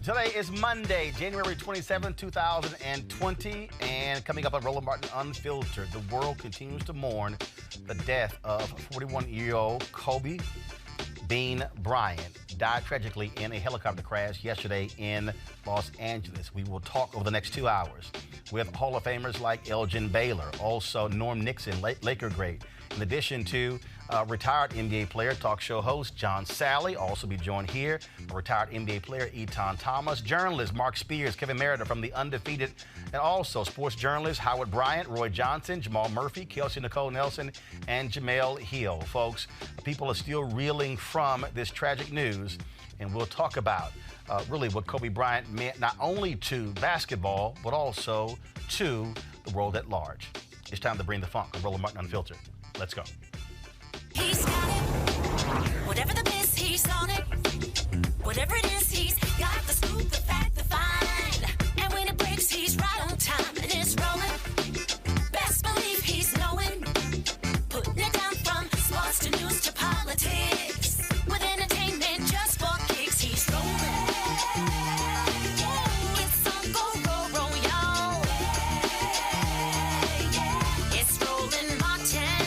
Today is Monday, January 27, 2020, and coming up on Roland Martin Unfiltered, the world continues to mourn the death of 41-year-old Kobe Bryant. Died tragically in a helicopter crash yesterday in Los Angeles. We will talk over the next 2 hours with Hall of Famers like Elgin Baylor, also Norm Nixon, Laker great, in addition to retired NBA player, talk show host John Sally, also be joined here, retired NBA player Eton Thomas, journalist Mark Spears, Kevin Merida from The Undefeated, and also sports journalists Howard Bryant, Roy Johnson, Jamal Murphy, Kelsey Nicole Nelson, and Jamel Hill. Folks, people are still reeling from this tragic news, and we'll talk about really what Kobe Bryant meant not only to basketball, but also to the world at large. It's time to bring the funk on Roland Martin Unfiltered. Let's go. He's got it. Whatever the miss, he's on it. Whatever it is, he's got the scoop, the fact, the find. And when it breaks, he's right on time and it's rolling. Best believe he's knowing. Putting it down from sports to news to politics. With entertainment just for kicks, he's rolling. It's on go, roll, y'all. It's Roland Martin.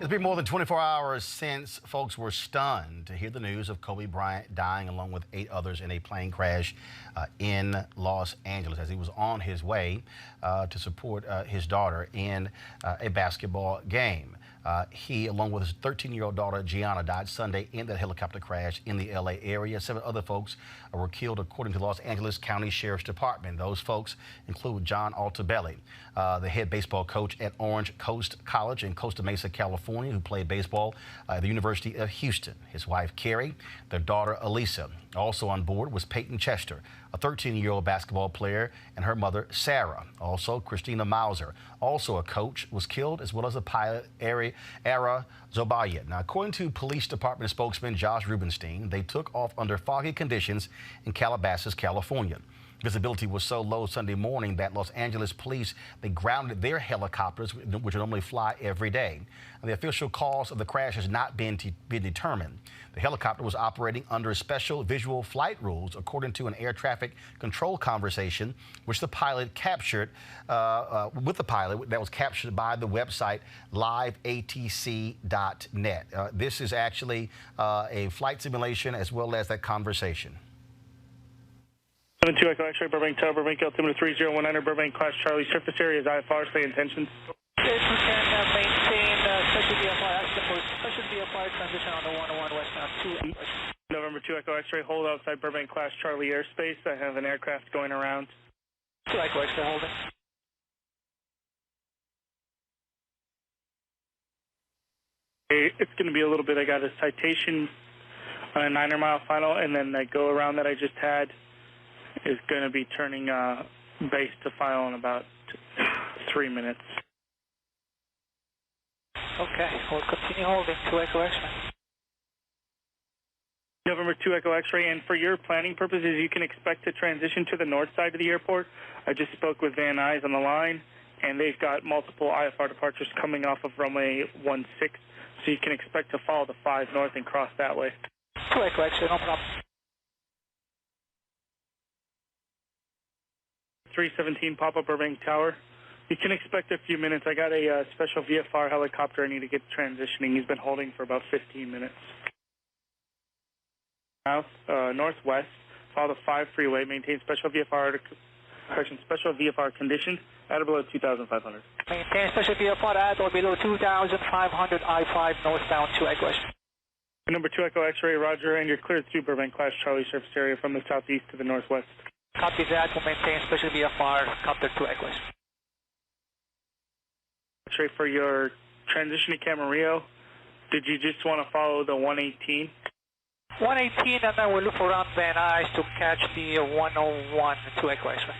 It's been more than 24 hours since folks were stunned to hear the news of Kobe Bryant dying along with 8 others in a plane crash in Los Angeles as he was on his way to support his daughter in a basketball game. He, along with his 13-year-old daughter, Gianna, died Sunday in that helicopter crash in the L.A. area. 7 other folks were killed, according to Los Angeles County Sheriff's Department. Those folks include John Altobelli, the head baseball coach at Orange Coast College in Costa Mesa, California, who played baseball at the University of Houston. His wife, Carrie, their daughter, Elisa. Also on board was Peyton Chester, a 13-year-old basketball player, and her mother, Sarah. Also, Christina Mauser, also a coach, was killed, as well as a pilot, Ara Zobayan. Now, according to police department spokesman Josh Rubenstein, they took off under foggy conditions in Calabasas, California. Visibility was so low Sunday morning that Los Angeles police, they grounded their helicopters, which normally fly every day. And the official cause of the crash has not been determined. The helicopter was operating under special visual flight rules, according to an air traffic control conversation, which the pilot captured that was captured by the website liveatc.net. This is actually a flight simulation as well as that conversation. 72 Echo X-ray, Burbank Tower, Burbank altimeter 3019, Burbank class Charlie, surface area is IFR, stay intentions. Maintain special VFR transition on the 101 westbound 2. November 2 Echo X-ray, hold outside Burbank class Charlie airspace. I have an aircraft going around. 2 Echo X-ray, holding. It's going to be a little bit. I got a citation on a 9-mile final, and then the go around that I just had is going to be turning Base to file in about 3 minutes. Okay, we'll continue holding 2 Echo X-ray. November 2 Echo X-ray, and for your planning purposes, you can expect to transition to the north side of the airport. I just spoke with Van Nuys on the line, and they've got multiple IFR departures coming off of runway 16, so you can expect to follow the 5 north and cross that way. 2 Echo X-ray, no problem. 317 Papa Burbank Tower. You can expect a few minutes. I got a special VFR helicopter I need to get transitioning. He's been holding for about 15 minutes. South, northwest, follow the 5 freeway, maintain special VFR conditions at or below 2,500. Maintain special VFR at or below 2,500 I-5 northbound 2 Echo X-ray. Number 2 Echo X-ray, roger, and you're cleared through Burbank Class Charlie surface area from the southeast to the northwest. Copy that, we'll maintain special VFR, copter 2 Echo X-ray. X-ray, for your transition to Camarillo, did you just want to follow the 118? 118, and then we'll look around Van Nuys to catch the 101 2 Echo X-ray.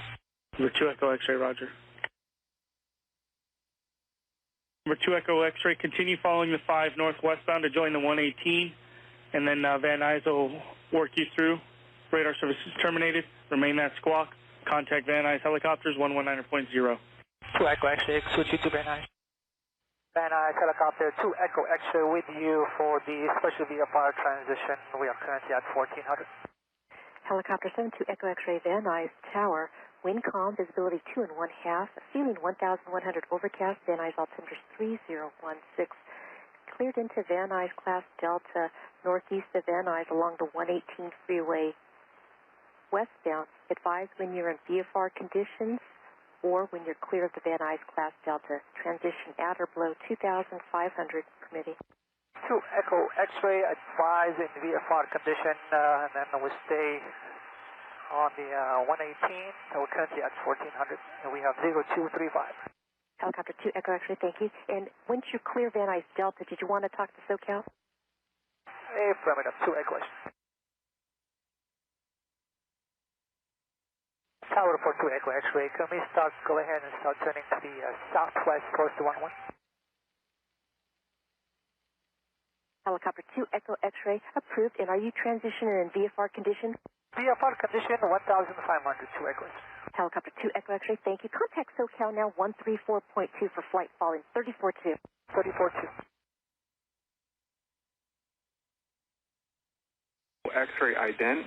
Number 2 Echo X-ray, roger. Number 2 Echo X-ray, continue following the 5 northwestbound to join the 118, and then Van Nuys will work you through. Radar services terminated. Remain that squawk. Contact Van Nuys helicopters 119.0. 2 Echo X-ray, switch you to Van Nuys. Van Nuys helicopter 2 Echo X-ray with you for the special VFR transition. We are currently at 1400. Helicopter 72 Echo X-ray, Van Nuys Tower. Wind calm, visibility 2 1/2, ceiling 1,100 overcast, Van Nuys altimeter 3016. Cleared into Van Nuys Class Delta, northeast of Van Nuys along the 118 freeway westbound. Advise when you're in VFR conditions or when you're clear of the Van Nuys Class Delta. Transition at or below 2,500 permitting. 2 Echo X-ray, advise in VFR condition, and then we'll stay on the 118. We're currently at 1400, and we have 0235. Helicopter 2 Echo X-ray, thank you. And once you clear Van Nuys Delta, did you want to talk to SoCal? Affirmative, 2 Echo X-ray. Tower for 2 Echo X-ray, can we go ahead and start turning to the southwest close to 11? Helicopter 2 Echo X-ray, approved. And are you transitioning in VFR condition? VFR condition 1,500, 2 Echo X-ray. Helicopter 2 Echo X-ray, thank you. Contact SoCal now 134.2 for flight following 34-2. 34-2. X-ray ident.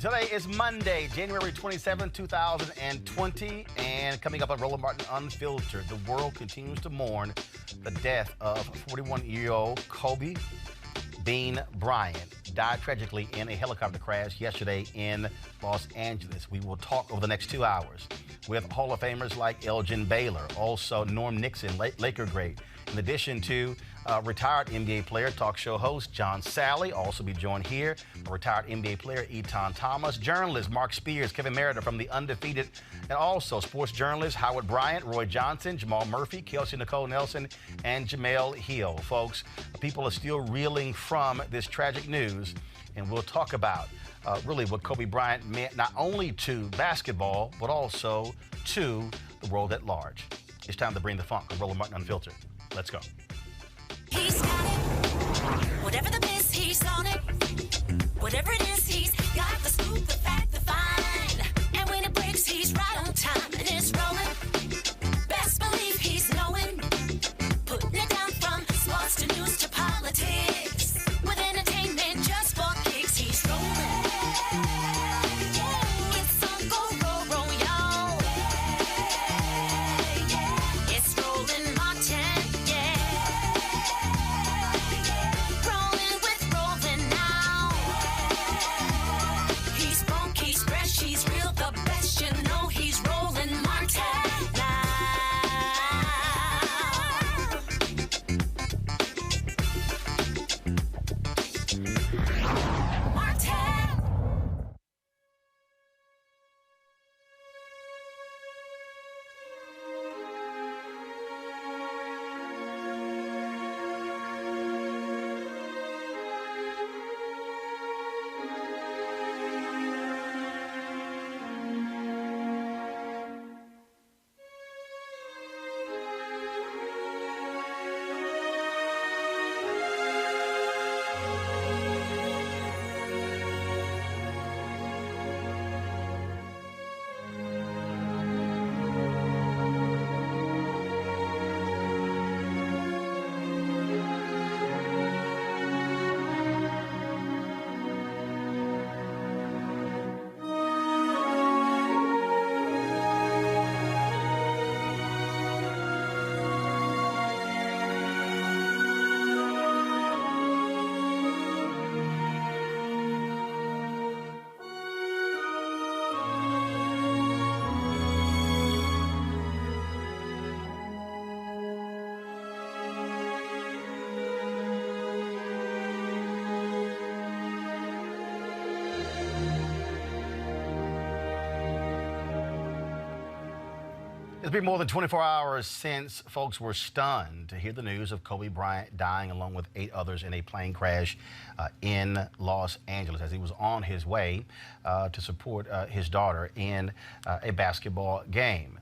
Today is Monday, January 27, 2020, and coming up on Roland Martin Unfiltered, the world continues to mourn the death of 41-year-old Kobe Bryant. Died tragically in a helicopter crash yesterday in Los Angeles. We will talk over the next 2 hours with Hall of Famers like Elgin Baylor, also Norm Nixon, Laker great, in addition to retired NBA player, talk show host John Sally, also be joined here, retired NBA player Eton Thomas, journalist Mark Spears, Kevin Merida from The Undefeated, and also sports journalists Howard Bryant, Roy Johnson, Jamal Murphy, Kelsey Nicole Nelson, and Jamel Hill. Folks, people are still reeling from this tragic news, and we'll talk about really what Kobe Bryant meant not only to basketball, but also to the world at large. It's time to bring the funk on Roland Martin Unfiltered. Let's go. He's got it. Whatever the miss, he's on it. Whatever it is, he's got the scoop, the fact, the find. And when it breaks, he's right on time and it's rolling. Best believe he's knowing. Putting it down from sports to news to politics. With entertainment just for kicks, he's rolling. It's on go, roll, y'all. It's Roland Martin, yeah. Rolling with Roland now. He's funk, he's fresh, he's real, the best, you know he's Roland Martin now. Martin. It's been more than 24 hours since folks were stunned to hear the news of Kobe Bryant dying along with 8 others in a plane crash in Los Angeles as he was on his way to support his daughter in a basketball game.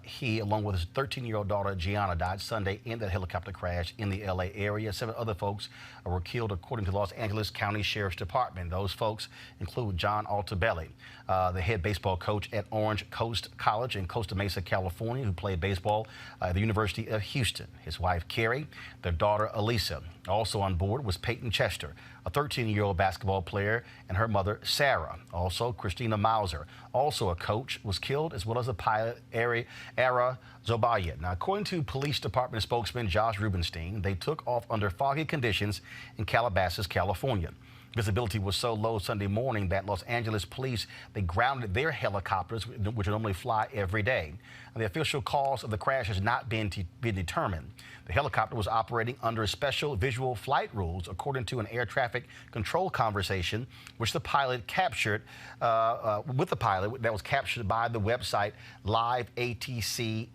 He, along with his 13-year-old daughter, Gianna, died Sunday in that helicopter crash in the L.A. area. 7 other folks were killed, according to the Los Angeles County Sheriff's Department. Those folks include John Altobelli, the head baseball coach at Orange Coast College in Costa Mesa, California, who played baseball at the University of Houston. His wife, Carrie, their daughter, Elisa. Also on board was Peyton Chester, a 13-year-old basketball player, and her mother, Sarah. Also, Christina Mauser, also a coach, was killed, as well as a pilot, Ara Zobayan. Now, according to police department spokesman Josh Rubenstein, they took off under foggy conditions in Calabasas, California. Visibility was so low Sunday morning that Los Angeles police, they grounded their helicopters, which normally fly every day. And the official cause of the crash has not been determined. The helicopter was operating under special visual flight rules, according to an air traffic control conversation, which the pilot captured, that was captured by the website liveatc.net.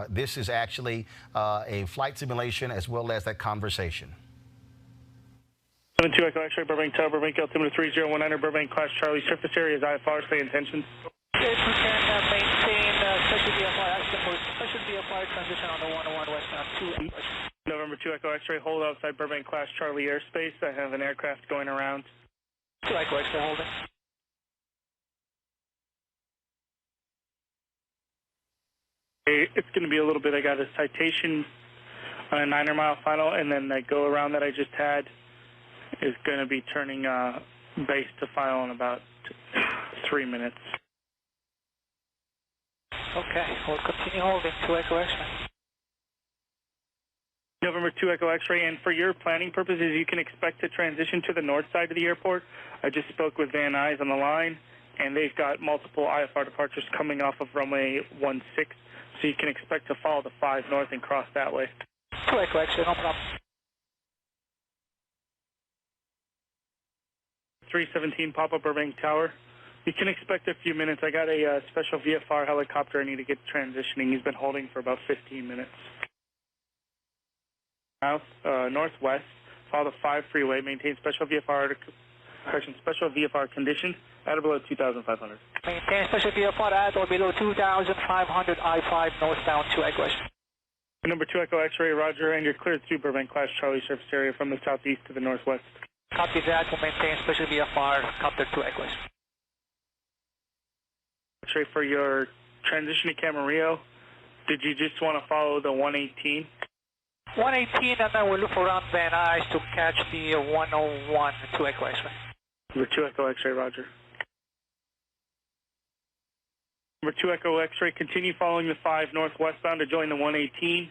This is actually a flight simulation as well as that conversation. 72 Echo X-ray, Burbank Tower, Burbank altimeter 3019, Burbank class Charlie, surface area is IFR, stay in tension. If we can maintain special VFR transition on the 101 westbound 2. November 2 Echo X-ray, hold outside Burbank class Charlie airspace. I have an aircraft going around. 2 Echo X-ray holding. It's going to be a little bit. I got a citation on a 9-mile final, and then the go around that I just had is going to be turning base to final in about 3 minutes. Okay, we'll continue holding 2 Echo X-ray. November 2 Echo X-ray, and for your planning purposes, you can expect to transition to the north side of the airport. I just spoke with Van Nuys on the line, and they've got multiple IFR departures coming off of runway 16, so you can expect to follow the 5 north and cross that way. 2 Echo X-ray, no problem. 317 Papa Burbank Tower. You can expect a few minutes. I got a special VFR helicopter I need to get transitioning. He's been holding for about 15 minutes. South, northwest, follow the 5 freeway, maintain special VFR conditions at or below 2,500. Maintain special VFR at or below 2,500 I-5 northbound 2 Echo X-ray. Number 2 Echo X-ray, roger, and you're cleared through Burbank Class Charlie surface area from the southeast to the northwest. Copy that, we'll maintain special VFR, copter 2 Echo X-ray. X-ray, for your transition to Camarillo, did you just want to follow the 118? 118, and then we'll look around Van Nuys to catch the 101 2 Echo X-ray. Number 2 Echo X-ray, roger. Number 2 Echo X-ray, continue following the 5 northwestbound to join the 118,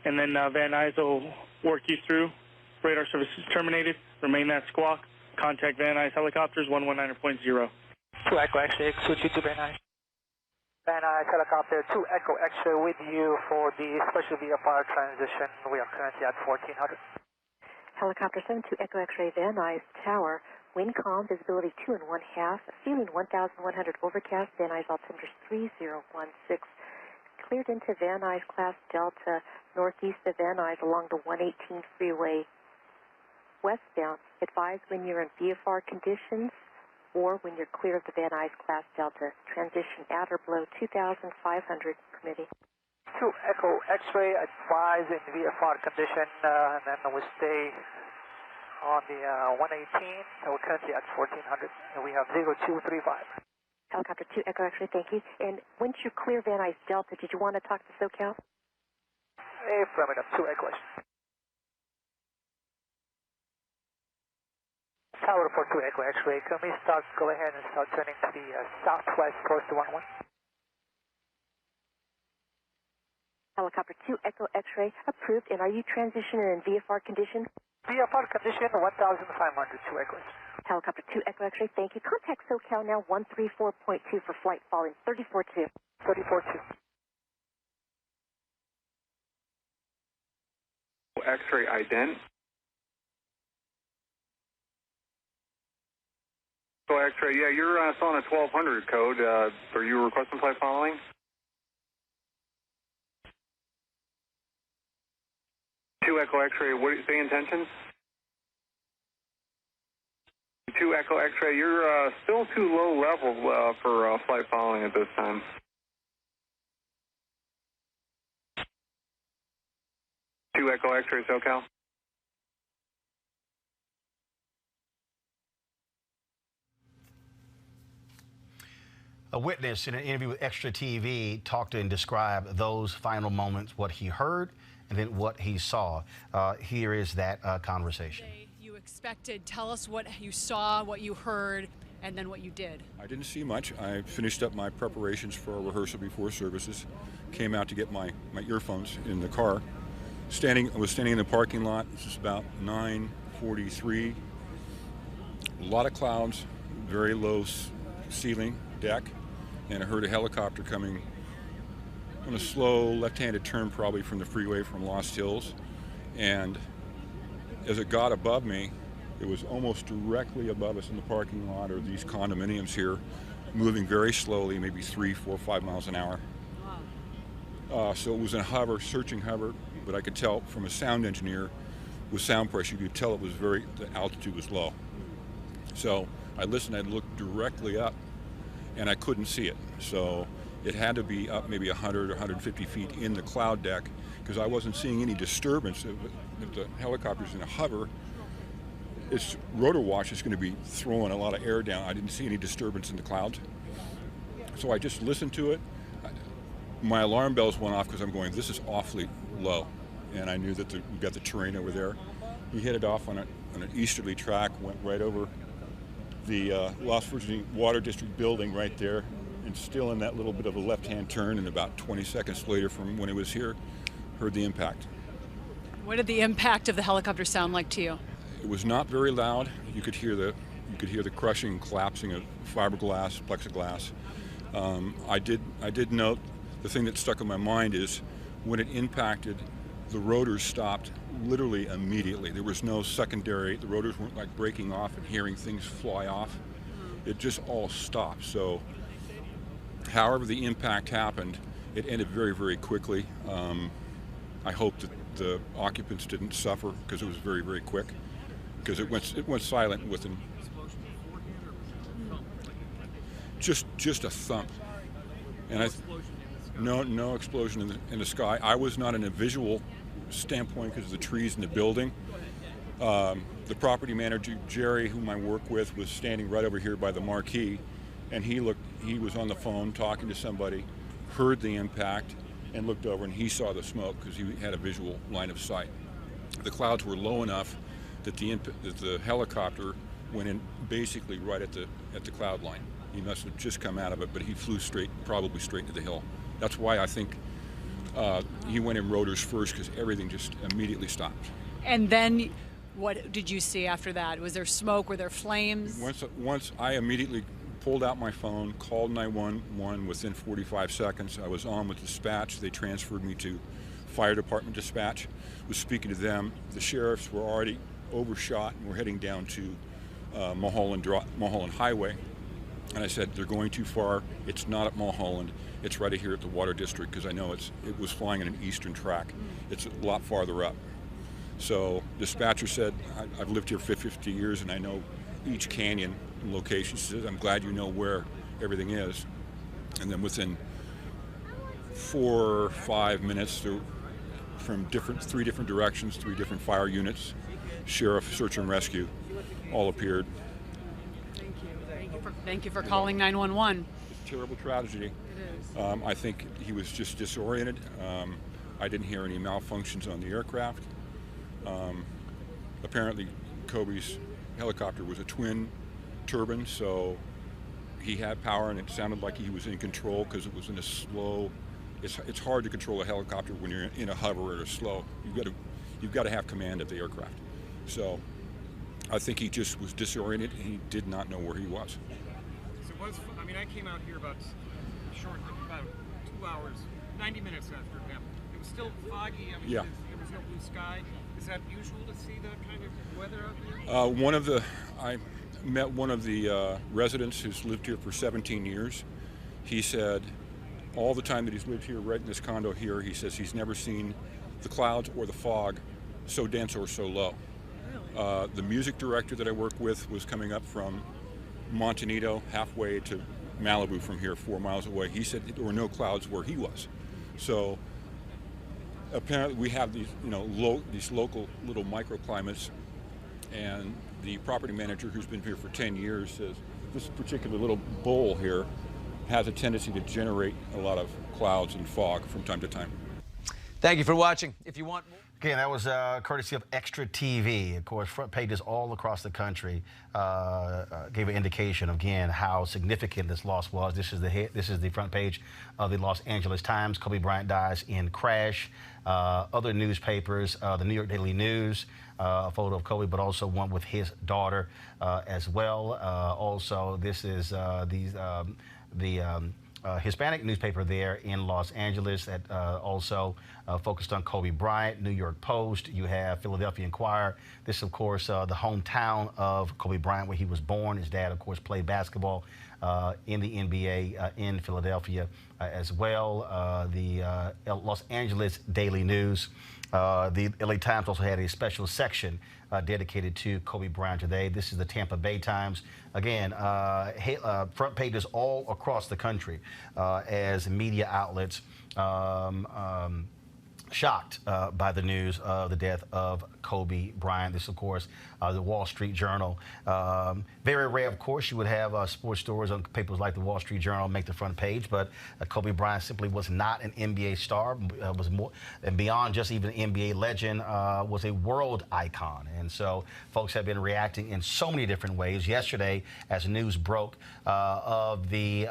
and then Van Nuys will work you through. Radar services terminated. Remain that squawk. Contact Van Nuys helicopters 119.0. 2 Echo X-ray, switch you to Van Nuys. Van Nuys helicopter 2 Echo X-ray with you for the special VFR transition. We are currently at 1400. Helicopter 72 Echo X-ray Van Nuys Tower. Wind calm, visibility 2 1/2, ceiling 1,100 overcast, Van Nuys altimeter 3016. Cleared into Van Nuys Class Delta, northeast of Van Nuys along the 118 freeway westbound. Advise when you're in VFR conditions or when you're clear of the Van Nuys Class Delta. Transition at or below 2,500 permitting. 2 Echo X-ray, advise in VFR condition, and then we'll stay on the 118, we're currently at 1400, and we have 0235. Helicopter 2 Echo X-ray, thank you. And once you clear Van Nuys Delta, did you want to talk to SoCal? Affirmative, 2 Echo X-ray. Tower for 2 Echo X-ray, can we go ahead and start turning to the southwest close to 11? Helicopter 2 Echo X-ray, approved. And are you transitioning in VFR condition? VFR condition 1,500, 2 Echo X-ray. Helicopter 2 Echo X-ray, thank you. Contact SoCal now 134.2 for flight following 34-2. 34-2. X-ray ident. So X-ray, yeah, you're still on a 1200 code. Are you requesting flight following? Two Echo X-ray, what do you say intentions? 2 Echo X-ray, you're still too low level for flight following at this time. Two Echo X-ray, SoCal. A witness in an interview with Extra TV talked and described those final moments, what he heard and then what he saw. Here is that conversation. You expected. Tell us what you saw, what you heard, and then what you did. I didn't see much. I finished up my preparations for a rehearsal before services, came out to get my earphones in the car. I was standing in the parking lot. This is about 9:43. A lot of clouds, very low ceiling, deck, and I heard a helicopter coming on a slow left-handed turn, probably from the freeway from Lost Hills. And as it got above me, it was almost directly above us in the parking lot, or these condominiums here, moving very slowly, maybe 3, 4, 5 miles an hour. Wow. So it was a hover, searching hover, but I could tell from a sound engineer with sound pressure, you could tell it was the altitude was low. So I listened, I looked directly up, and I couldn't see it. So it had to be up maybe 100 or 150 feet in the cloud deck, because I wasn't seeing any disturbance. If the helicopter's in a hover, its rotor wash is going to be throwing a lot of air down. I didn't see any disturbance in the clouds. So I just listened to it. My alarm bells went off because I'm going, this is awfully low. And I knew that we got the terrain over there. He hit it off on an easterly track, went right over the Los Virginia Water District building right there, and still in that little bit of a left-hand turn, and about 20 seconds later from when it was here, heard the impact. What did the impact of the helicopter sound like to you? It was not very loud. You could hear the crushing and collapsing of fiberglass, plexiglass. I did note the thing that stuck in my mind is when it impacted, the rotors stopped literally immediately. There was no secondary. The rotors weren't like breaking off and hearing things fly off. It just all stopped. So, however the impact happened, it ended very, very quickly. I hope that the occupants didn't suffer because it was very, very quick. Because it went silent within just a thump, and no explosion in the sky. I was not in a visual standpoint because of the trees in the building. The property manager Jerry, whom I work with, was standing right over here by the marquee, and he was on the phone talking to somebody, heard the impact, and looked over, and he saw the smoke because he had a visual line of sight. The clouds were low enough that the helicopter went in basically right at the cloud line. He must have just come out of it, but he flew probably straight to the hill. That's why I think he went in rotors first, because everything just immediately stopped. And then, what did you see after that? Was there smoke? Were there flames? Once I immediately pulled out my phone, called 911 within 45 seconds. I was on with dispatch. They transferred me to fire department dispatch. Was speaking to them. The sheriffs were already overshot and were heading down to Mulholland Highway. And I said, they're going too far. It's not at Mulholland. It's right here at the Water District, because I know it was flying in an eastern track. It's a lot farther up. So dispatcher said, I've lived here for 50 years and I know each canyon and location. She says, I'm glad you know where everything is. And then within 4 or 5 minutes, from three different directions, 3 different fire units, sheriff, search and rescue, all appeared. Thank you for calling 911. It's a terrible tragedy. It is. I think he was just disoriented. I didn't hear any malfunctions on the aircraft. Apparently, Kobe's helicopter was a twin turbine, so he had power, and it sounded like he was in control because it was in a slow. It's hard to control a helicopter when you're in a hover or a slow. You've got to have command of the aircraft. So I think he just was disoriented and he did not know where he was. So I came out here about 2 hours, 90 minutes after it happened. It was still foggy. Yeah. There was no blue sky. Is that usual to see that kind of weather out there? I met one of the residents who's lived here for 17 years. He said all the time that he's lived here, right in this condo here, he says he's never seen the clouds or the fog so dense or so low. Really? The music director that I work with was coming up from Montanito, halfway to Malibu from here, 4 miles away. He said there were no clouds where he was. So apparently we have these, these local little microclimates, and the property manager, who's been here for 10 years, says this particular little bowl here has a tendency to generate a lot of clouds and fog from time to time. Thank you for watching. If you want more. Again, that was courtesy of Extra TV. Of course, front pages all across the country gave an indication of, again, how significant this loss was. This is the front page of the Los Angeles Times. Kobe Bryant dies in crash. Other newspapers, the New York Daily News, a photo of Kobe, but also one with his daughter as well. Also, this is the Hispanic newspaper there in Los Angeles that also focused on Kobe Bryant. New York Post, you have Philadelphia Inquirer. This, of course, the hometown of Kobe Bryant, where he was born. His dad, of course, played basketball in the NBA in Philadelphia as well. The Los Angeles Daily News. The LA Times also had a special section dedicated to Kobe Bryant today. This is the Tampa Bay Times. Again, front pages all across the country as media outlets shocked by the news of the death of Kobe Bryant. This, of course, the Wall Street Journal. Very rare, of course, you would have sports stories on papers like the Wall Street Journal make the front page, but Kobe Bryant simply was not an NBA star, was more and beyond just even an NBA legend, was a world icon. And so folks have been reacting in so many different ways. Yesterday, as news broke of the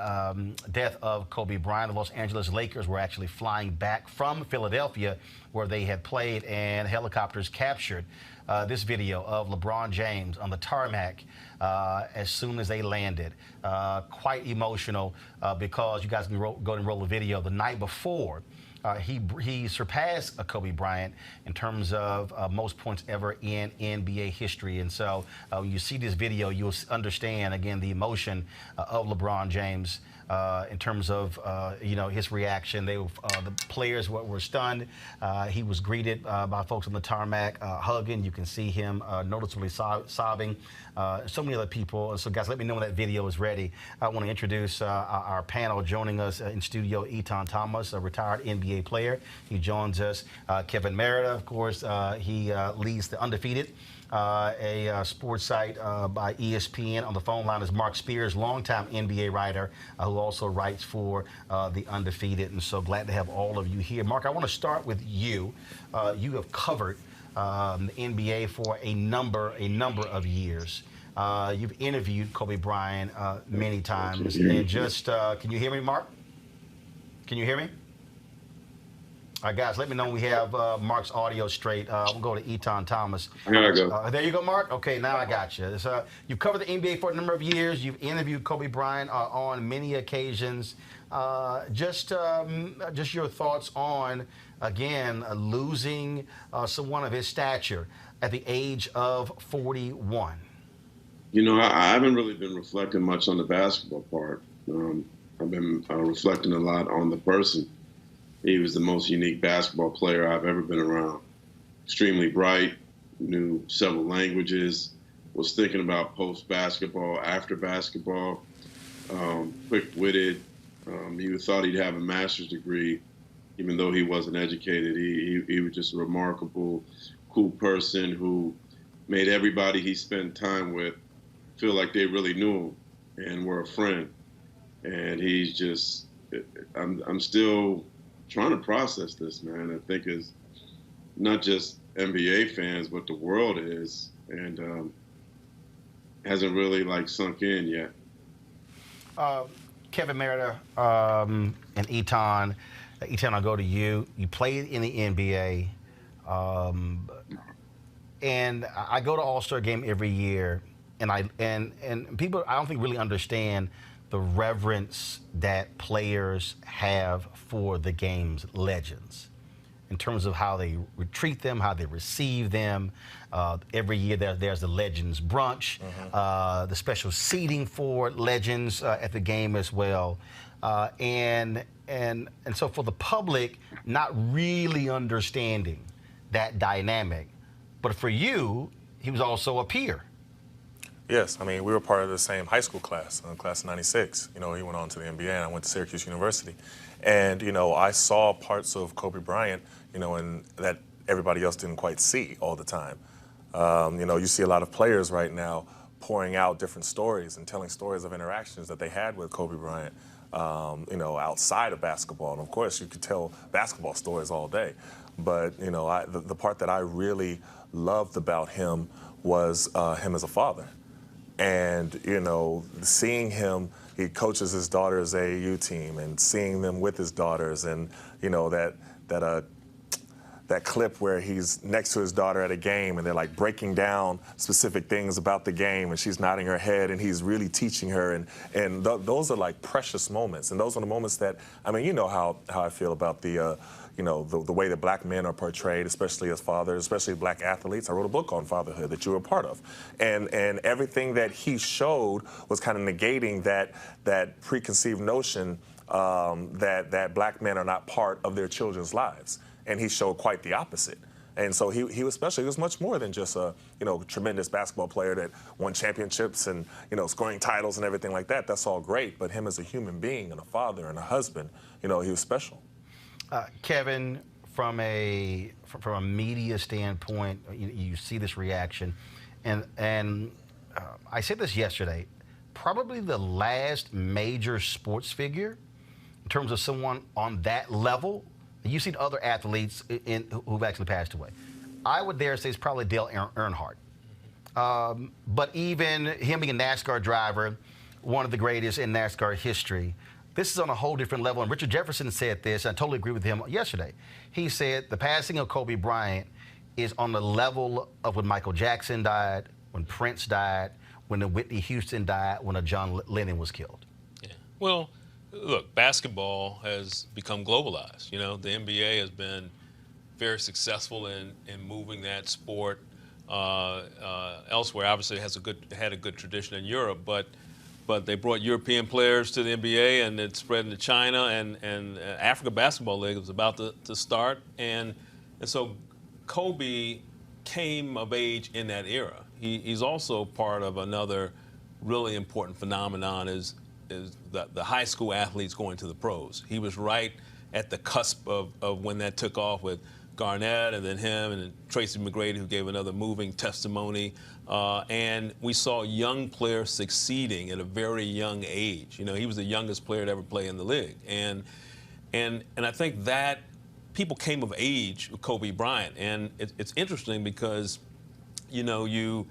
death of Kobe Bryant, the Los Angeles Lakers were actually flying back from Philadelphia, where they had played, and helicopters captured this video of LeBron James on the tarmac as soon as they landed. Quite emotional because you guys can go and roll the video. The night before, he surpassed Kobe Bryant in terms of most points ever in NBA history. And so when you see this video, you'll understand, again, the emotion of LeBron James in terms of, his reaction. The players were stunned. He was greeted by folks on the tarmac, hugging. You can see him noticeably sobbing. So many other people. So, guys, let me know when that video is ready. I want to introduce our panel. Joining us in studio, Etan Thomas, a retired NBA player. He joins us. Kevin Merida, of course, he leads the Undefeated, a sports site by ESPN. On the phone line is Mark Spears, longtime NBA writer, who also writes for the Undefeated. And so glad to have all of you here. Mark, I want to start with you. You have covered the NBA for a number of years. You've interviewed Kobe Bryant many times. And just, can you hear me, Mark? Can you hear me? All right, guys, let me know when we have Mark's audio straight. We'll go to Etan Thomas. There I go. There you go, Mark. Okay, now I got you. So, you've covered the NBA for a number of years. You've interviewed Kobe Bryant on many occasions. Just your thoughts on, again, losing someone of his stature at the age of 41. You know, I haven't really been reflecting much on the basketball part. I've been reflecting a lot on the person. He was the most unique basketball player I've ever been around. Extremely bright, knew several languages, was thinking about post-basketball, after basketball, quick-witted. He thought he'd have a master's degree, even though he wasn't educated. He was just a remarkable, cool person who made everybody he spent time with feel like they really knew him and were a friend. And he's just, I'm still trying to process this, man. I think it's not just NBA fans, but the world is, and hasn't really sunk in yet. Kevin Merida and Etan, I'll go to you. You played in the NBA, and I go to All-Star Game every year, and people I don't think really understand the reverence that players have for the game's legends in terms of how they treat them, how they receive them. Every year there's the Legends Brunch, the special seating for legends at the game as well. And so for the public, not really understanding that dynamic. But for you, he was also a peer. Yes, I mean, we were part of the same high school class, class of 96. You know, he went on to the NBA, and I went to Syracuse University. And, you know, I saw parts of Kobe Bryant, you know, and that everybody else didn't quite see all the time. You know, you see a lot of players right now pouring out different stories and telling stories of interactions that they had with Kobe Bryant, you know, outside of basketball. And, of course, you could tell basketball stories all day. But, you know, the part that I really loved about him was him as a father. And, you know, seeing him, he coaches his daughter's AAU team, and seeing them with his daughters, and, you know, that clip where he's next to his daughter at a game and they're like breaking down specific things about the game, and she's nodding her head and he's really teaching her, and those are like precious moments. And those are the moments that, I mean, you know how I feel about the you know, the way that black men are portrayed, especially as fathers, especially black athletes. I wrote a book on fatherhood that you were a part of. And everything that he showed was kind of negating that preconceived notion that black men are not part of their children's lives. And he showed quite the opposite. And so he was much more than just a, you know, tremendous basketball player that won championships and, you know, scoring titles and everything like that. That's all great. But him as a human being and a father and a husband, you know, he was special. Kevin, from a media standpoint, you see this reaction, and I said this yesterday. Probably the last major sports figure in terms of someone on that level. You've seen other athletes who've actually passed away. I would dare say it's probably Dale Earnhardt. But even him being a NASCAR driver, one of the greatest in NASCAR history, this is on a whole different level. And Richard Jefferson said this, and I totally agree with him yesterday. He said the passing of Kobe Bryant is on the level of when Michael Jackson died, when Prince died, when Whitney Houston died, when a John Lennon was killed. Yeah. Well, look, basketball has become globalized. You know, the NBA has been very successful in moving that sport elsewhere. Obviously, it has had a good tradition in Europe, but they brought European players to the NBA, and it spread into China, and Africa Basketball League was about to start, and so Kobe came of age in that era. He's also part of another really important phenomenon is the high school athletes going to the pros. He was right at the cusp of when that took off with Garnett and then him and then Tracy McGrady, who gave another moving testimony. And we saw young players succeeding at a very young age. You know, he was the youngest player to ever play in the league. And I think that people came of age with Kobe Bryant. And it's interesting because, you know, you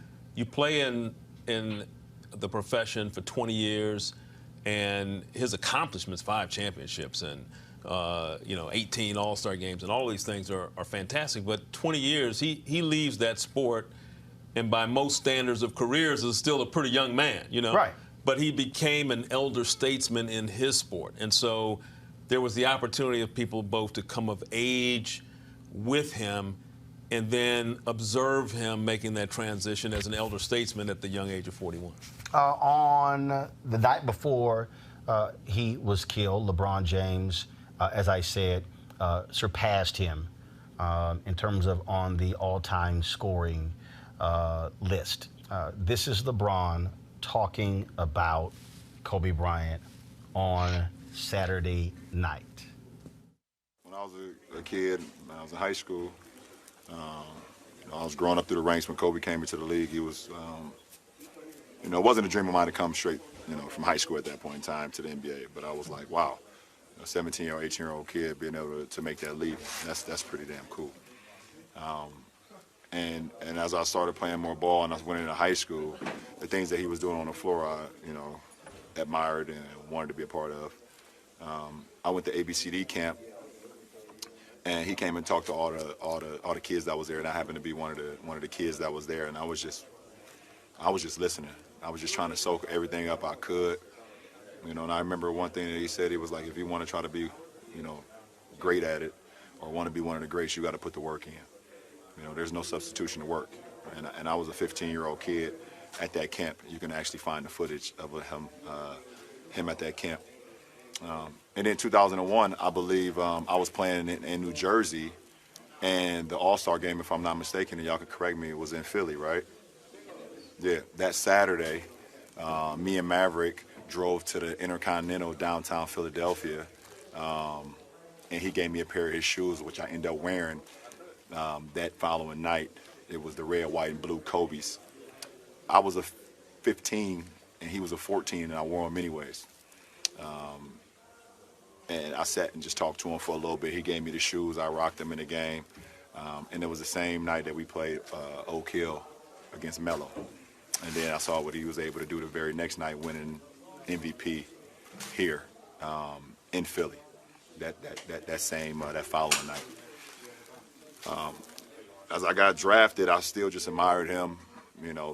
play in the profession for 20 years, and his accomplishments, 5 championships and 18 All-Star games, and all these things are fantastic. But 20 years, he leaves that sport, and by most standards of careers, is still a pretty young man, you know. Right. But he became an elder statesman in his sport, and so there was the opportunity of people both to come of age with him and then observe him making that transition as an elder statesman at the young age of 41. On the night before he was killed, LeBron James, as I said, surpassed him in terms of on the all-time scoring list. This is LeBron talking about Kobe Bryant on Saturday night. When I was a kid, when I was in high school, I was growing up through the ranks when Kobe came into the league. He was, it wasn't a dream of mine to come straight, from high school at that point in time to the NBA. But I was like, wow, a 17-year-old, 18-year-old kid being able to make that leap, that's pretty damn cool. And as I started playing more ball and I went into high school, the things that he was doing on the floor, I, admired and wanted to be a part of. I went to ABCD camp. And he came and talked to all the kids that was there, and I happened to be one of the kids that was there, and I was just listening. I was just trying to soak everything up I could, and I remember one thing that he said. He was like, if you want to try to be, great at it, or want to be one of the greats, you got to put the work in. There's no substitution to work. And I was a 15-year-old kid at that camp. You can actually find the footage of him at that camp. And in 2001, I believe I was playing in New Jersey, and the All-Star game, if I'm not mistaken, and y'all could correct me, it was in Philly, right? Yeah, that Saturday, me and Maverick drove to the Intercontinental downtown Philadelphia, and he gave me a pair of his shoes, which I ended up wearing that following night. It was the red, white, and blue Kobe's. I was a 15, and he was a 14, and I wore them anyways. And I sat and just talked to him for a little bit. He gave me the shoes. I rocked them in the game. And it was the same night that we played Oak Hill against Melo. And then I saw what he was able to do the very next night, winning MVP here in Philly. That following night. As I got drafted, I still just admired him.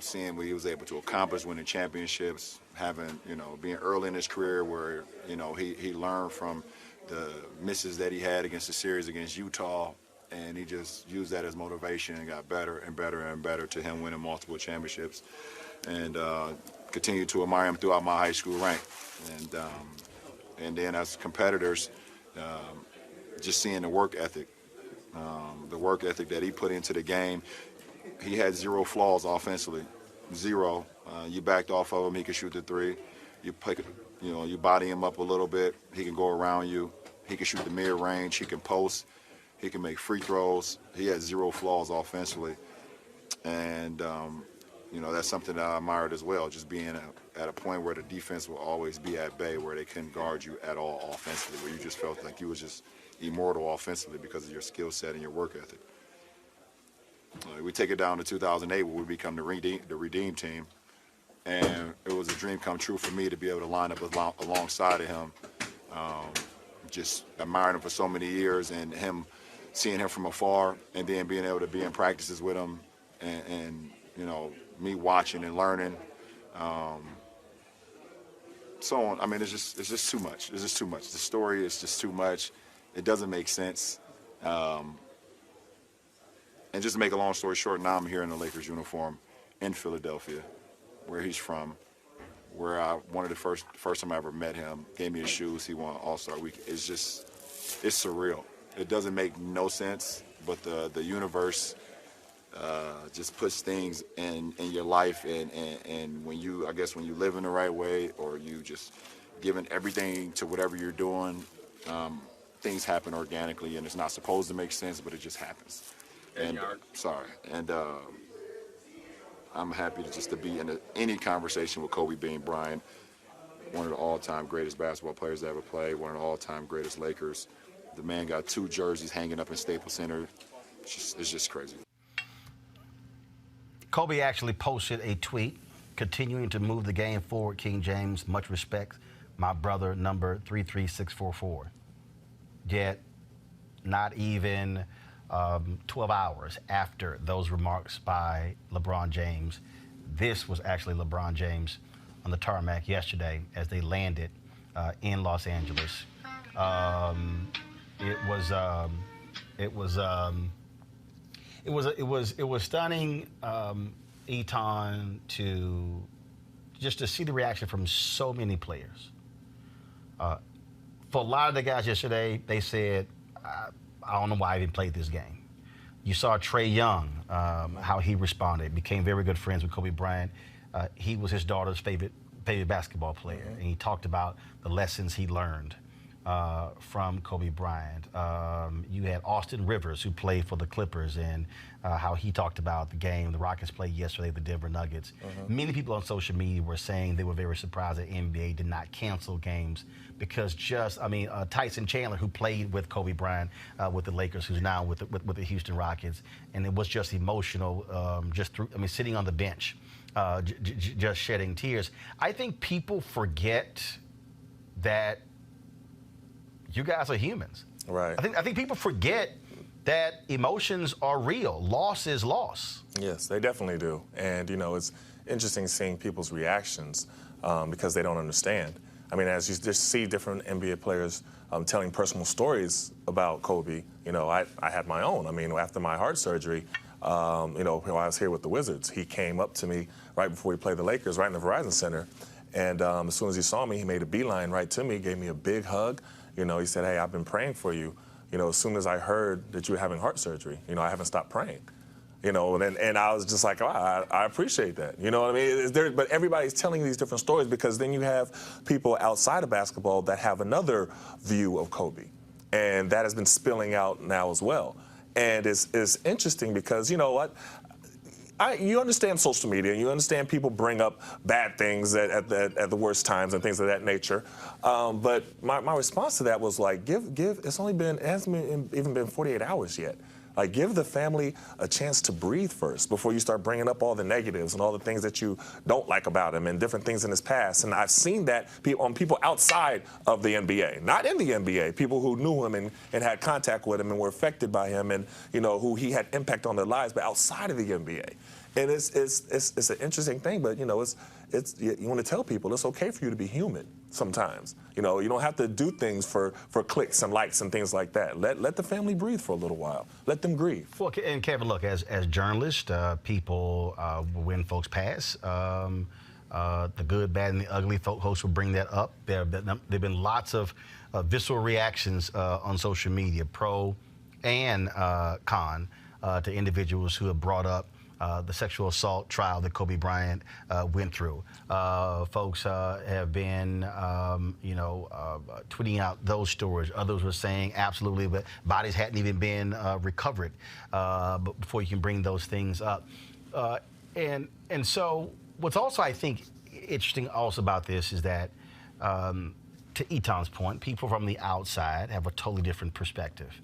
Seeing what he was able to accomplish, winning championships, having, being early in his career where, he learned from the misses that he had against the series against Utah, and he just used that as motivation and got better and better and better to him winning multiple championships, and continued to admire him throughout my high school rank. And then as competitors, just seeing the work ethic that he put into the game. He had 0 flaws offensively, 0. You backed off of him, he could shoot the 3. You body him up a little bit, he can go around you. He can shoot the mid-range, he can post. He can make free throws. He has 0 flaws offensively. And, you know, that's something that I admired as well, just being at a point where the defense will always be at bay, where they couldn't guard you at all offensively, where you just felt like you was just immortal offensively because of your skill set and your work ethic. We take it down to 2008 where we become the Redeem team, and it was a dream come true for me to be able to line up alongside of him. Just admiring him for so many years, and seeing him from afar, and then being able to be in practices with him, and you know, me watching and learning. So on. I mean, it's just too much. It's just too much. The story is just too much. It doesn't make sense. And just to make a long story short, now I'm here in the Lakers uniform in Philadelphia, where he's from, where one of the first time I ever met him, gave me his shoes, he won All-Star Week. It's surreal. It doesn't make no sense, but the universe just puts things in your life, and when you live in the right way, or you just giving everything to whatever you're doing, things happen organically, and it's not supposed to make sense, but it just happens. And I'm happy to be in any conversation with Kobe Bryant, one of the all-time greatest basketball players to ever play, one of the all-time greatest Lakers. The man got 2 jerseys hanging up in Staples Center. It's just crazy. Kobe actually posted a tweet continuing to move the game forward. King James, much respect, my brother, number 33644. Yet, not even 12 hours after those remarks by LeBron James, this was actually LeBron James on the tarmac yesterday as they landed in Los Angeles. It was stunning, Eton, to see the reaction from so many players. For a lot of the guys yesterday, they said, I don't know why I even played this game. You saw Trae Young, how he responded, became very good friends with Kobe Bryant. He was his daughter's favorite basketball player, and he talked about the lessons he learned from Kobe Bryant. You had Austin Rivers, who played for the Clippers, and how he talked about the game the Rockets played yesterday, the Denver Nuggets. Many people on social media were saying they were very surprised that NBA did not cancel games because Tyson Chandler, who played with Kobe Bryant with the Lakers, who's now with the Houston Rockets, and it was just emotional, sitting on the bench, just shedding tears. I think people forget that you guys are humans. Right. I think people forget that emotions are real. Loss is loss. Yes, they definitely do. And, you know, it's interesting seeing people's reactions because they don't understand. I mean, as you just see different NBA players telling personal stories about Kobe, you know, I had my own. I mean, after my heart surgery, you know, while I was here with the Wizards, he came up to me right before we played the Lakers, right in the Verizon Center. And as soon as he saw me, he made a beeline right to me, gave me a big hug. You know, he said, hey, I've been praying for you. You know, as soon as I heard that you were having heart surgery, you know, I haven't stopped praying. You know, and I was just like, oh, I appreciate that. You know what I mean? But everybody's telling these different stories because then you have people outside of basketball that have another view of Kobe. And that has been spilling out now as well. And it's interesting because, you know what? You understand social media, and you understand people bring up bad things at the worst times and things of that nature. But my response to that was like, it hasn't even been 48 hours yet. Like, give the family a chance to breathe first before you start bringing up all the negatives and all the things that you don't like about him and different things in his past. And I've seen that on people outside of the NBA, not in the NBA, people who knew him and had contact with him and were affected by him and, you know, who he had impact on their lives, but outside of the NBA. And it's an interesting thing, but, you know, you want to tell people it's okay for you to be human sometimes. You know, you don't have to do things for clicks and likes and things like that. Let the family breathe for a little while. Let them grieve. Well, and Kevin, look, as journalists, people, when folks pass, the good, bad, and the ugly, folks will bring that up. There have been lots of visceral reactions on social media, pro and con, to individuals who have brought up the sexual assault trial that Kobe Bryant went through. Folks have been, tweeting out those stories. Others were saying absolutely, but bodies hadn't even been recovered before you can bring those things up. And so what's also, I think, interesting also about this is that, to Eton's point, people from the outside have a totally different perspective.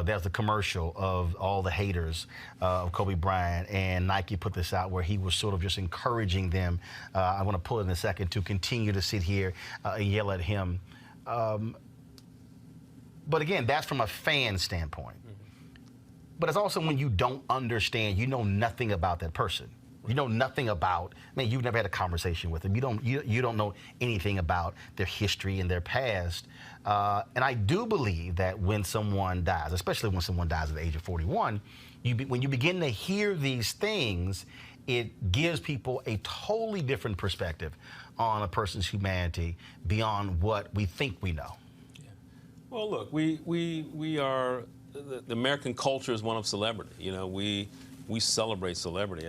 There's the commercial of all the haters of Kobe Bryant, and Nike put this out where he was sort of just encouraging them. I want to pull it in a second to continue to sit here and yell at him. But again, that's from a fan standpoint. But it's also when you don't understand, you know nothing about that person. You know nothing about, you've never had a conversation with them. You don't know anything about their history and their past. And I do believe that when someone dies, especially when someone dies at the age of 41, when you begin to hear these things, it gives people a totally different perspective on a person's humanity beyond what we think we know. Yeah. Well, look, we are, the American culture is one of celebrity. You know, we celebrate celebrity,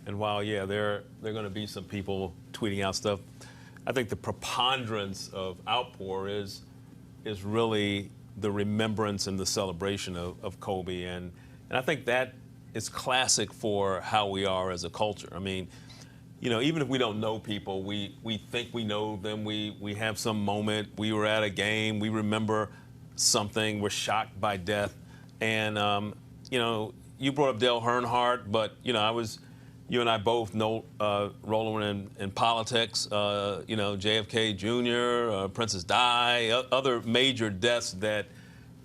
and while, yeah, there are going to be some people tweeting out stuff, I think the preponderance of outpour is really the remembrance and the celebration of Kobe, and I think that is classic for how we are as a culture. I mean, you know, even if we don't know people, we think we know them. We have some moment. We were at a game. We remember something. We're shocked by death, and you know, you brought up Dale Earnhardt, but you know, you and I both know Roland in politics, you know, JFK Jr., Princess Di, other major deaths that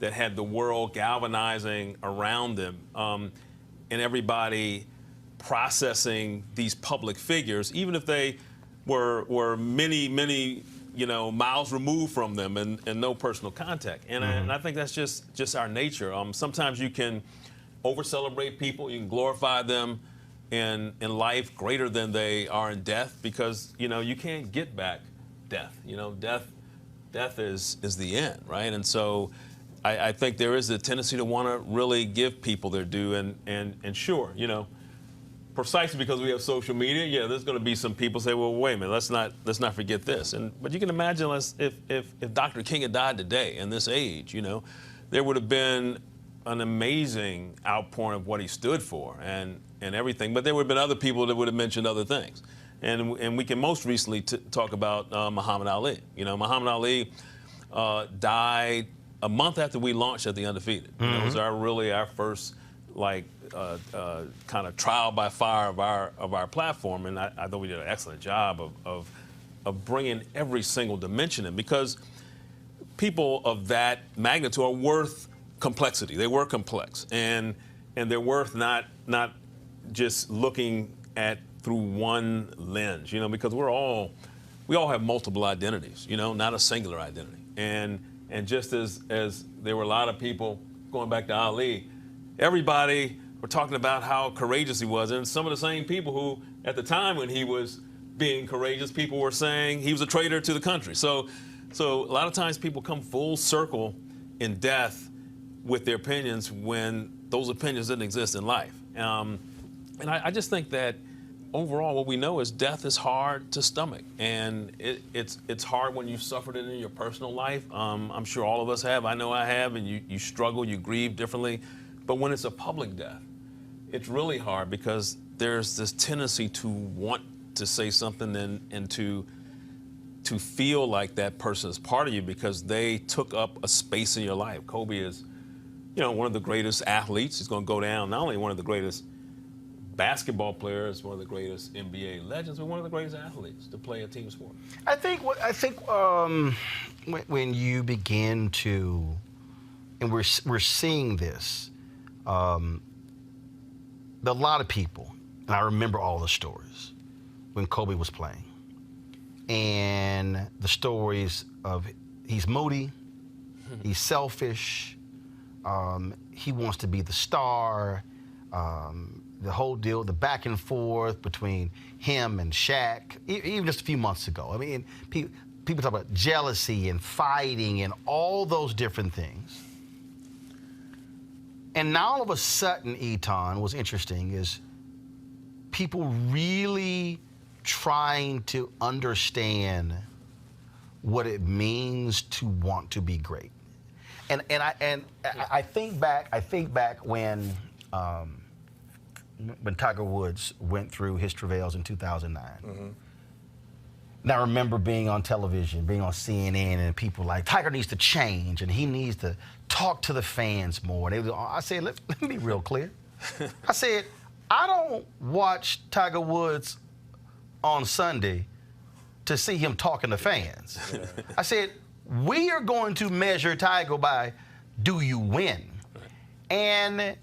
had the world galvanizing around them, and everybody processing these public figures, even if they were many, you know, miles removed from them and no personal contact. And I think that's just our nature. Sometimes you can over-celebrate people, you can glorify them in life greater than they are in death, because you know you can't get back death. You know, death is the end, right? And so I think there is a tendency to want to really give people their due, and sure, you know, precisely because we have social media, yeah, there's going to be some people say, well, wait a minute, let's not forget this. But you can imagine if Dr. King had died today in this age, you know, there would have been an amazing outpouring of what he stood for and everything. But there would have been other people that would have mentioned other things. And we can most recently talk about Muhammad Ali. You know, Muhammad Ali died a month after we launched at the Undefeated. You know, it was our first kind of trial by fire of our platform, and I thought we did an excellent job of bringing every single dimension in, because people of that magnitude are worth complexity. They were complex, and they're worth not just looking at through one lens, you know, because we all have multiple identities, you know, not a singular identity. And just as there were a lot of people going back to Ali, everybody were talking about how courageous he was, and some of the same people who, at the time when he was being courageous, people were saying he was a traitor to the country. So a lot of times people come full circle in death with their opinions when those opinions didn't exist in life. And I just think that overall what we know is death is hard to stomach, and it's hard when you've suffered it in your personal life. I'm sure all of us have. I know I have, and you struggle, you grieve differently. But when it's a public death, it's really hard, because there's this tendency to want to say something and to feel like that person is part of you because they took up a space in your life. Kobe is, you know, one of the greatest athletes. He's going to go down not only one of the greatest basketball players, one of the greatest NBA legends, but one of the greatest athletes to play a team sport. I think when you begin to, and we're seeing this, there are a lot of people, and I remember all the stories when Kobe was playing, and the stories of he's moody, he's selfish, he wants to be the star, the whole deal, the back and forth between him and Shaq, even just a few months ago. I mean, people talk about jealousy and fighting and all those different things. And now all of a sudden, Eton, what's interesting is people really trying to understand what it means to want to be great. And I think back when Tiger Woods went through his travails in 2009. Mm-hmm. And I remember being on television, being on CNN, and people like, Tiger needs to change, and he needs to talk to the fans more. And I said, let me be real clear. I said, I don't watch Tiger Woods on Sunday to see him talking to fans. Yeah. I said, we are going to measure Tiger by, do you win? And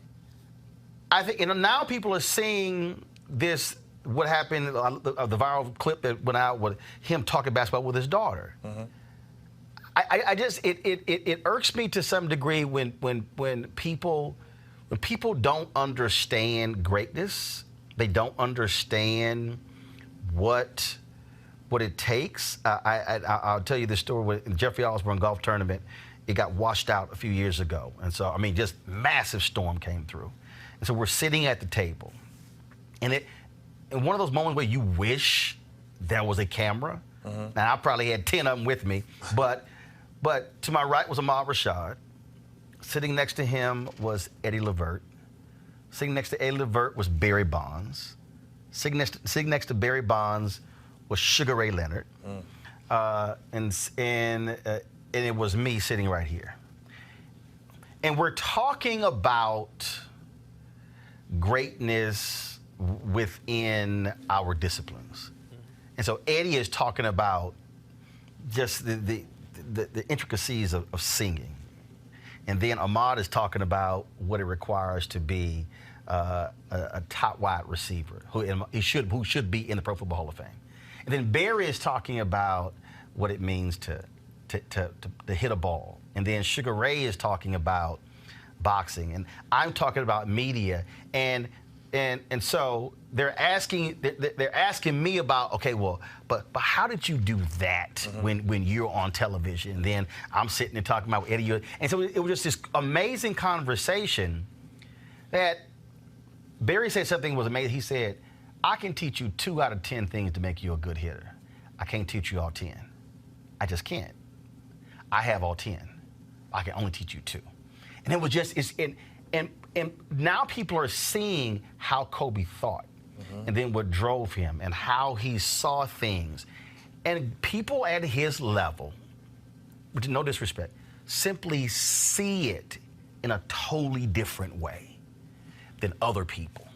I think, now people are seeing this, what happened, the viral clip that went out with him talking basketball with his daughter. Mm-hmm. I just, it irks me to some degree when people don't understand greatness, they don't understand what it takes. I'll tell you this story with the Jeffrey Osborne golf tournament. It got washed out a few years ago. And so, I mean, just massive storm came through. And so we're sitting at the table. And one of those moments where you wish there was a camera. Mm-hmm. Now, I probably had 10 of them with me. But to my right was Ahmad Rashad. Sitting next to him was Eddie Levert. Sitting next to Eddie Levert was Barry Bonds. Sitting next to Barry Bonds was Sugar Ray Leonard. And it was me sitting right here. And we're talking about greatness within our disciplines. And so Eddie is talking about just the intricacies of singing. And then Ahmad is talking about what it requires to be a top wide receiver who should be in the Pro Football Hall of Fame. And then Barry is talking about what it means to hit a ball. And then Sugar Ray is talking about boxing. And I'm talking about media. And so they're asking me about, okay, well, but how did you do that mm-hmm. when you're on television? And then I'm sitting and talking about Eddie. And so it was just this amazing conversation that Barry said something was amazing. He said, I can teach you 2 out of 10 things to make you a good hitter. I can't teach you all 10. I just can't. I have all 10. I can only teach you 2. And it was just, and now people are seeing how Kobe thought mm-hmm. and then what drove him and how he saw things. And people at his level, with no disrespect, simply see it in a totally different way than other people.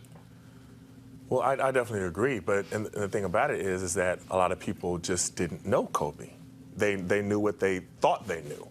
Well, I definitely agree, but and the thing about it is that a lot of people just didn't know Kobe. They knew what they thought they knew.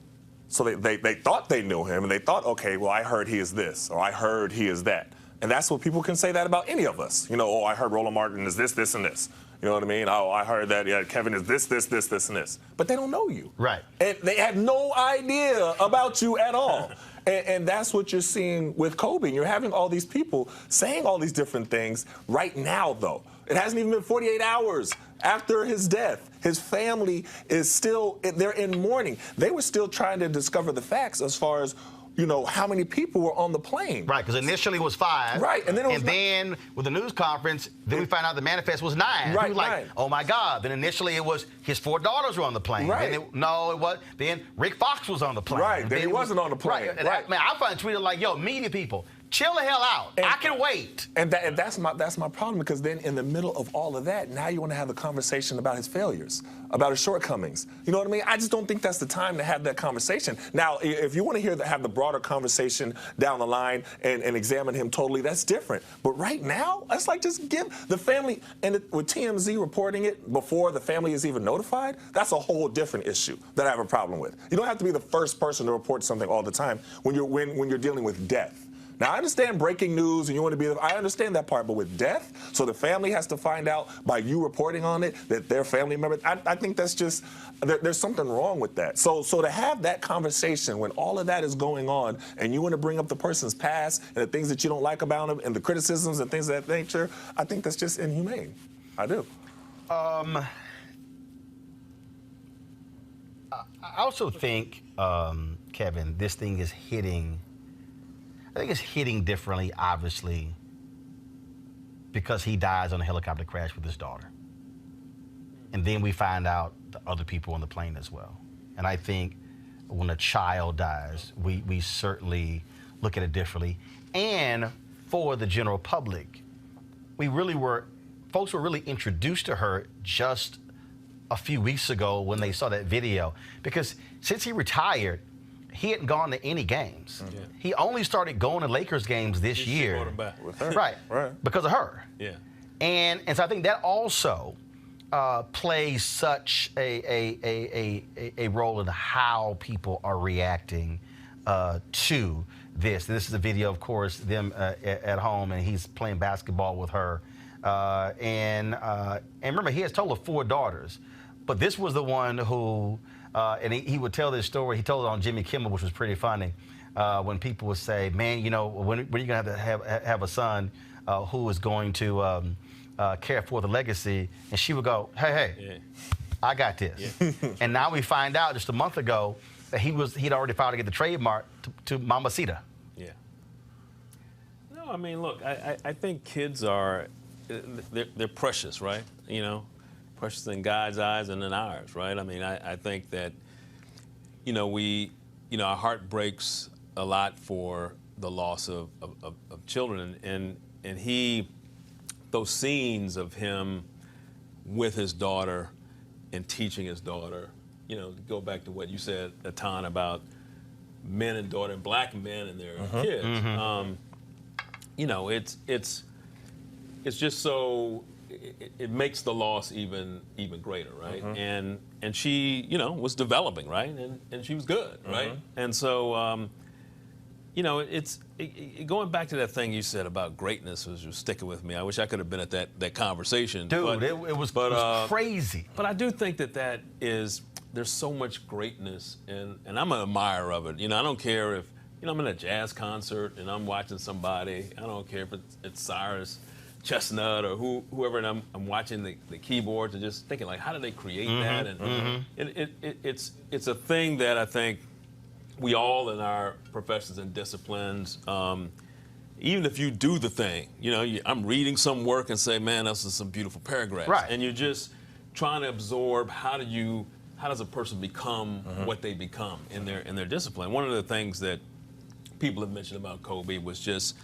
So they thought they knew him, and they thought, okay, well, I heard he is this, or I heard he is that. And that's what people can say that about any of us. You know, oh, I heard Roland Martin is this, this, and this. You know what I mean? Oh, I heard that, yeah, Kevin is this, this, this, this, and this. But they don't know you. Right. And they have no idea about you at all. And that's what you're seeing with Kobe. And you're having all these people saying all these different things right now, though. It hasn't even been 48 hours after his death. His family is still, they're in mourning. They were still trying to discover the facts as far as, you know, how many people were on the plane. Right, because initially it was 5. Right, and then it was then with the news conference, then we found out the manifest was 9. Right, he was like, oh my God. Then initially it was his 4 daughters were on the plane. Right. Then it was. Then Rick Fox was on the plane. Right, then he wasn't on the plane. Right. Man, I found tweeted like, yo, media people, chill the hell out. I can wait. And that's my problem, because then in the middle of all of that, now you want to have a conversation about his failures, about his shortcomings. You know what I mean? I just don't think that's the time to have that conversation. Now, if you want to have the broader conversation down the line and examine him totally, that's different. But right now, that's like just give the family, and with TMZ reporting it before the family is even notified, that's a whole different issue that I have a problem with. You don't have to be the first person to report something all the time when you're dealing with death. Now, I understand breaking news and you want to be, I understand that part, but with death, so the family has to find out by you reporting on it that their family member, I think that's just, there's something wrong with that. So to have that conversation when all of that is going on and you want to bring up the person's past and the things that you don't like about them and the criticisms and things of that nature, I think that's just inhumane. I do. I also think, Kevin, this thing is hitting, I think it's hitting differently, obviously, because he dies on a helicopter crash with his daughter. And then we find out the other people on the plane as well. And I think when a child dies, we certainly look at it differently. And for the general public, folks were really introduced to her just a few weeks ago when they saw that video. Because since he retired, he hadn't gone to any games. Yeah. He only started going to Lakers games this year. She brought him back. With her. Right. Because of her. Yeah. And so I think that also plays such a role in how people are reacting to this. This is a video, of course, them at home, and he's playing basketball with her. And remember, he has a total of 4 daughters, but this was the one who, and he would tell this story. He told it on Jimmy Kimmel, which was pretty funny. When people would say, "Man, you know, when are you gonna have a son who is going to care for the legacy?" And she would go, "Hey, Yeah. I got this." Yeah. And now we find out just a month ago that he'd already filed to get the trademark to Mamacita. Yeah. No, I mean, look, I think kids are, they're precious, right? You know, precious in God's eyes and in ours, right? I mean, I think that, you know, our heart breaks a lot for the loss of children. And those scenes of him with his daughter and teaching his daughter, you know, to go back to what you said, Atan, about men and daughter, and black men and their kids. Mm-hmm. You know, it's just so it makes the loss even greater, right? Mm-hmm. And she, you know, was developing, right? And she was good, right? And so, you know, going back to that thing you said about greatness was sticking with me. I wish I could have been at that conversation. Dude, but, it was crazy. But I do think that there's so much greatness, and I'm an admirer of it. You know, I don't care if, you know, I'm in a jazz concert and I'm watching somebody. I don't care if it's Cyrus Chestnut or whoever, and I'm watching the keyboards and just thinking, like, how did they create that? And it's a thing that I think we all in our professions and disciplines, even if you do the thing, you know, I'm reading some work and say, man, this is some beautiful paragraphs. Right. And you're just trying to absorb how does a person become what they become in their discipline. One of the things that people have mentioned about Kobe was just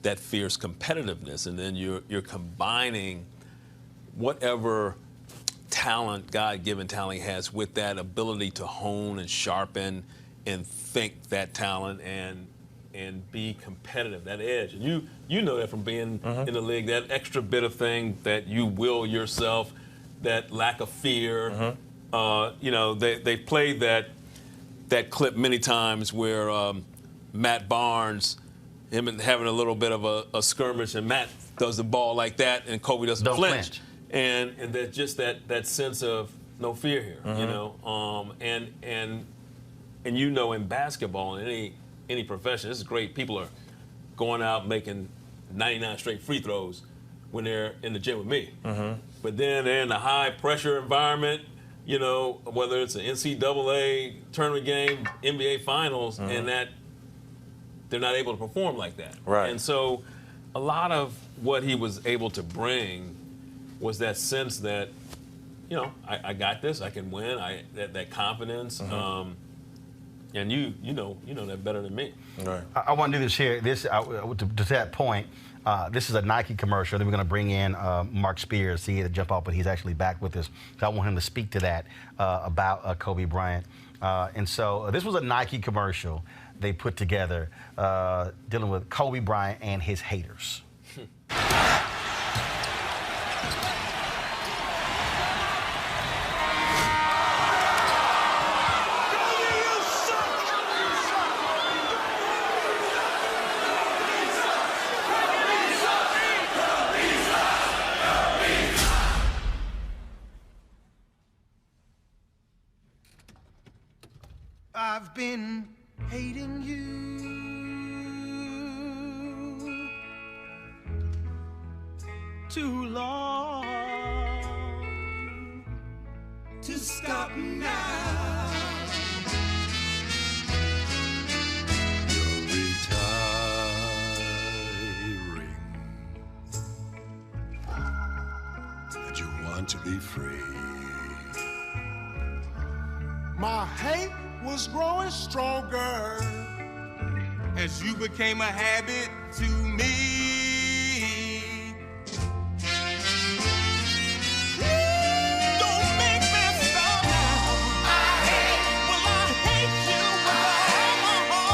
that fierce competitiveness, and then you're combining whatever talent, God-given talent he has, with that ability to hone and sharpen and think that talent and be competitive, that edge. And you know that from being in the league, that extra bit of thing that you will yourself, that lack of fear. You know, they played that clip many times where Matt Barnes, him having a little bit of a skirmish, and Matt does the ball like that, and Kobe doesn't flinch. And that just that sense of no fear here, you know. And you know, in basketball, in any profession, this is great. People are going out making 99 straight free throws when they're in the gym with me. But then they're in a high pressure environment, you know, whether it's an NCAA tournament game, NBA finals, and that they're not able to perform like that. Right. And so a lot of what he was able to bring was that sense that, you know, I got this, I can win, that confidence. And you know that better than me. Right. I want to do this here. To that point, this is a Nike commercial. Then we're going to bring in Mark Spears. He had to jump off, but he's actually back with us. So I want him to speak to that about Kobe Bryant. And so this was a Nike commercial they put together dealing with Kobe Bryant and his haters. I've been hating you too long to stop now. You're retiring be free. My hate was growing stronger as you became a habit to me. Don't make me stop now. I hate you with all my heart.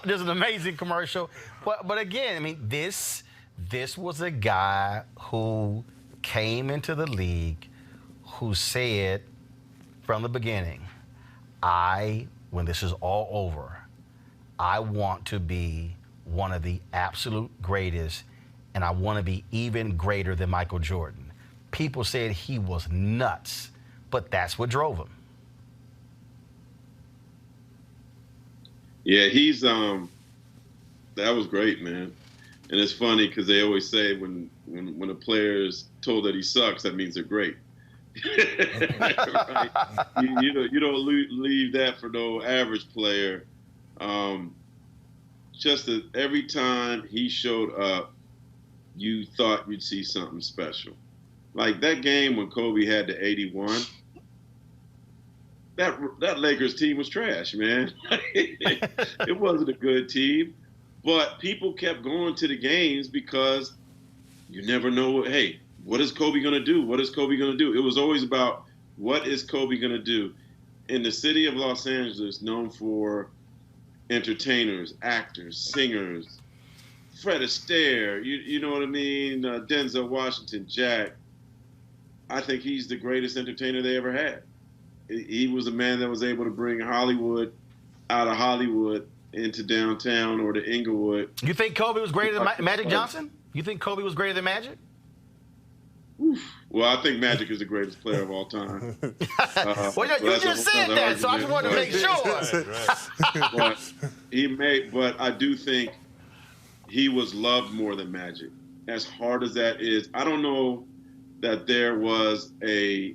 There's an amazing commercial, but again, I mean, this was a guy who came into the league who said from the beginning, when this is all over, I want to be one of the absolute greatest, and I want to be even greater than Michael Jordan. People said he was nuts, but that's what drove him. Yeah, he's that was great, man. And it's funny because they always say when a player is told that he sucks, that means they're great. Right? You don't leave that for no average player. Just that every time he showed up, you thought you'd see something special. Like that game when Kobe had the 81. That Lakers team was trash, man. It wasn't a good team, but people kept going to the games because you never know. Hey, what is Kobe going to do? What is Kobe going to do? It was always about what is Kobe going to do. In the city of Los Angeles, known for entertainers, actors, singers, Fred Astaire, you know what I mean? Denzel Washington, Jack. I think he's the greatest entertainer they ever had. He was a man that was able to bring Hollywood out of Hollywood into downtown or to Inglewood. You think Kobe was greater than Magic Johnson? You think Kobe was greater than Magic? Oof. Well, I think Magic is the greatest player of all time. Well, you just said that, so I just wanted to make sure. But I do think he was loved more than Magic. As hard as that is, I don't know that there was a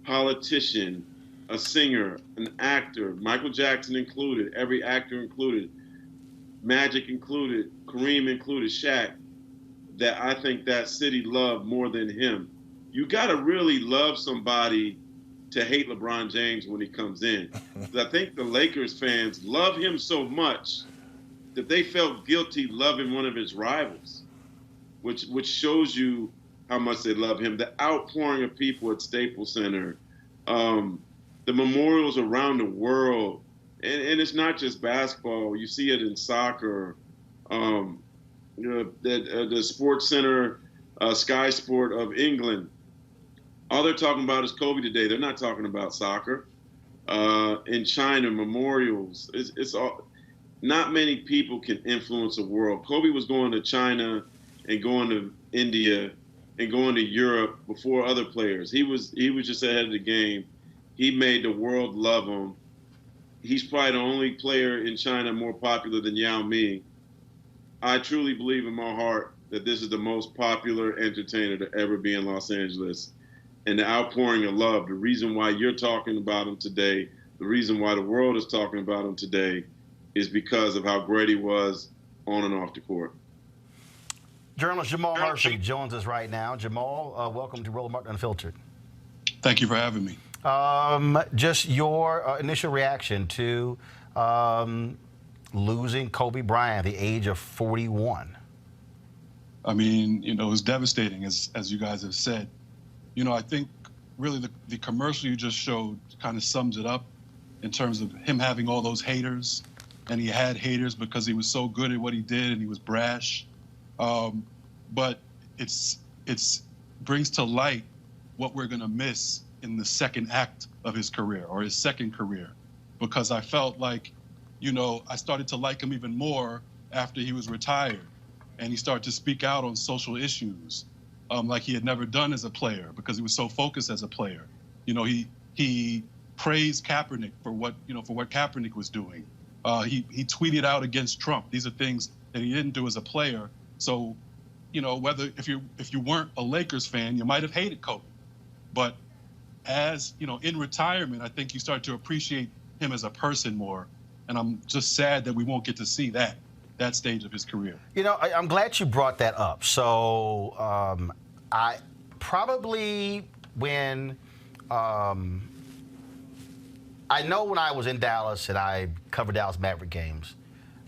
politician, a singer, an actor, Michael Jackson included, every actor included, Magic included, Kareem included, Shaq, that I think that city loved more than him. You got to really love somebody to hate LeBron James when he comes in. I think the Lakers fans love him so much that they felt guilty loving one of his rivals, which shows you how much they love him. The outpouring of people at Staples Center, the memorials around the world, and it's not just basketball. You see it in soccer. The Sports Center, Sky Sport of England. All they're talking about is Kobe today. They're not talking about soccer. In China, memorials. It's all. Not many people can influence the world. Kobe was going to China and going to India and going to Europe before other players. He was just ahead of the game. He made the world love him. He's probably the only player in China more popular than Yao Ming. I truly believe in my heart that this is the most popular entertainer to ever be in Los Angeles. And the outpouring of love, the reason why you're talking about him today, the reason why the world is talking about him today is because of how great he was on and off the court. Journalist Jamal Murphy joins us right now. Jamal, welcome to Roland Martin Unfiltered. Thank you for having me. Just your initial reaction to losing Kobe Bryant at the age of 41. I mean, it was devastating, as you guys have said. I think really the commercial you just showed kind of sums it up in terms of him having all those haters. And he had haters because he was so good at what he did and he was brash. But it's brings to light what we're going to miss in the second act of his career or his second career, because I felt like, I started to like him even more after he was retired and he started to speak out on social issues like he had never done as a player because he was so focused as a player. He praised Kaepernick for what Kaepernick was doing. He tweeted out against Trump. These are things that he didn't do as a player. So, you know, whether if you weren't a Lakers fan, you might have hated Kobe. But as, you know, in retirement, I think you start to appreciate him as a person more. And I'm just sad that we won't get to see that stage of his career. You know, I'm glad you brought that up. So I probably when I know when I was in Dallas and I covered Dallas Maverick games,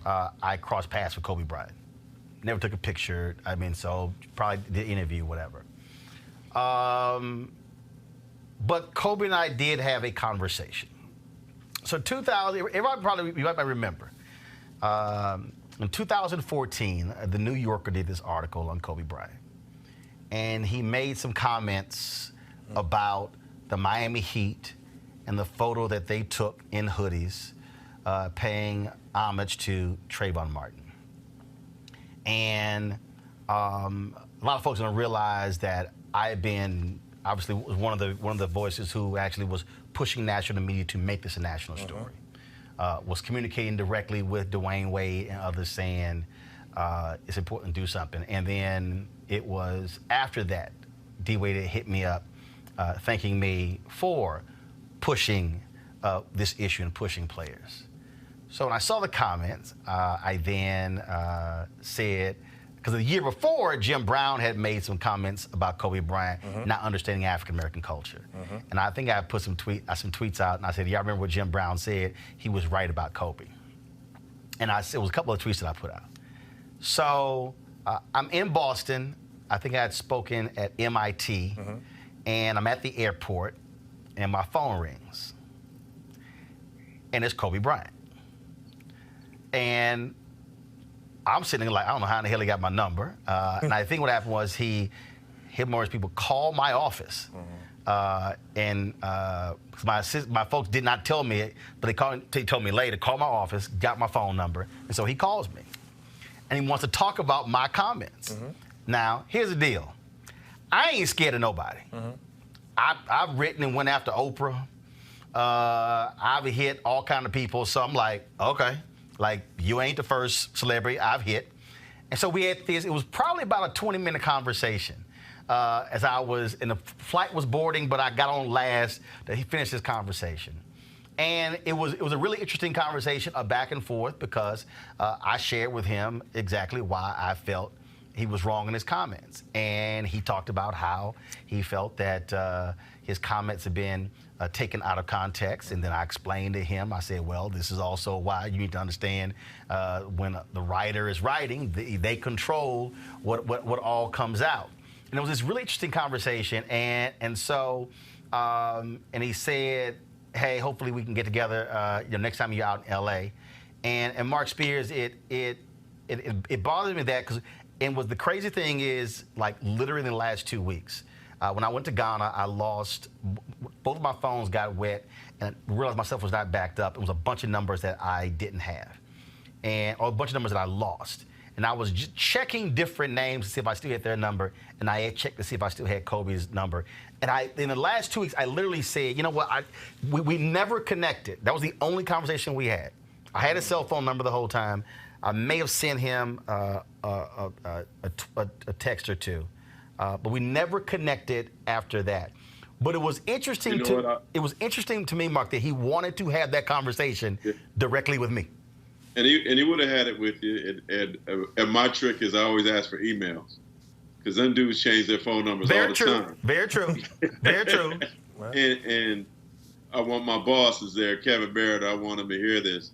I crossed paths with Kobe Bryant. Never took a picture. I mean, so probably did interview, whatever. But Kobe and I did have a conversation. So 2000, you might remember. In 2014, the New Yorker did this article on Kobe Bryant. And he made some comments about the Miami Heat and the photo that they took in hoodies, paying homage to Trayvon Martin. And a lot of folks don't realize that I've been obviously one of the voices who actually was pushing national media to make this a national story. Was communicating directly with Dwayne Wade and others saying it's important to do something. And then it was after that, D. Wade hit me up thanking me for pushing this issue and pushing players. So when I saw the comments, I then said, because the year before, Jim Brown had made some comments about Kobe Bryant not understanding African-American culture. And I think I put some tweets out, and I said, y'all remember what Jim Brown said? He was right about Kobe. And I said, it was a couple of tweets that I put out. So I'm in Boston. I think I had spoken at MIT, and I'm at the airport, and my phone rings. And it's Kobe Bryant. And I'm sitting there like, I don't know how in the hell he got my number. And I think what happened was him or his people called my office. And my folks did not tell me it, but they told me later, called my office, got my phone number. And so he calls me. And he wants to talk about my comments. Now, here's the deal. I ain't scared of nobody. I've written and went after Oprah. I've hit all kind of people. So I'm like, okay. Like, you ain't the first celebrity I've hit. And so we had this, it was probably about a 20-minute conversation as I was, and the flight was boarding, but I got on last that he finished his conversation. And it was a really interesting conversation, a back and forth, because I shared with him exactly why I felt he was wrong in his comments. And he talked about how he felt that his comments had been taken out of context, and then I explained to him, I said, well, this is also why you need to understand when the writer is writing, they control what all comes out. And it was this really interesting conversation, and so, and he said, hey, hopefully we can get together next time you're out in LA. And Mark Spears, it bothered me that, because, and what the crazy thing is, like literally in the last 2 weeks, when I went to Ghana, I lost, both of my phones got wet, and I realized my stuff was not backed up. It was a bunch of numbers that I didn't have, or a bunch of numbers that I lost. And I was just checking different names to see if I still had their number, and I had checked to see if I still had Kobe's number. And in the last 2 weeks, I literally said, you know what, we never connected. That was the only conversation we had. I had his cell phone number the whole time. I may have sent him a text or two. But we never connected after that. But it was interesting it was interesting to me, Mark, that he wanted to have that conversation directly with me. And he would have had it with you. And my trick is I always ask for emails, because them dudes change their phone numbers all the time. Very true. Very true. And I want my bosses there, Kevin Barrett. I want him to hear this.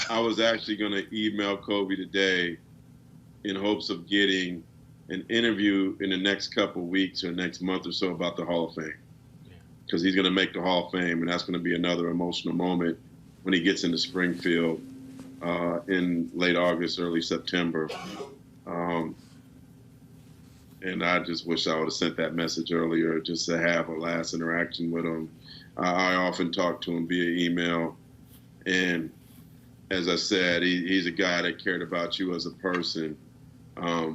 I was actually going to email Kobe today in hopes of getting an interview in the next couple of weeks or next month or so about the Hall of Fame, because he's going to make the Hall of Fame, and that's going to be another emotional moment when he gets into Springfield in late August, early September. And I just wish I would have sent that message earlier, just to have a last interaction with him. I often talk to him via email, and as I said, he's a guy that cared about you as a person. I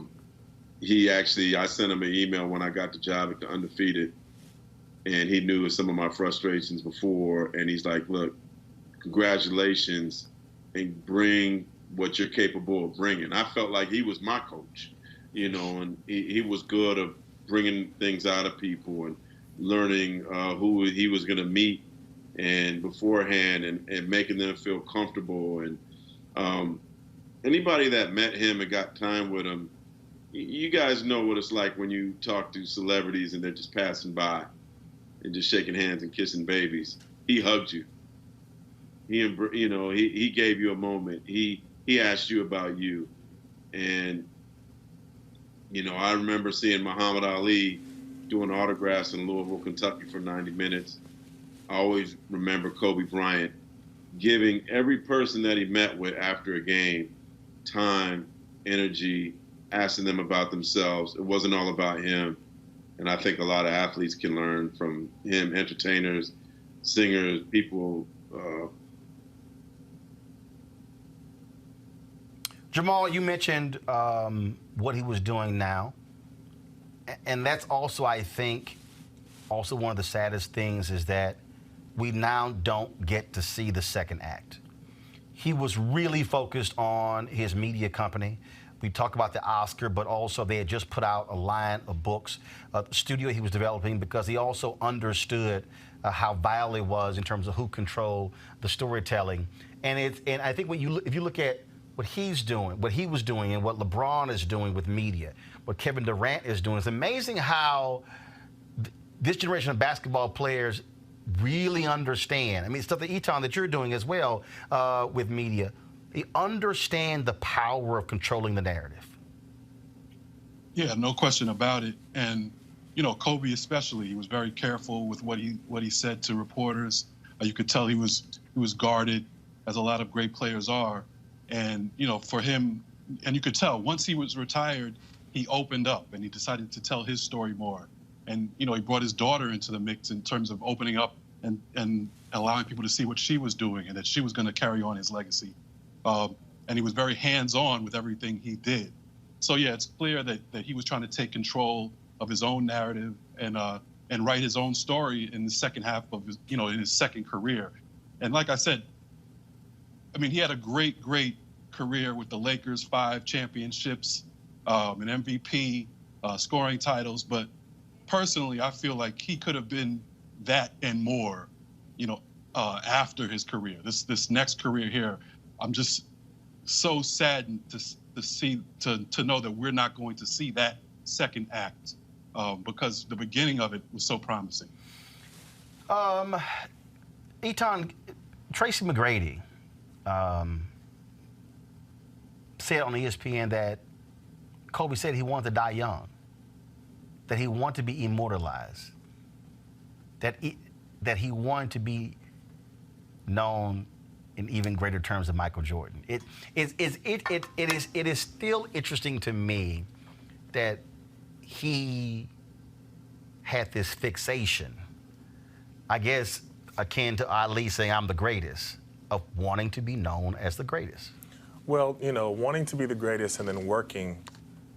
sent him an email when I got the job at the Undefeated, and he knew some of my frustrations before, and he's like, look, congratulations, and bring what you're capable of bringing. I felt like he was my coach, you know, and he was good at bringing things out of people and learning who he was going to meet and beforehand and making them feel comfortable. And anybody that met him and got time with him, you guys know what it's like when you talk to celebrities and they're just passing by and just shaking hands and kissing babies. He hugged you. He gave you a moment. He asked you about you. And, you know, I remember seeing Muhammad Ali doing autographs in Louisville, Kentucky for 90 minutes. I always remember Kobe Bryant giving every person that he met with after a game time, energy, asking them about themselves. It wasn't all about him. And I think a lot of athletes can learn from him, entertainers, singers, people. Jamal, you mentioned what he was doing now. And that's also, I think, also one of the saddest things is that we now don't get to see the second act. He was really focused on his media company. We talk about the Oscar, but also they had just put out a line of books, the studio he was developing, because he also understood how vital it was in terms of who controlled the storytelling. And I think if you look at what he's doing, what he was doing, and what LeBron is doing with media, what Kevin Durant is doing, it's amazing how this generation of basketball players really understand. I mean, stuff that Eton, that you're doing as well with media, they understand the power of controlling the narrative. Yeah, no question about it. And, you know, Kobe especially, he was very careful with what he said to reporters. You could tell he was guarded, as a lot of great players are. And, you know, for him, and you could tell once he was retired, he opened up and he decided to tell his story more. And, you know, he brought his daughter into the mix in terms of opening up and allowing people to see what she was doing and that she was going to carry on his legacy. And he was very hands-on with everything he did. So, yeah, it's clear that he was trying to take control of his own narrative and write his own story in the second half of his, you know, in his second career. And like I said, I mean, he had a great career with the Lakers, 5 championships, an MVP, scoring titles. But personally, I feel like he could have been that and more, you know, after his career. This next career here, I'm just so saddened to know that we're not going to see that second act because the beginning of it was so promising. Eton, Tracy McGrady said on ESPN that Kobe said he wanted to die young, that he wanted to be immortalized, that he wanted to be known in even greater terms than Michael Jordan. It is still interesting to me that he had this fixation, I guess akin to Ali saying I'm the greatest, of wanting to be known as the greatest. Well, you know, wanting to be the greatest and then working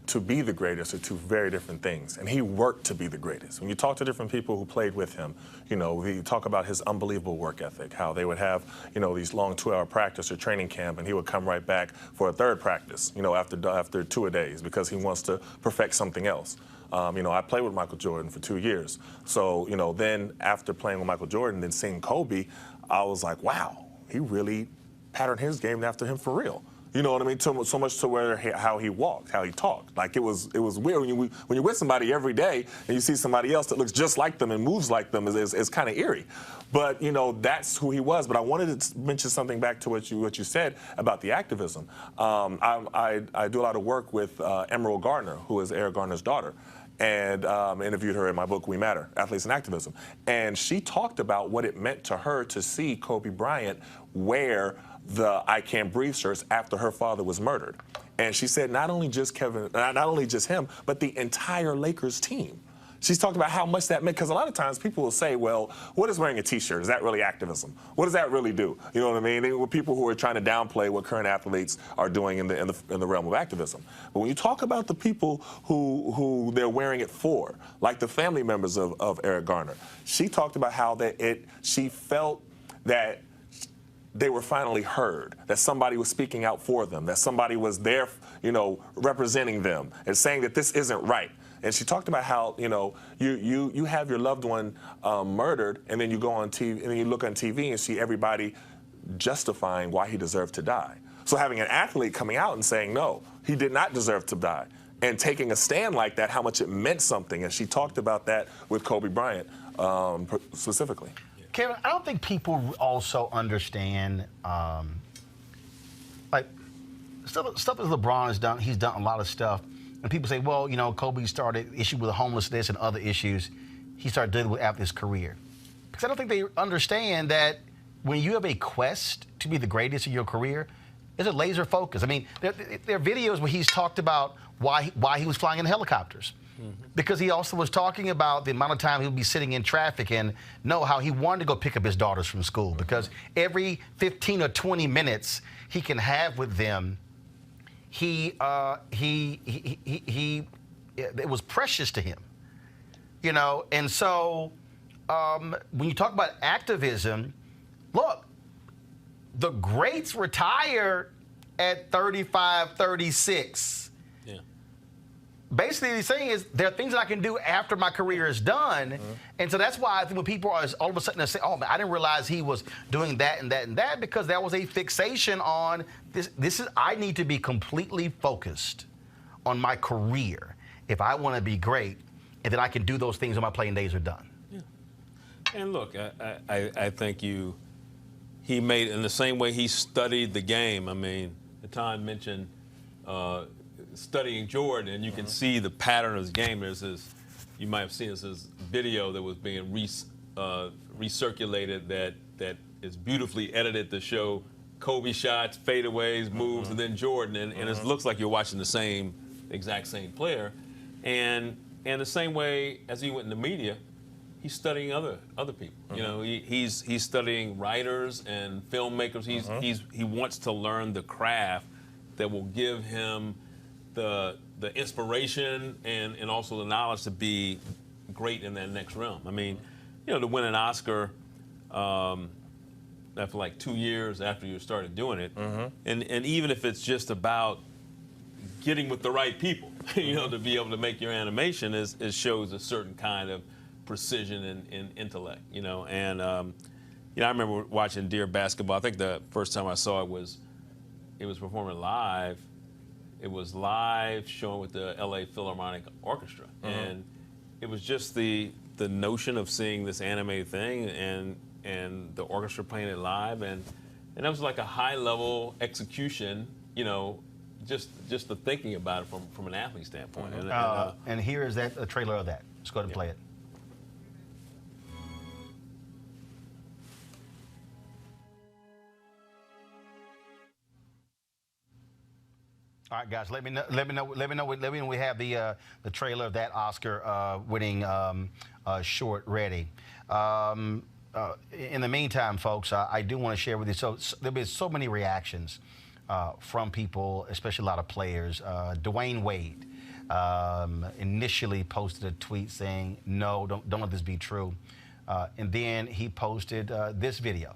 to be the greatest are two very different things. And he worked to be the greatest. When you talk to different people who played with him, you know, we talk about his unbelievable work ethic, how they would have, you know, these long 2-hour practice or training camp, and he would come right back for a third practice, you know, after 2 a days because he wants to perfect something else. You know, I played with Michael Jordan for 2 years. So, you know, then after playing with Michael Jordan and seeing Kobe, I was like, wow, he really patterned his game after him for real. You know what I mean? So much to where how he walked, how he talked. Like it was weird when you're with somebody every day and you see somebody else that looks just like them and moves like them is kind of eerie. But you know that's who he was. But I wanted to mention something back to what you said about the activism. I do a lot of work with Emerald Gardner, who is Eric Garner's daughter. And interviewed her in my book, We Matter, Athletes and Activism. And she talked about what it meant to her to see Kobe Bryant wear the I Can't Breathe shirts after her father was murdered. And she said not only just him, but the entire Lakers team. She's talked about how much that meant, because a lot of times people will say, well, what is wearing a T-shirt? Is that really activism? What does that really do? You know what I mean? They were people who are trying to downplay what current athletes are doing in the realm of activism. But when you talk about the people who they're wearing it for, like the family members of Eric Garner, she talked about how she felt that they were finally heard, that somebody was speaking out for them, that somebody was there, you know, representing them and saying that this isn't right. And she talked about how, you know, you have your loved one murdered, and then you go on TV, and then you look on TV and see everybody justifying why he deserved to die. So having an athlete coming out and saying, no, he did not deserve to die, and taking a stand like that, how much it meant something. And she talked about that with Kobe Bryant specifically. Kevin, I don't think people also understand, like, stuff that LeBron has done. He's done a lot of stuff. And people say, well, you know, Kobe started issue with homelessness and other issues he started dealing with after his career. Because I don't think they understand that when you have a quest to be the greatest in your career, it's a laser focus. I mean, there are videos where he's talked about why he was flying in helicopters. Because he also was talking about the amount of time he would be sitting in traffic and know how he wanted to go pick up his daughters from school. Because every 15 or 20 minutes he can have with them, it was precious to him, you know. And so when you talk about activism, look, the greats retire at 35, 36. Yeah. Basically, what he's saying is there are things that I can do after my career is done. And so that's why I think when people are all of a sudden say, oh, man, I didn't realize he was doing that and that and that, because that was a fixation on this. I need to be completely focused on my career if I want to be great, and then I can do those things when my playing days are done. Yeah. And look, I think he made, in the same way he studied the game. I mean, Tom mentioned studying Jordan, and you can see the pattern of his game. There's this, you might have seen this video that was being recirculated that is beautifully edited to show Kobe shots, fadeaways, moves, and then Jordan, and it looks like you're watching the exact same player. And the same way as he went in the media, he's studying other people. You know, he's studying writers and filmmakers. He wants to learn the craft that will give him the inspiration and also the knowledge to be great in that next realm. I mean, you know, to win an Oscar after like 2 years after you started doing it, and even if it's just about getting with the right people, you know, to be able to make your animation, it shows a certain kind of precision and intellect, you know. And you know, I remember watching Dear Basketball. I think the first time I saw it was performing live. It was live, showing with the LA Philharmonic Orchestra, and it was just the notion of seeing this animated thing and the orchestra playing it live, and that was like a high level execution, you know, just the thinking about it from an athlete standpoint. And here is a trailer of that. Let's go ahead and play it. All right, guys. Let me know when we have the trailer of that Oscar-winning short ready. In the meantime, folks, I do want to share with you. So there've been so many reactions from people, especially a lot of players. Dwayne Wade initially posted a tweet saying, "No, don't let this be true," and then he posted this video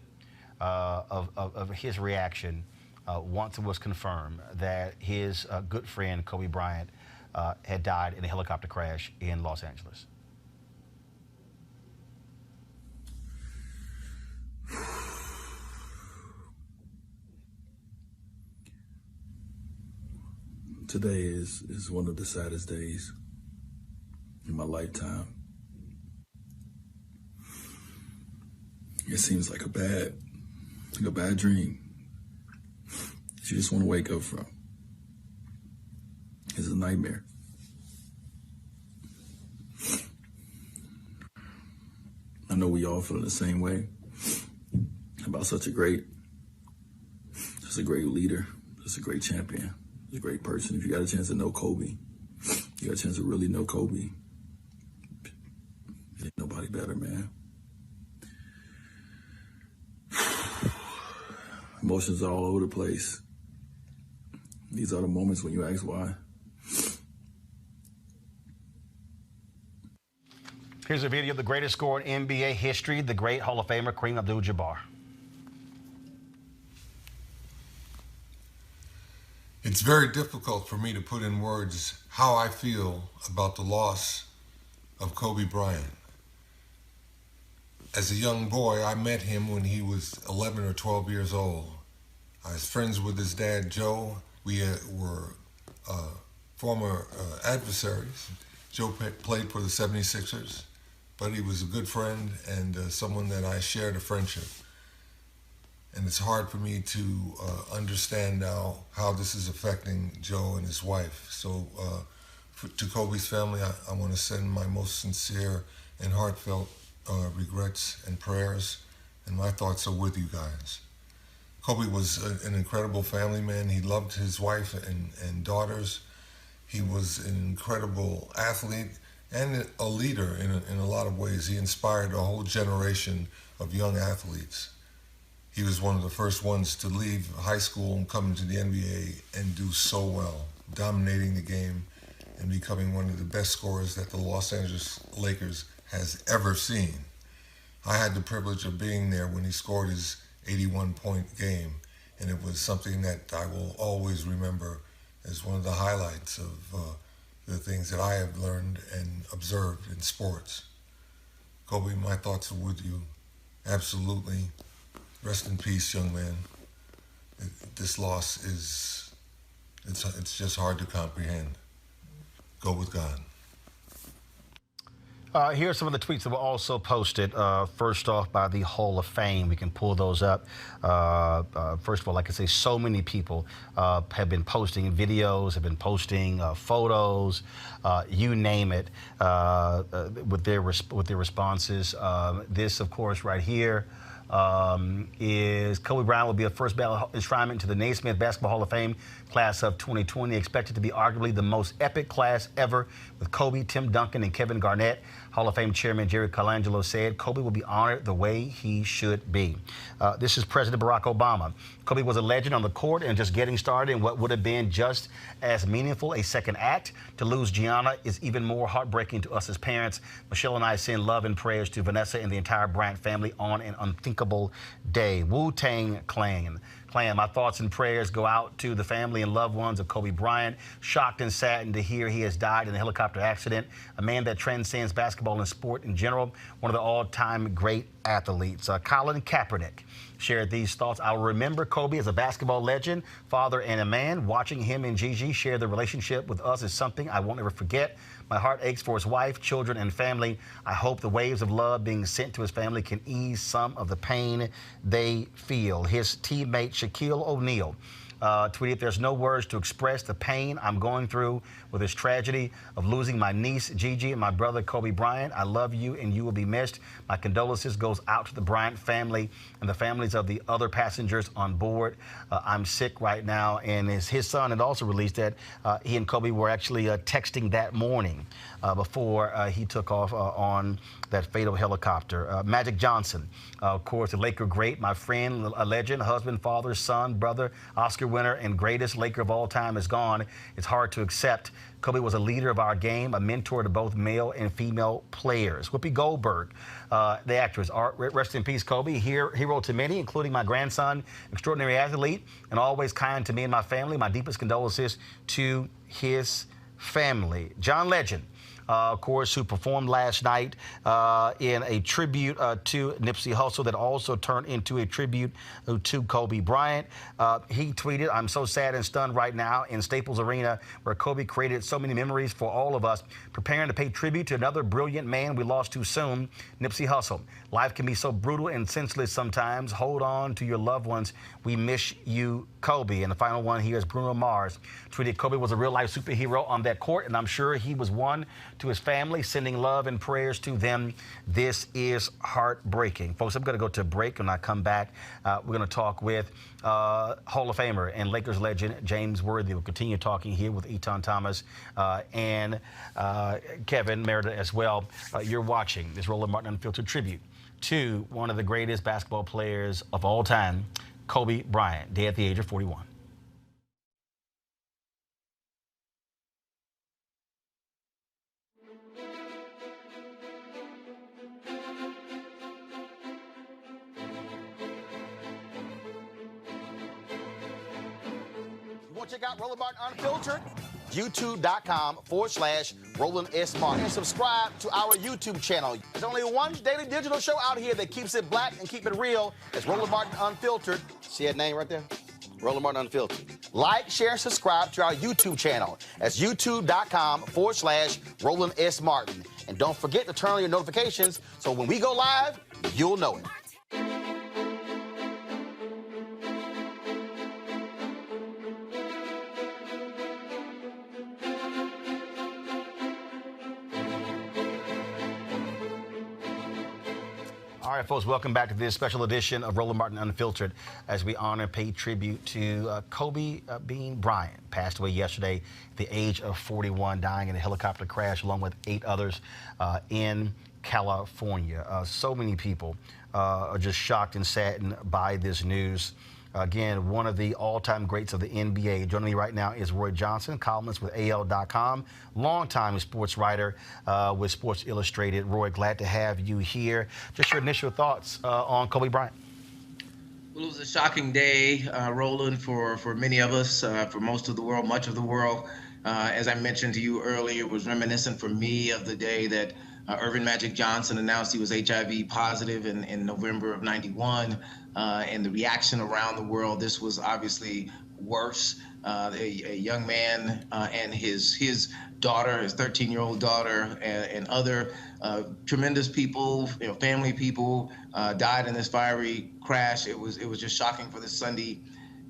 of his reaction. Once it was confirmed that his good friend Kobe Bryant had died in a helicopter crash in Los Angeles. Today is one of the saddest days in my lifetime. It seems like a bad dream. You just want to wake up from. It's a nightmare. I know we all feel the same way about such a great leader, just a great champion, just a great person. If you got a chance to know Kobe, you got a chance to really know Kobe, ain't nobody better, man. Emotions are all over the place. These are the moments when you ask why. Here's a video of the greatest scorer in NBA history, the great Hall of Famer Kareem Abdul-Jabbar. It's very difficult for me to put in words how I feel about the loss of Kobe Bryant. As a young boy, I met him when he was 11 or 12 years old. I was friends with his dad, Joe. We were former adversaries. Joe played for the 76ers, but he was a good friend and someone that I shared a friendship. And it's hard for me to understand now how this is affecting Joe and his wife. So to Kobe's family, I want to send my most sincere and heartfelt regrets and prayers, and my thoughts are with you guys. Kobe was an incredible family man. He loved his wife and daughters. He was an incredible athlete and a leader in a lot of ways. He inspired a whole generation of young athletes. He was one of the first ones to leave high school and come into the NBA and do so well, dominating the game and becoming one of the best scorers that the Los Angeles Lakers has ever seen. I had the privilege of being there when he scored his 81-point game, and it was something that I will always remember as one of the highlights of the things that I have learned and observed in sports. Kobe, my thoughts are with you. Absolutely. Rest in peace, young man. This loss it's just hard to comprehend. Go with God. Here are some of the tweets that were also posted. First off, by the Hall of Fame. We can pull those up. First of all, like I say, so many people have been posting videos, have been posting photos, you name it, with their responses. This, of course, right here. Is Kobe Bryant will be a first ballot enshrinement to the Naismith Basketball Hall of Fame class of 2020, expected to be arguably the most epic class ever, with Kobe, Tim Duncan, and Kevin Garnett. Hall of Fame Chairman Jerry Colangelo said Kobe will be honored the way he should be. This is President Barack Obama. Kobe was a legend on the court and just getting started in what would have been just as meaningful a second act. To lose Gianna is even more heartbreaking to us as parents. Michelle and I send love and prayers to Vanessa and the entire Bryant family on an unthinkable day. Wu-Tang Clan. My thoughts and prayers go out to the family and loved ones of Kobe Bryant. Shocked and saddened to hear he has died in a helicopter accident. A man that transcends basketball and sport in general. One of the all-time great athletes. Colin Kaepernick shared these thoughts. I will remember Kobe as a basketball legend, father, and a man. Watching him and Gigi share the relationship with us is something I won't ever forget. My heart aches for his wife, children, and family. I hope the waves of love being sent to his family can ease some of the pain they feel. His teammate, Shaquille O'Neal, tweeted, there's no words to express the pain I'm going through with this tragedy of losing my niece, Gigi, and my brother, Kobe Bryant. I love you, and you will be missed. My condolences goes out to the Bryant family and the families of the other passengers on board. I'm sick right now, and his son had also released that he and Kobe were actually texting that morning before he took off on that fatal helicopter. Magic Johnson, of course, a Laker great, my friend, a legend, husband, father, son, brother, Oscar winner, and greatest Laker of all time is gone. It's hard to accept. Kobe was a leader of our game, a mentor to both male and female players. Whoopi Goldberg, the actress, rest in peace, Kobe, hero to many, including my grandson, extraordinary athlete, and always kind to me and my family. My deepest condolences to his family. John Legend, of course, who performed last night in a tribute to Nipsey Hussle that also turned into a tribute to Kobe Bryant. He tweeted, I'm so sad and stunned right now in Staples Arena, where Kobe created so many memories for all of us, preparing to pay tribute to another brilliant man we lost too soon, Nipsey Hussle. Life can be so brutal and senseless sometimes. Hold on to your loved ones. We miss you, Kobe. And the final one here is Bruno Mars. Tweeted, Kobe was a real-life superhero on that court, and I'm sure he was one to his family, sending love and prayers to them. This is heartbreaking. Folks, I'm going to go to a break. When I come back, we're going to talk with Hall of Famer and Lakers legend James Worthy. We'll continue talking here with Eton Thomas and Kevin Merida as well. You're watching this Roland Martin Unfiltered tribute to one of the greatest basketball players of all time, Kobe Bryant, dead at the age of 41. want to check out Roland Martin Unfiltered? YouTube.com/Roland S. Martin. And subscribe to our YouTube channel. There's only one daily digital show out here that keeps it black and keep it real. It's Roland Martin Unfiltered. See that name right there? Roland Martin Unfiltered. Like, share, and subscribe to our YouTube channel. That's YouTube.com/Roland S. Martin. And don't forget to turn on your notifications so when we go live, you'll know it. All right, folks, welcome back to this special edition of Roland Martin Unfiltered as we honor and pay tribute to Kobe Bryant. Passed away yesterday at the age of 41, dying in a helicopter crash along with 8 others in California. So many people are just shocked and saddened by this news. Again, one of the all-time greats of the NBA. Joining me right now is Roy Johnson, columnist with AL.com, longtime sports writer with Sports Illustrated. Roy, glad to have you here. Just your initial thoughts on Kobe Bryant. Well, it was a shocking day, Roland, for many of us, for most of the world, much of the world. As I mentioned to you earlier, it was reminiscent for me of the day that Irvin Magic Johnson announced he was HIV positive in November of '91. And the reaction around the world, this was obviously worse. A young man and his daughter, his 13-year-old daughter, and other tremendous people, family people, died in this fiery crash. It was just shocking for this Sunday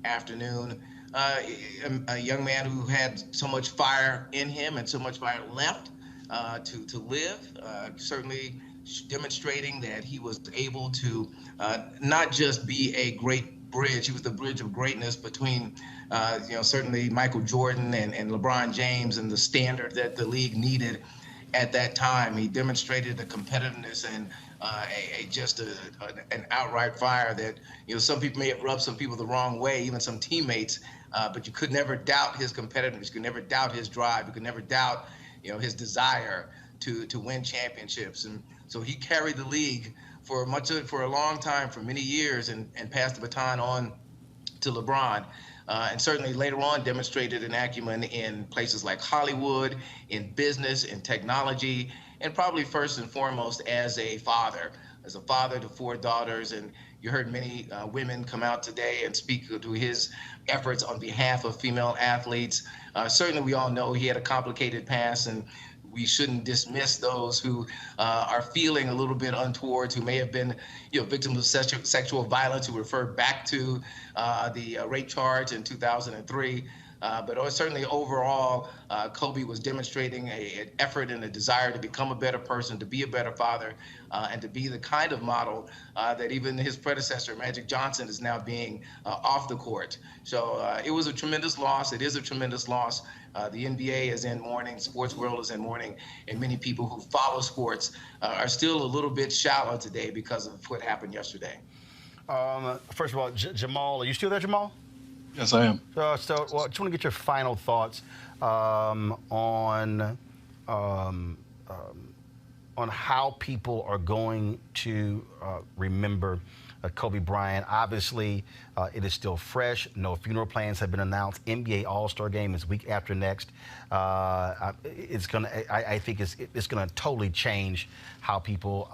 afternoon. A young man who had so much fire in him and so much fire left to live, certainly demonstrating that he was able to not just be a great bridge, he was the bridge of greatness between certainly Michael Jordan and LeBron James and the standard that the league needed at that time. He demonstrated a competitiveness and an outright fire that some people may have rubbed some people the wrong way, even some teammates, but you could never doubt his competitiveness. You could never doubt his drive. You could never doubt his desire to win championships. And so he carried the league for a long time, for many years, and passed the baton on to LeBron. And certainly later on demonstrated an acumen in places like Hollywood, in business, in technology, and probably first and foremost as a father to 4 daughters. And you heard many women come out today and speak to his efforts on behalf of female athletes. Certainly we all know he had a complicated past, and we shouldn't dismiss those who are feeling a little bit untoward, who may have been victims of sexual violence, who refer back to the rape charge in 2003. But certainly overall, Kobe was demonstrating an effort and a desire to become a better person, to be a better father, and to be the kind of model that even his predecessor, Magic Johnson, is now being off the court. So it was a tremendous loss. It is a tremendous loss. The NBA is in mourning, sports world is in mourning, and many people who follow sports are still a little bit shallow today because of what happened yesterday. First of all, Jamal, are you still there, Jamal? Yes, I am. Well, I just want to get your final thoughts on how people are going to remember Kobe Bryant. Obviously, it is still fresh. No funeral plans have been announced. NBA All-Star Game is week after next. I think it's gonna totally change how people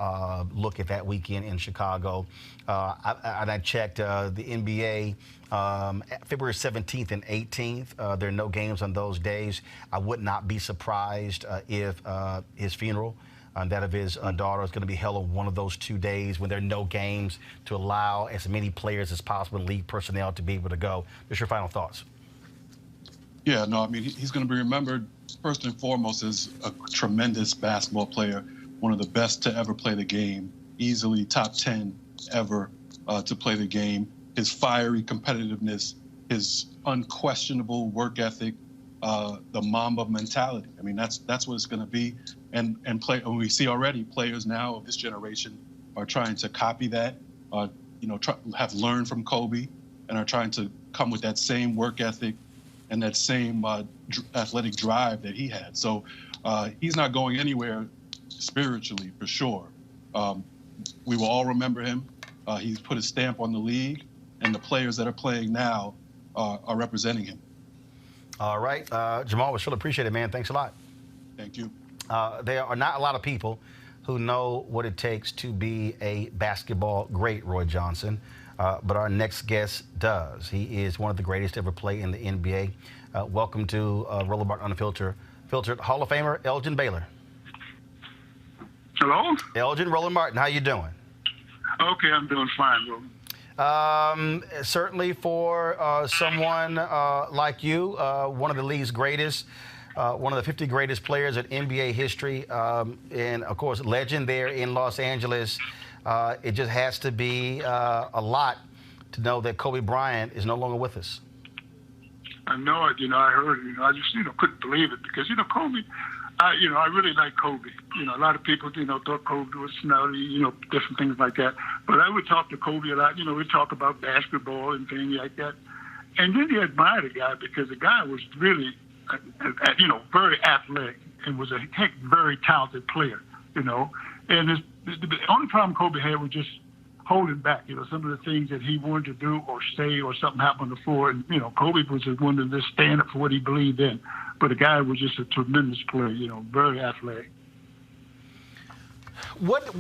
look at that weekend in Chicago. I checked the NBA. February 17th and 18th, there are no games on those days. I would not be surprised if his funeral and that of his daughter is going to be held on one of those 2 days when there are no games, to allow as many players as possible and league personnel to be able to go. Just your final thoughts. Yeah, no, I mean, he's going to be remembered first and foremost as a tremendous basketball player, one of the best to ever play the game, easily top 10 ever to play the game. His fiery competitiveness, his unquestionable work ethic, the Mamba mentality. I mean, that's what it's going to be. And we see already players now of this generation are trying to copy that, have learned from Kobe and are trying to come with that same work ethic and that same athletic drive that he had. So he's not going anywhere spiritually, for sure. We will all remember him. He's put a stamp on the league, and the players that are playing now are representing him. All right. Jamal, we sure appreciate it, man. Thanks a lot. Thank you. There are not a lot of people who know what it takes to be a basketball great, Roy Johnson, but our next guest does. He is one of the greatest to ever play in the NBA. Welcome to Roland Martin Unfiltered Hall of Famer, Elgin Baylor. Hello? Elgin, Roland Martin, how you doing? Okay, I'm doing fine, Roland. Certainly for someone like you, one of the league's greatest, one of the 50 greatest players in NBA history, and, of course, legend there in Los Angeles. It just has to be a lot to know that Kobe Bryant is no longer with us. I know it. I heard it. I just, couldn't believe it because, Kobe, I really like Kobe. A lot of people, thought Kobe was snotty, different things like that. But I would talk to Kobe a lot. We'd talk about basketball and things like that. And then you admire the guy because the guy was really, very athletic and was a very talented player, And the only problem Kobe had was just holding back, some of the things that he wanted to do or say or something happened on the floor. And, Kobe was the one to just stand up for what he believed in. But the guy was just a tremendous player, very athletic. What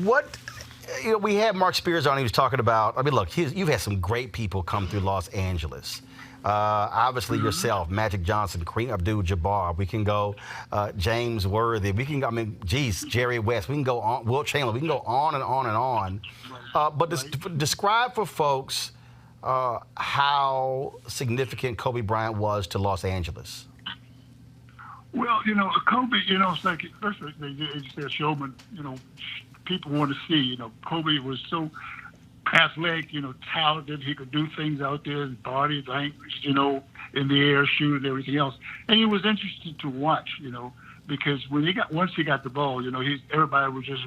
we had Mark Spears on. He was talking about, look, you've had some great people come through Los Angeles. Obviously yourself, Magic Johnson, Kareem Abdul-Jabbar. We can go James Worthy. We can go, Jerry West. We can go on, Wilt Chamberlain. We can go on and on and on. But describe for folks how significant Kobe Bryant was to Los Angeles. Well, Kobe, it's like, first they said showman, people want to see, Kobe was so athletic, talented. He could do things out there, his body language, in the air, shooting, everything else. And it was interesting to watch, because once he got the ball, everybody was just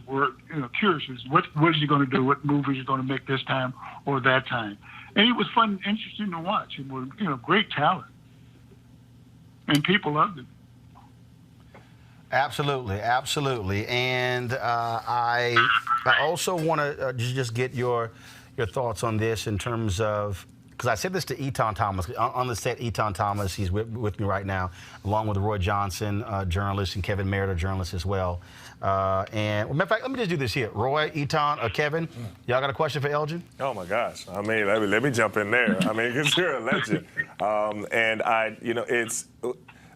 curious. What is he going to do? What move is he going to make this time or that time? And it was fun, interesting to watch. It was, great talent, and people loved him. Absolutely, absolutely. And I also want to just get your thoughts on this in terms of, because I said this to Eton Thomas. On the set, Eton Thomas, he's with me right now, along with Roy Johnson, journalist, and Kevin Merritt, journalist as well. And, matter of fact, let me just do this here. Roy, Eton, Kevin, y'all got a question for Elgin? Oh, my gosh. Let me jump in there. Because you're a legend. And it's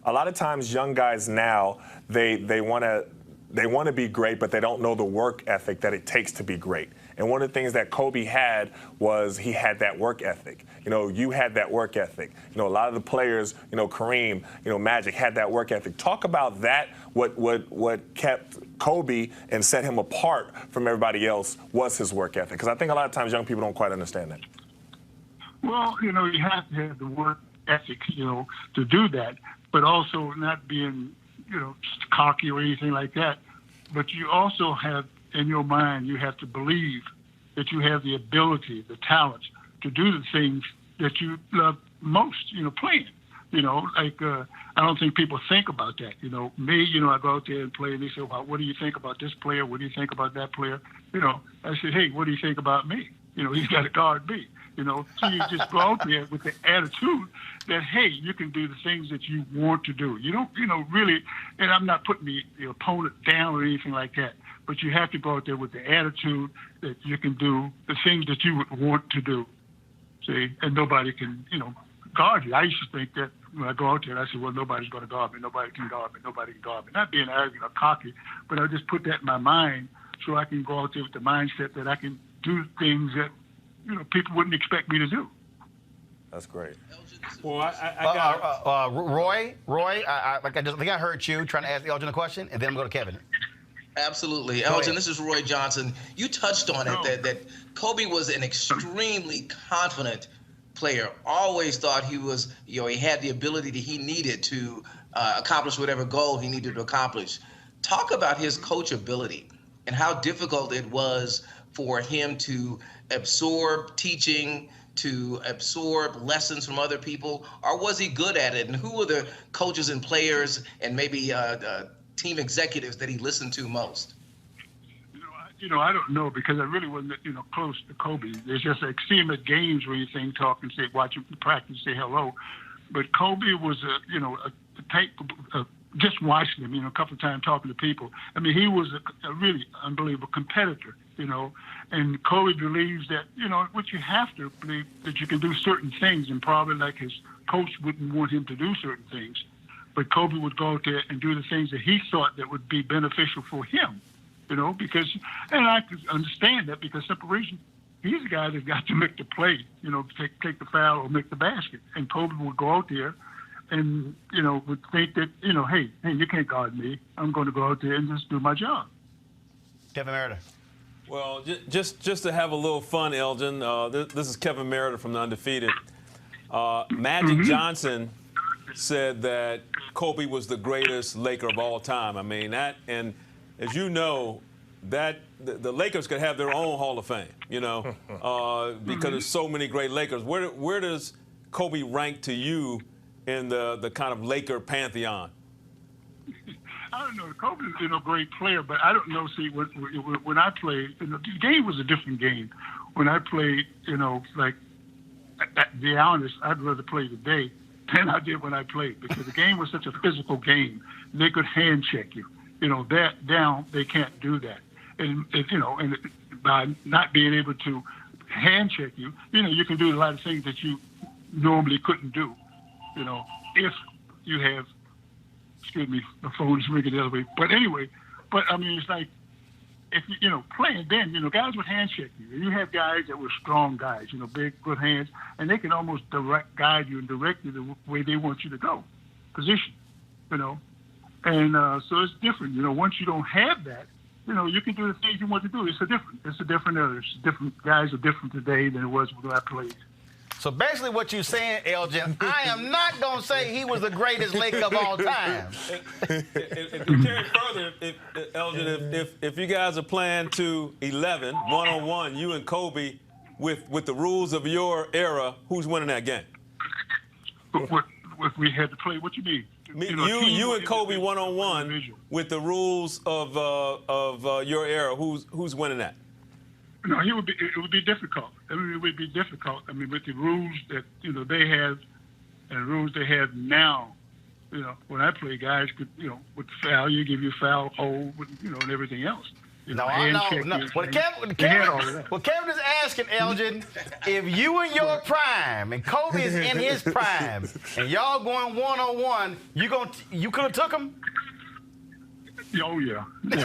a lot of times young guys now, they want to be great, but they don't know the work ethic that it takes to be great. And one of the things that Kobe had was he had that work ethic. You had that work ethic. A lot of the players, Kareem, Magic had that work ethic. Talk about that. What kept Kobe and set him apart from everybody else was his work ethic. Because I think a lot of times young people don't quite understand that. Well, you have to have the work ethic, to do that, but also not being, cocky or anything like that. But you also have, in your mind, you have to believe that you have the ability, the talent to do the things that you love most, playing. I don't think people think about that. Me, I go out there and play, and they say, well, what do you think about this player? What do you think about that player? I say, hey, what do you think about me? He's got to guard me. So you just go out there with the attitude that, hey, you can do the things that you want to do. You don't, really, and I'm not putting the opponent down or anything like that, but you have to go out there with the attitude that you can do the things that you would want to do. See, and nobody can, guard you. I used to think that when I go out there, I said, well, nobody's going to guard me. Nobody can guard me. Nobody can guard me. Not being arrogant or cocky, but I just put that in my mind so I can go out there with the mindset that I can do things that, people wouldn't expect me to do. That's great. Well, I got Roy, I think I heard you trying to ask Elgin a question, and then I'm going to Kevin. Absolutely. Elgin, this is Roy Johnson. You touched on it, that Kobe was an extremely confident player. Always thought he was, he had the ability that he needed to accomplish whatever goal he needed to accomplish. Talk about his coachability and how difficult it was for him to absorb teaching, to absorb lessons from other people, or was he good at it? And who were the coaches and players and maybe team executives that he listened to most? I don't know because I really wasn't, close to Kobe. There's just like see him at games where you think, talk and say, watch him practice, say hello. But Kobe was just watching him, a couple of times talking to people. I mean, he was a really unbelievable competitor, and Kobe believes that, what you have to believe that you can do certain things, and probably like his coach wouldn't want him to do certain things. But Kobe would go out there and do the things that he thought that would be beneficial for him, because, and I could understand that because simple reason, he's the guy that's got to make the play, take the foul or make the basket. And Kobe would go out there and, would think that, hey, you can't guard me. I'm going to go out there and just do my job. Kevin Meredith. Well, just to have a little fun, Elgin, this is Kevin Meredith from The Undefeated. Magic Johnson said that Kobe was the greatest Laker of all time. I mean, that, and as you know, that the Lakers could have their own Hall of Fame, because there's so many great Lakers. Where does Kobe rank to you in the kind of Laker pantheon? I don't know. Kobe was a great player, but I don't know. See, when I played, the game was a different game. When I played, to be honest, I'd rather play today than I did when I played, because the game was such a physical game. They could hand check you. That down, they can't do that. And by not being able to hand check you, you can do a lot of things that you normally couldn't do. If you have, excuse me, the phone is ringing the other way. But anyway, I mean, it's like, if playing then, guys would hand check you. And you have guys that were strong guys, big, good hands, and they can almost guide you and direct you the way they want you to go, position, And so it's different, once you don't have that, you can do the things you want to do. It's a different era. It's different. Guys are different today than it was when I played. So basically what you're saying, Elgin, I am not going to say he was the greatest Laker of all time. If you carry further, Elgin, if you guys are playing to 11, one-on-one, you and Kobe, with the rules of your era, who's winning that game? If we had to play, what you mean? You and Kobe one-on-one with the rules of your era, who's winning that? No, it would be difficult. I mean, it would be difficult. I mean, with the rules that they have and rules they have now. When I play, guys could with the foul, you give you foul, hold, and everything else. No. What Kevin is asking, Elgin, if you in your prime and Kobe is in his prime, and y'all going one-on-one, you could have took him? Oh yeah. He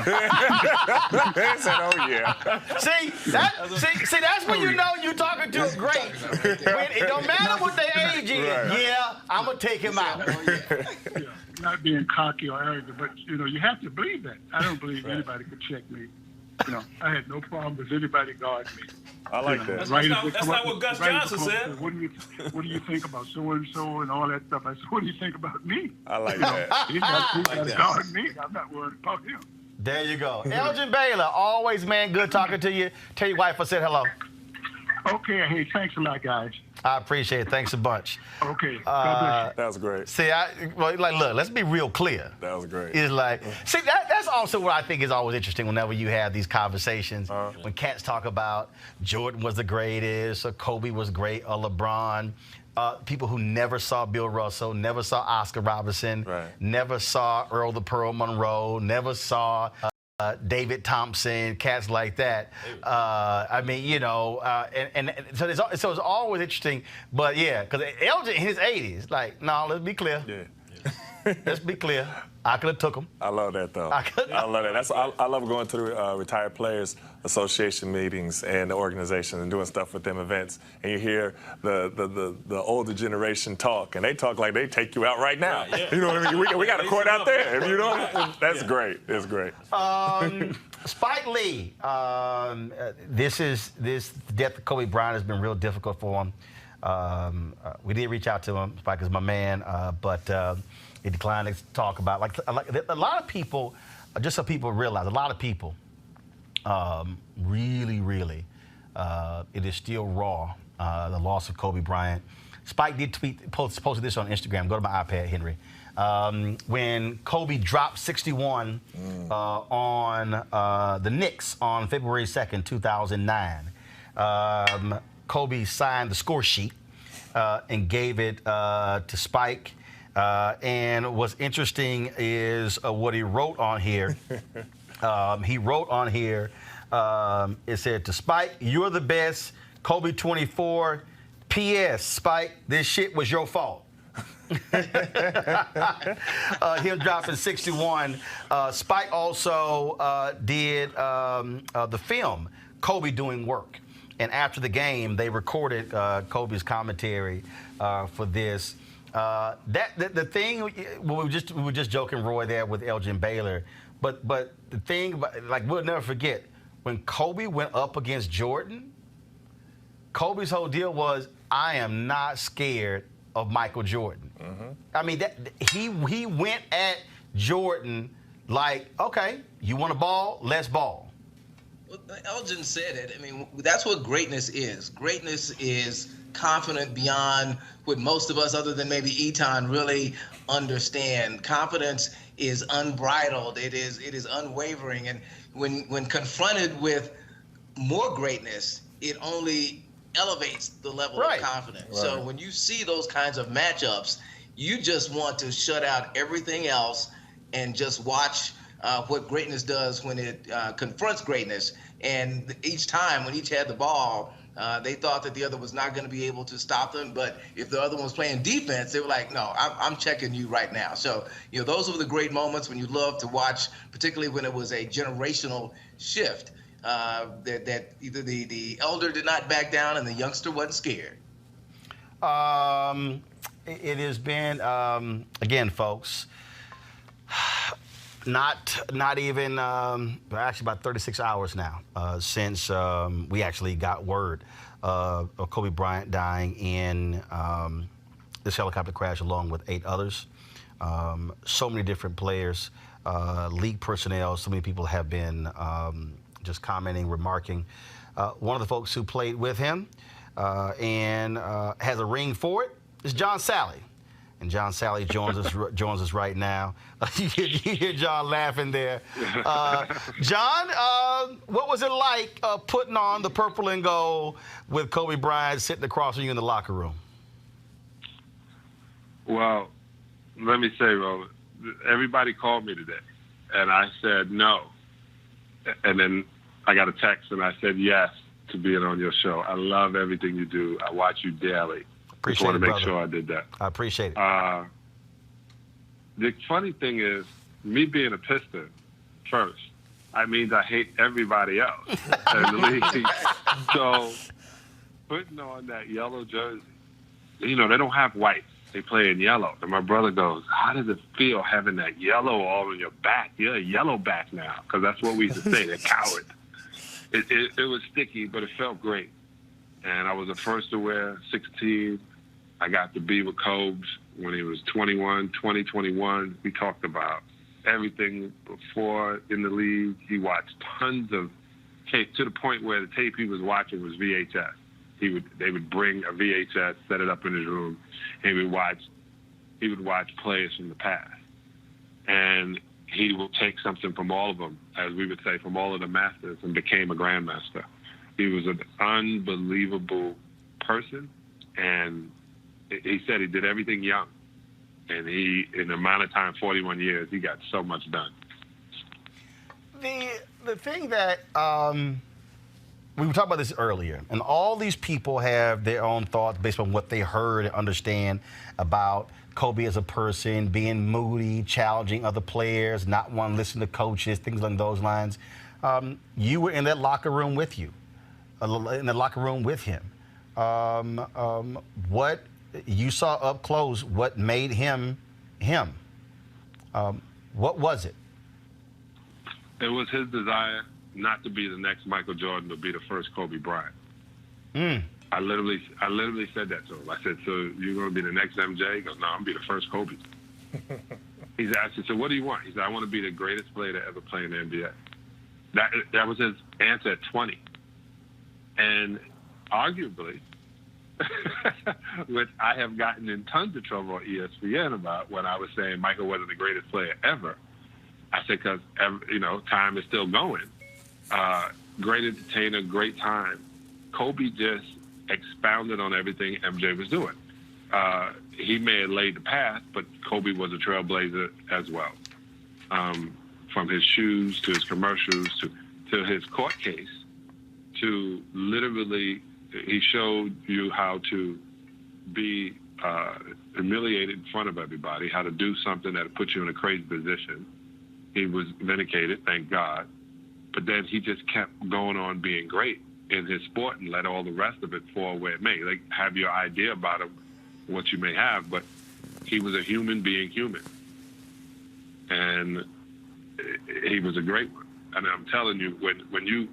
said, "Oh yeah." See, that's when you're talking to a great. When it don't matter what their age is. Right. Yeah, I'm gonna take him out. Yeah, not being cocky or arrogant, but you have to believe that. I don't believe anybody could check me. I had no problem with anybody guarding me. I like that. That's not what Gus Johnson said. What do you think about so and so and all that stuff? I said, what do you think about me? I like that. He's got to guard me. I'm not worried about him. There you go. Elgin Baylor, always, man, good talking to you. Tell your wife I said hello. Okay. Hey, thanks a lot, guys. I appreciate it. Thanks a bunch. Okay. God bless you. That was great. See, look, let's be real clear. That was great. It's like, see, that's also what I think is always interesting whenever you have these conversations. When cats talk about Jordan was the greatest, or Kobe was great, or LeBron. People who never saw Bill Russell, never saw Oscar Robertson, never saw Earl the Pearl Monroe, never saw David Thompson, cats like that. I mean, so it's always interesting. But yeah, because Elgin in his 80s, like, no, let's be clear. Yeah. Let's be clear. I could have took him. I love that, though. I love that. I love going to the Retired Players Association meetings and the organization and doing stuff with them events. And you hear the older generation talk, and they talk like they take you out right now. Right, yeah. You know what I mean? We got a court out there. That's great. It's great. Spike Lee. This death of Kobe Bryant has been real difficult for him. We did reach out to him. Spike is my man, but he declined to talk about. Like a lot of people, just so people realize, a lot of people really, it is still raw, the loss of Kobe Bryant. Spike did posted this on Instagram. Go to my iPad, Henry. When Kobe dropped 61 on the Knicks on February 2nd, 2009, Kobe signed the score sheet. and gave it to Spike. And what's interesting is what he wrote on here. He wrote on here, it said, to Spike, you're the best, Kobe 24. P.S. Spike, this shit was your fault. Him dropping 61. Spike also did the film, Kobe Doing Work. And after the game, they recorded Kobe's commentary for this. The thing, we were just joking, Roy, there with Elgin Baylor. But the thing, like, we'll never forget, when Kobe went up against Jordan, Kobe's whole deal was, I am not scared of Michael Jordan. I mean, he went at Jordan like, okay, you want to ball? Let's ball. Well, Elgin said it. I mean, that's what greatness is. Greatness is confident beyond what most of us, other than maybe Eton, really understand. Confidence is unbridled. It is unwavering. And when confronted with more greatness, it only elevates the level of confidence. Right. So when you see those kinds of matchups, you just want to shut out everything else and just watch what greatness does when it confronts greatness. And each time, when each had the ball, they thought that the other was not going to be able to stop them. But if the other one was playing defense, they were like, no, I'm checking you right now. So, those were the great moments when you love to watch, particularly when it was a generational shift. That either the elder did not back down and the youngster wasn't scared. It has been, again, folks, not even, actually about 36 hours now since we actually got word of Kobe Bryant dying in this helicopter crash along with 8 others. So many different players, league personnel, so many people have been just commenting, remarking. One of the folks who played with him and has a ring for it is John Sally. And John Sally joins us right now. You hear John laughing there. John, what was it like putting on the purple and gold with Kobe Bryant sitting across from you in the locker room? Well, let me say, Roland, everybody called me today, and I said no. And then I got a text, and I said yes to being on your show. I love everything you do. I watch you daily. Appreciate Just want to it, make brother. sure I did that. I appreciate it. The funny thing is, me being a Piston, first, that means I hate everybody else in the league. So putting on that yellow jersey, they don't have white. They play in yellow. And my brother goes, how does it feel having that yellow all on your back? You're a yellow back now, because that's what we used to say. They're cowards. It was sticky, but it felt great. And I was the first to wear 16. I got to be with Kobe when he was 21, 21. We talked about everything before in the league. He watched tons of tape to the point where the tape he was watching was VHS. They would bring a VHS, set it up in his room, and he would watch players from the past. And he would take something from all of them, as we would say, from all of the masters, and became a grandmaster. He was an unbelievable person, and he said he did everything young. And in the amount of time, 41 years, he got so much done. The thing that we were talking about this earlier, and all these people have their own thoughts based on what they heard and understand about Kobe as a person, being moody, challenging other players, not wanting to listen to coaches, things along those lines. You were in that locker room with him. What you saw up close, what made him him? What was it? It was his desire not to be the next Michael Jordan, but be the first Kobe Bryant. I literally said that to him. I said, so you're going to be the next MJ? He goes, no, I'm going to be the first Kobe. I said, so what do you want? He said, I want to be the greatest player to ever play in the NBA. That was his answer at 20. And arguably, which I have gotten in tons of trouble on ESPN about when I was saying Michael wasn't the greatest player ever. I said, because, time is still going. Great entertainer, great time. Kobe just expounded on everything MJ was doing. he may have laid the path, but Kobe was a trailblazer as well. From his shoes to his commercials to his court case, to literally, he showed you how to be humiliated in front of everybody, how to do something that put you in a crazy position. He was vindicated, thank God. But then he just kept going on being great in his sport and let all the rest of it fall where it may. Like, have your idea about him, what you may have, but he was a human being human. And he was a great one. And I'm telling you, when you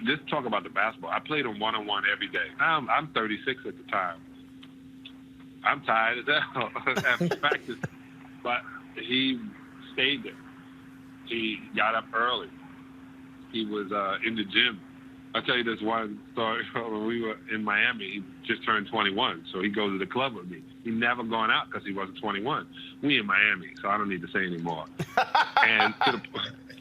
just talk about the basketball, I played him one-on-one every day. I'm 36 at the time. I'm tired as hell after practice, but he stayed there. He got up early. He was in the gym. I'll tell you this one story. When we were in Miami, he just turned 21, so he goes to the club with me. He never gone out because he wasn't 21. We in Miami, so I don't need to say anymore. And to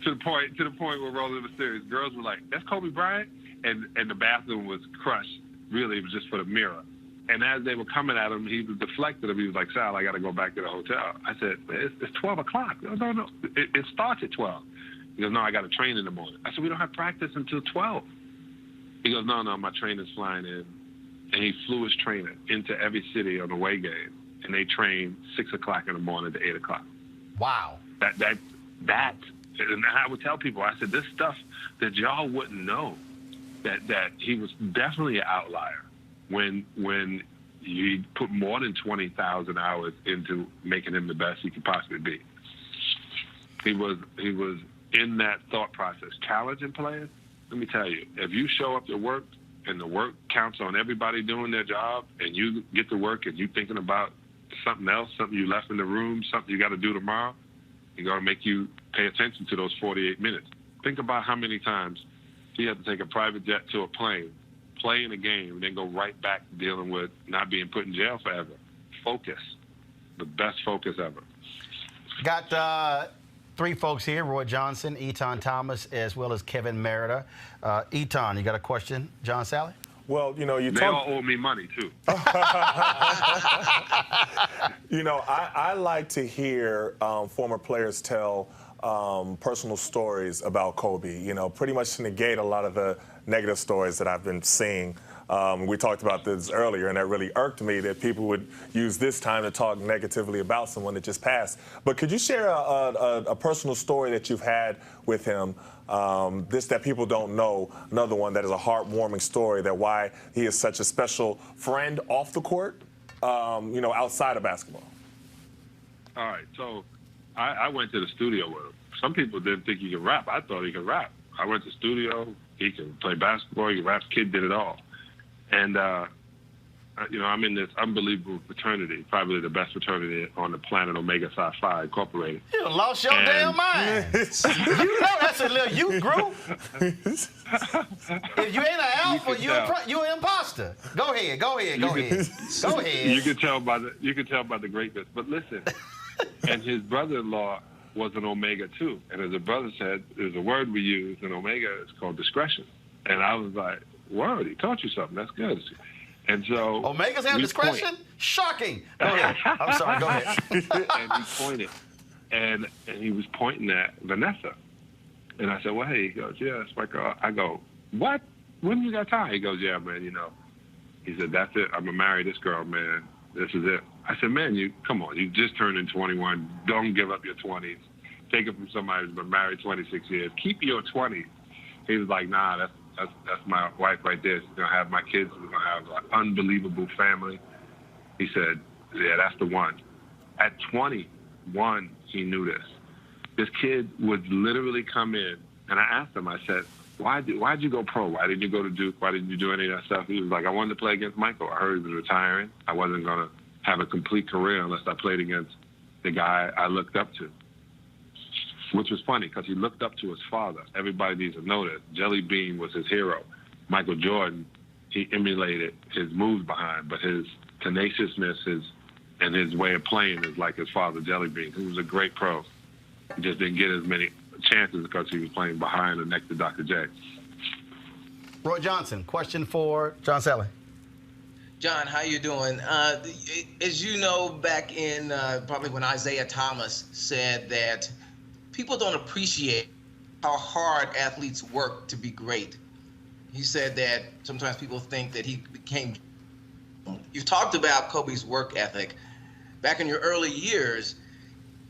the point where Roland was serious, girls were like, "That's Kobe Bryant," and the bathroom was crushed. Really, it was just for the mirror. And as they were coming at him, he was deflected him. He was like, "Sal, I got to go back to the hotel." I said, "It's 12 o'clock. No. It starts at 12. He goes, "No, I got to train in the morning." I said, "We don't have practice until 12. He goes, no, my trainer's flying in. And he flew his trainer into every city on the away game. And they trained 6 o'clock in the morning to 8 o'clock. Wow. That, and I would tell people, I said, this stuff that y'all wouldn't know, that he was definitely an outlier when you put more than 20,000 hours into making him the best he could possibly be. He was in that thought process, challenging players. Let me tell you, if you show up to work and the work counts on everybody doing their job, and you get to work and you thinking about something else, something you left in the room, something you got to do tomorrow, it's going to make you pay attention to those 48 minutes. Think about how many times he had to take a private jet to a plane, play in a game, and then go right back to dealing with not being put in jail forever. Focus. The best focus ever. Got three folks here, Roy Johnson, Eton Thomas, as well as Kevin Merida. Eton, you got a question, John Sally? Well, you know, they all owe me money, too. You know, I like to hear former players tell personal stories about Kobe, you know, pretty much to negate a lot of the negative stories that I've been seeing. We talked about this earlier, and that really irked me that people would use this time to talk negatively about someone that just passed. But could you share a personal story that you've had with him, this that people don't know, another one that is a heartwarming story, that why he is such a special friend off the court, you know, outside of basketball? All right, so I went to the studio with him. Some people didn't think he could rap. I thought he could rap. I went to the studio. He could play basketball. He could rap. The kid did it all. And, you know, I'm in this unbelievable fraternity, probably the best fraternity on the planet, Omega Psi Phi Incorporated. You lost your damn mind. You know that's a little youth group. If you ain't an alpha, you're an imposter. Go ahead. Go ahead. You can tell by the greatness. But listen, and his brother-in-law was an Omega too. And as a brother said, there's a word we use in Omega, it's called discretion. And I was like, word, he taught you something. That's good. And so Omegas have discretion? Shocking. Go ahead. I'm sorry. Go ahead. And he pointed, and he was pointing at Vanessa. And I said, well, hey. He goes, yeah, it's my girl. I go, what? When you got time? He goes, yeah, man, you know. He said, that's it. I'm going to marry this girl, man. This is it. I said, man, come on. You just turned in 21. Don't give up your 20s. Take it from somebody who's been married 26 years. Keep your 20s. He was like, nah, that's my wife right there. She's going to have my kids. We're going to have an unbelievable family. He said, yeah, that's the one. At 21, he knew this. This kid would literally come in, and I asked him, I said, why'd you go pro? Why didn't you go to Duke? Why didn't you do any of that stuff? He was like, I wanted to play against Michael. I heard he was retiring. I wasn't going to have a complete career unless I played against the guy I looked up to. Which was funny because he looked up to his father. Everybody needs to know that. Jelly Bean was his hero. Michael Jordan, he emulated his moves behind, but his tenaciousness and his way of playing is like his father, Jelly Bean, who was a great pro. He just didn't get as many chances because he was playing behind or next to Dr. J. Roy Johnson, question for John Sally. John, how you doing? As you know, back in probably when Isaiah Thomas said that people don't appreciate how hard athletes work to be great. He said that sometimes people think that he became. You've talked about Kobe's work ethic. Back in your early years,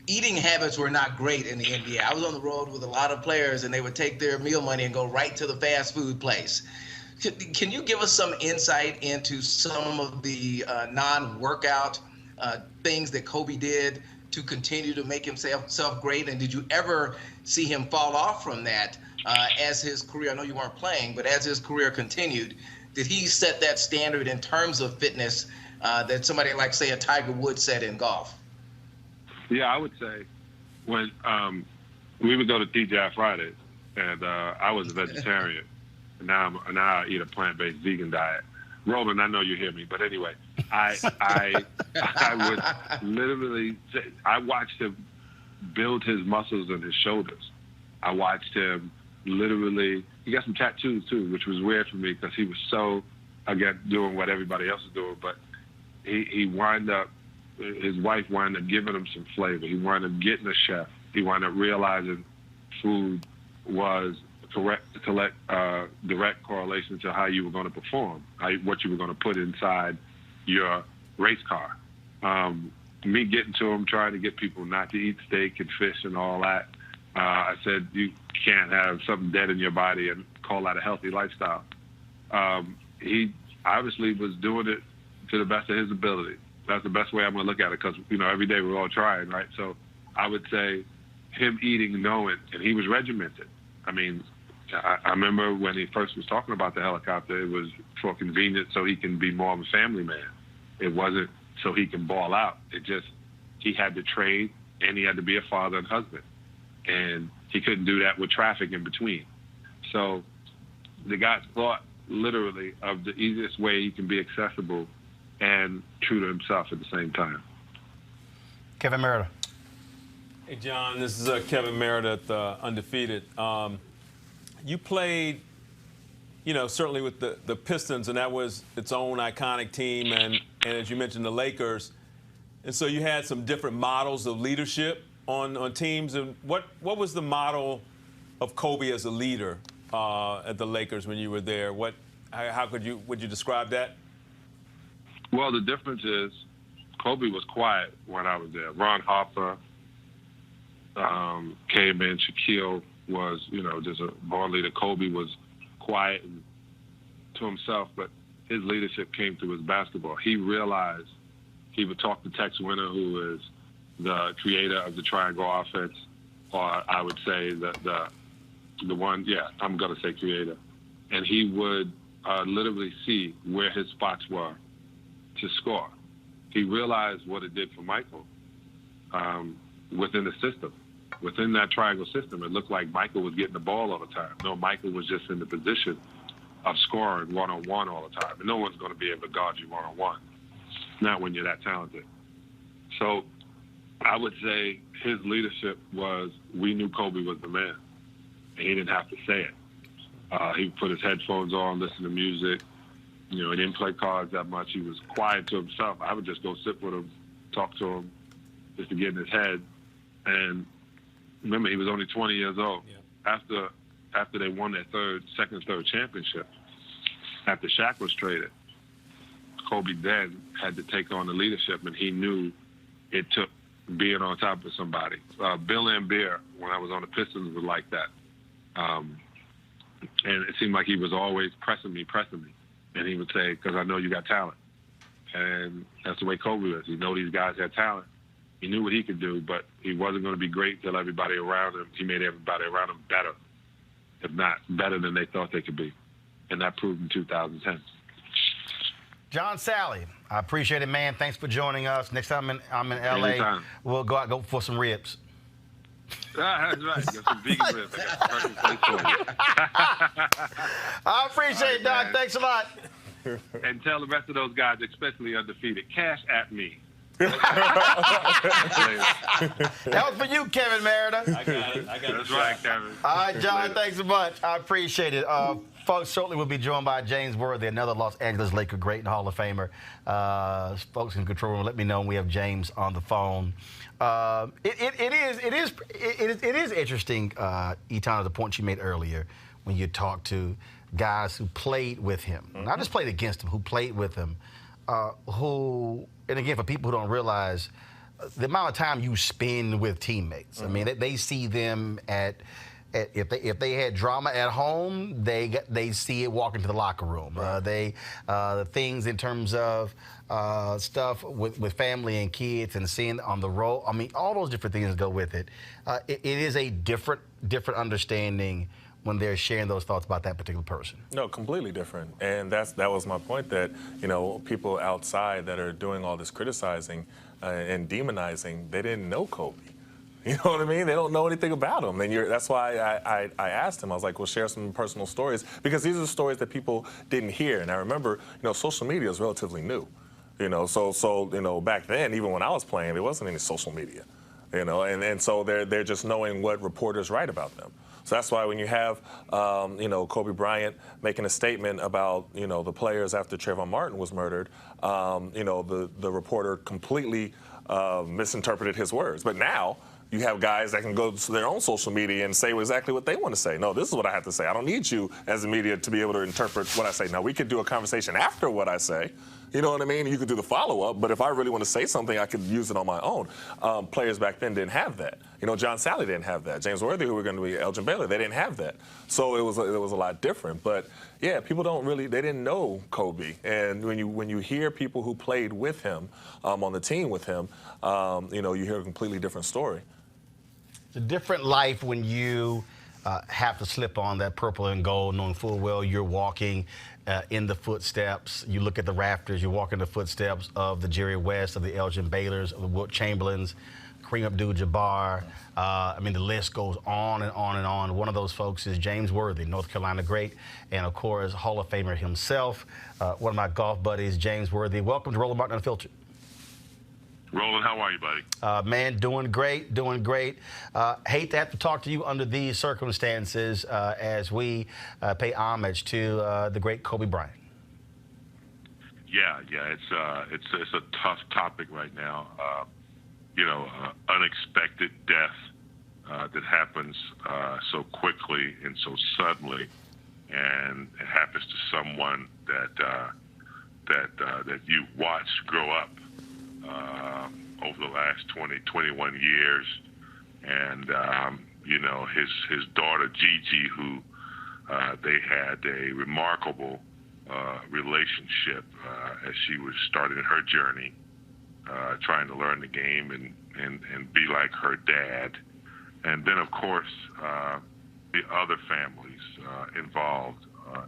eating habits were not great in the NBA. I was on the road with a lot of players, and they would take their meal money and go right to the fast food place. Can you give us some insight into some of the non-workout things that Kobe did to continue to make himself great? And did you ever see him fall off from that as his career, I know you weren't playing, but as his career continued, did he set that standard in terms of fitness that somebody like, say, a Tiger Woods set in golf? Yeah, I would say when we would go to TGI Fridays, and I was a vegetarian, and now I eat a plant-based vegan diet. Roland, I know you hear me, but anyway, I would literally say, I watched him build his muscles and his shoulders. I watched him literally, he got some tattoos too, which was weird for me because he was so, again, doing what everybody else is doing, but he wound up, his wife wound up giving him some flavor. He wound up getting a chef. He wound up realizing food was direct correlation to how you were going to perform, what you were going to put inside your race car. Me getting to him, trying to get people not to eat steak and fish and all that. I said, you can't have something dead in your body and call that a healthy lifestyle. He obviously was doing it to the best of his ability. That's the best way I'm going to look at it because, you know, every day we're all trying, right? So I would say him eating, knowing, and he was regimented. I mean, I remember when he first was talking about the helicopter, it was for convenience so he can be more of a family man. It wasn't so he can ball out. It just, he had to train and he had to be a father and husband. And he couldn't do that with traffic in between. So the guy thought literally of the easiest way he can be accessible and true to himself at the same time. Kevin Meredith. Hey, John, this is Kevin Meredith, Undefeated. You played, you know, certainly with the Pistons, and that was its own iconic team, and as you mentioned, the Lakers. And so you had some different models of leadership on teams. And what was the model of Kobe as a leader at the Lakers when you were there? Would you describe that? Well, the difference is Kobe was quiet when I was there. Ron Harper came in. Shaquille was, you know, just a born leader. Kobe was quiet and to himself, but his leadership came through his basketball. He realized he would talk to Tex Winter, who is the creator of the triangle offense, or I would say the one, yeah, I'm going to say creator. And he would literally see where his spots were to score. He realized what it did for Michael within the system. Within that triangle system, it looked like Michael was getting the ball all the time. No, Michael was just in the position of scoring one-on-one all the time. And no one's going to be able to guard you one-on-one, not when you're that talented. So I would say his leadership was, we knew Kobe was the man. And he didn't have to say it. He put his headphones on, listen to music. You know, he didn't play cards that much. He was quiet to himself. I would just go sit with him, talk to him, just to get in his head. And remember, he was only 20 years old. Yeah. After they won their second, third championship, after Shaq was traded, Kobe then had to take on the leadership, and he knew it took being on top of somebody. Bill Laimbeer, when I was on the Pistons, was like that. And it seemed like he was always pressing me. And he would say, because I know you got talent. And that's the way Kobe was. He knew these guys had talent. He knew what he could do, but he wasn't going to be great till everybody around him. He made everybody around him better, if not better than they thought they could be. And that proved in 2010. John Sally, I appreciate it, man. Thanks for joining us. Next time I'm in LA, anytime. We'll go for some ribs. That's right. Got some vegan ribs. I got the perfect place for you. I appreciate it, Doc. Thanks a lot. And tell the rest of those guys, especially Undefeated, cash at me. That was for you, Kevin Meredith. I got it. That's right, Kevin. All right, John, thanks so much. I appreciate it. Folks, shortly we'll be joined by James Worthy, another Los Angeles Laker great and Hall of Famer. Folks in control room, let me know when we have James on the phone. It is interesting, Etan, the point you made earlier when you talked to guys who played with him, not just played against him, who played with him, and again, for people who don't realize the amount of time you spend with teammates. I mean, they see them if they had drama at home, they see it walking to the locker room. The things in terms of stuff with family and kids and seeing on the road. I mean, all those different things go with it. It is a different understanding when they're sharing those thoughts about that particular person. No, completely different. And that was my point, that, you know, people outside that are doing all this criticizing and demonizing, they didn't know Kobe. You know what I mean? They don't know anything about him. And that's why I asked him. I was like, well, share some personal stories, because these are stories that people didn't hear. And I remember, you know, social media is relatively new. You know, so you know, back then, even when I was playing, there wasn't any social media. You know, and so they're just knowing what reporters write about them. So that's why when you have, you know, Kobe Bryant making a statement about, you know, the players after Trayvon Martin was murdered, you know, the reporter completely misinterpreted his words. But now you have guys that can go to their own social media and say exactly what they want to say. No, this is what I have to say. I don't need you as a media to be able to interpret what I say. Now, we could do a conversation after what I say. You know what I mean? You could do the follow-up, but if I really want to say something, I could use it on my own. Players back then didn't have that. You know, John Sally didn't have that. James Worthy, who were going to be Elgin Baylor, they didn't have that. So it was a lot different. But yeah, people they didn't know Kobe. And when you hear people who played with him, on the team with him, you know, you hear a completely different story. It's a different life when you have to slip on that purple and gold, knowing full well you're walking in the footsteps. You look at the rafters, you walk in the footsteps of the Jerry West, of the Elgin Baylors, of the Wilt Chamberlains, Kareem Abdul-Jabbar. I mean, the list goes on and on and on. One of those folks is James Worthy, North Carolina great, and of course, Hall of Famer himself. One of my golf buddies, James Worthy. Welcome to Roland Martin Unfiltered. Roland, how are you, buddy? Man, doing great, doing great. Hate to have to talk to you under these circumstances as we pay homage to the great Kobe Bryant. Yeah, it's a tough topic right now. You know, unexpected death that happens so quickly and so suddenly, and it happens to someone that you watched grow up over the last 20, 21 years. And, you know, his daughter, Gigi, who they had a remarkable relationship as she was starting her journey, trying to learn the game and be like her dad. And then, of course, the other families involved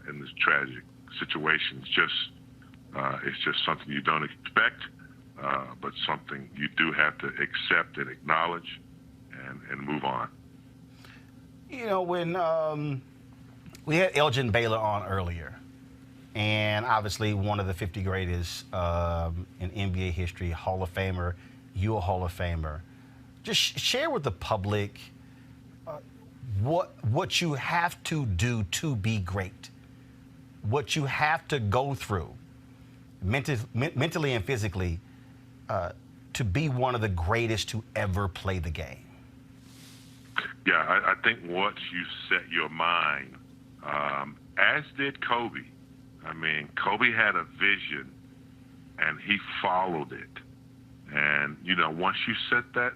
in this tragic situation. It's just something you don't expect. But something you do have to accept and acknowledge and move on. You know, when we had Elgin Baylor on earlier, and obviously one of the 50 greatest in NBA history, Hall of Famer, you a Hall of Famer. Just share with the public what you have to do to be great, what you have to go through mentally and physically to be one of the greatest to ever play the game. Yeah, I think once you set your mind, as did Kobe. I mean, Kobe had a vision, and he followed it. And, you know, once you set that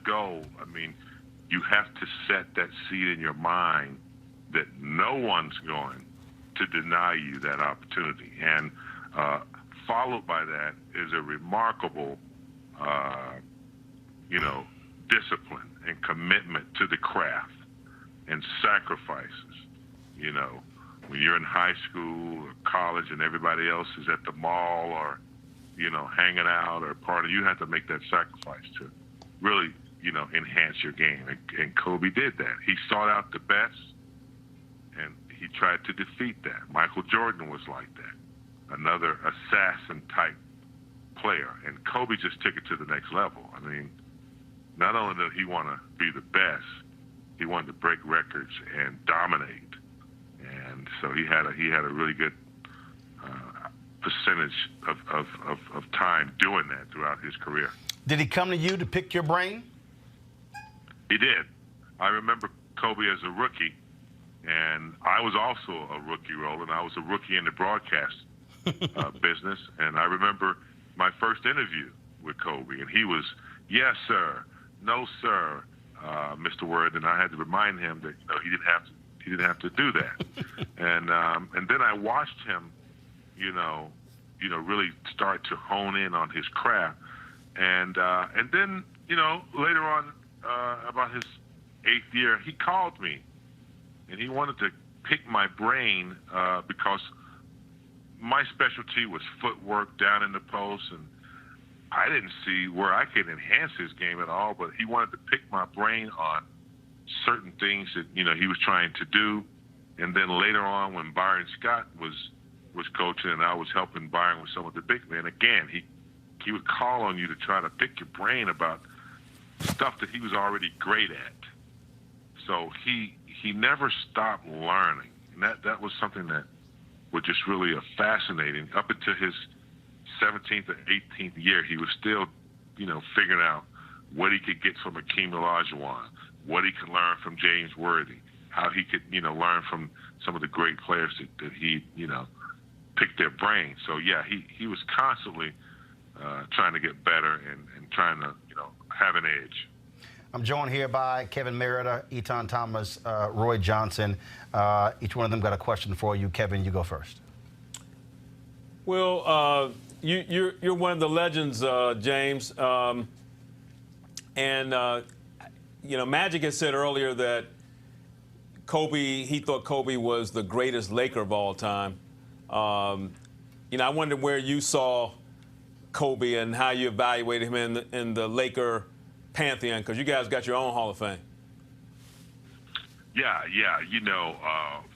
goal, I mean, you have to set that seed in your mind that no one's going to deny you that opportunity. And followed by that is a remarkable, you know, discipline and commitment to the craft and sacrifices. You know, when you're in high school or college and everybody else is at the mall or, you know, hanging out or partying, you have to make that sacrifice to really, you know, enhance your game. And Kobe did that. He sought out the best, and he tried to defeat that. Michael Jordan was like that, another assassin-type player. And Kobe just took it to the next level. I mean, not only did he want to be the best, he wanted to break records and dominate. and so he had a really good percentage of time doing that throughout his career. Did he come to you to pick your brain? He did. I remember Kobe as a rookie, and I was also a rookie, Roland. I was a rookie in the broadcast business, and I remember my first interview with Kobe, and he was, yes, sir, no, sir, Mr. Word, and I had to remind him that he didn't have to do that, and then I watched him, really start to hone in on his craft, and then later on, about his 8th year, he called me, and he wanted to pick my brain because my specialty was footwork down in the post, and I didn't see where I could enhance his game at all, but he wanted to pick my brain on certain things that, he was trying to do. And then later on, when Byron Scott was coaching and I was helping Byron with some of the big men, again, he would call on you to try to pick your brain about stuff that he was already great at. So he never stopped learning. And that was something that was just really fascinating. Up until his 17th or 18th year, he was still, figuring out what he could get from Akeem Olajuwon, what he could learn from James Worthy, how he could, learn from some of the great players that he, picked their brain. So, yeah, he was constantly trying to get better and trying to, have an edge. I'm joined here by Kevin Merida, Etan Thomas, Roy Johnson. Each one of them got a question for you. Kevin, you go first. Well, you're one of the legends, James. Magic has said earlier that he thought Kobe was the greatest Laker of all time. I wonder where you saw Kobe and how you evaluated him in the Laker pantheon, because you guys got your own Hall of Fame. Yeah.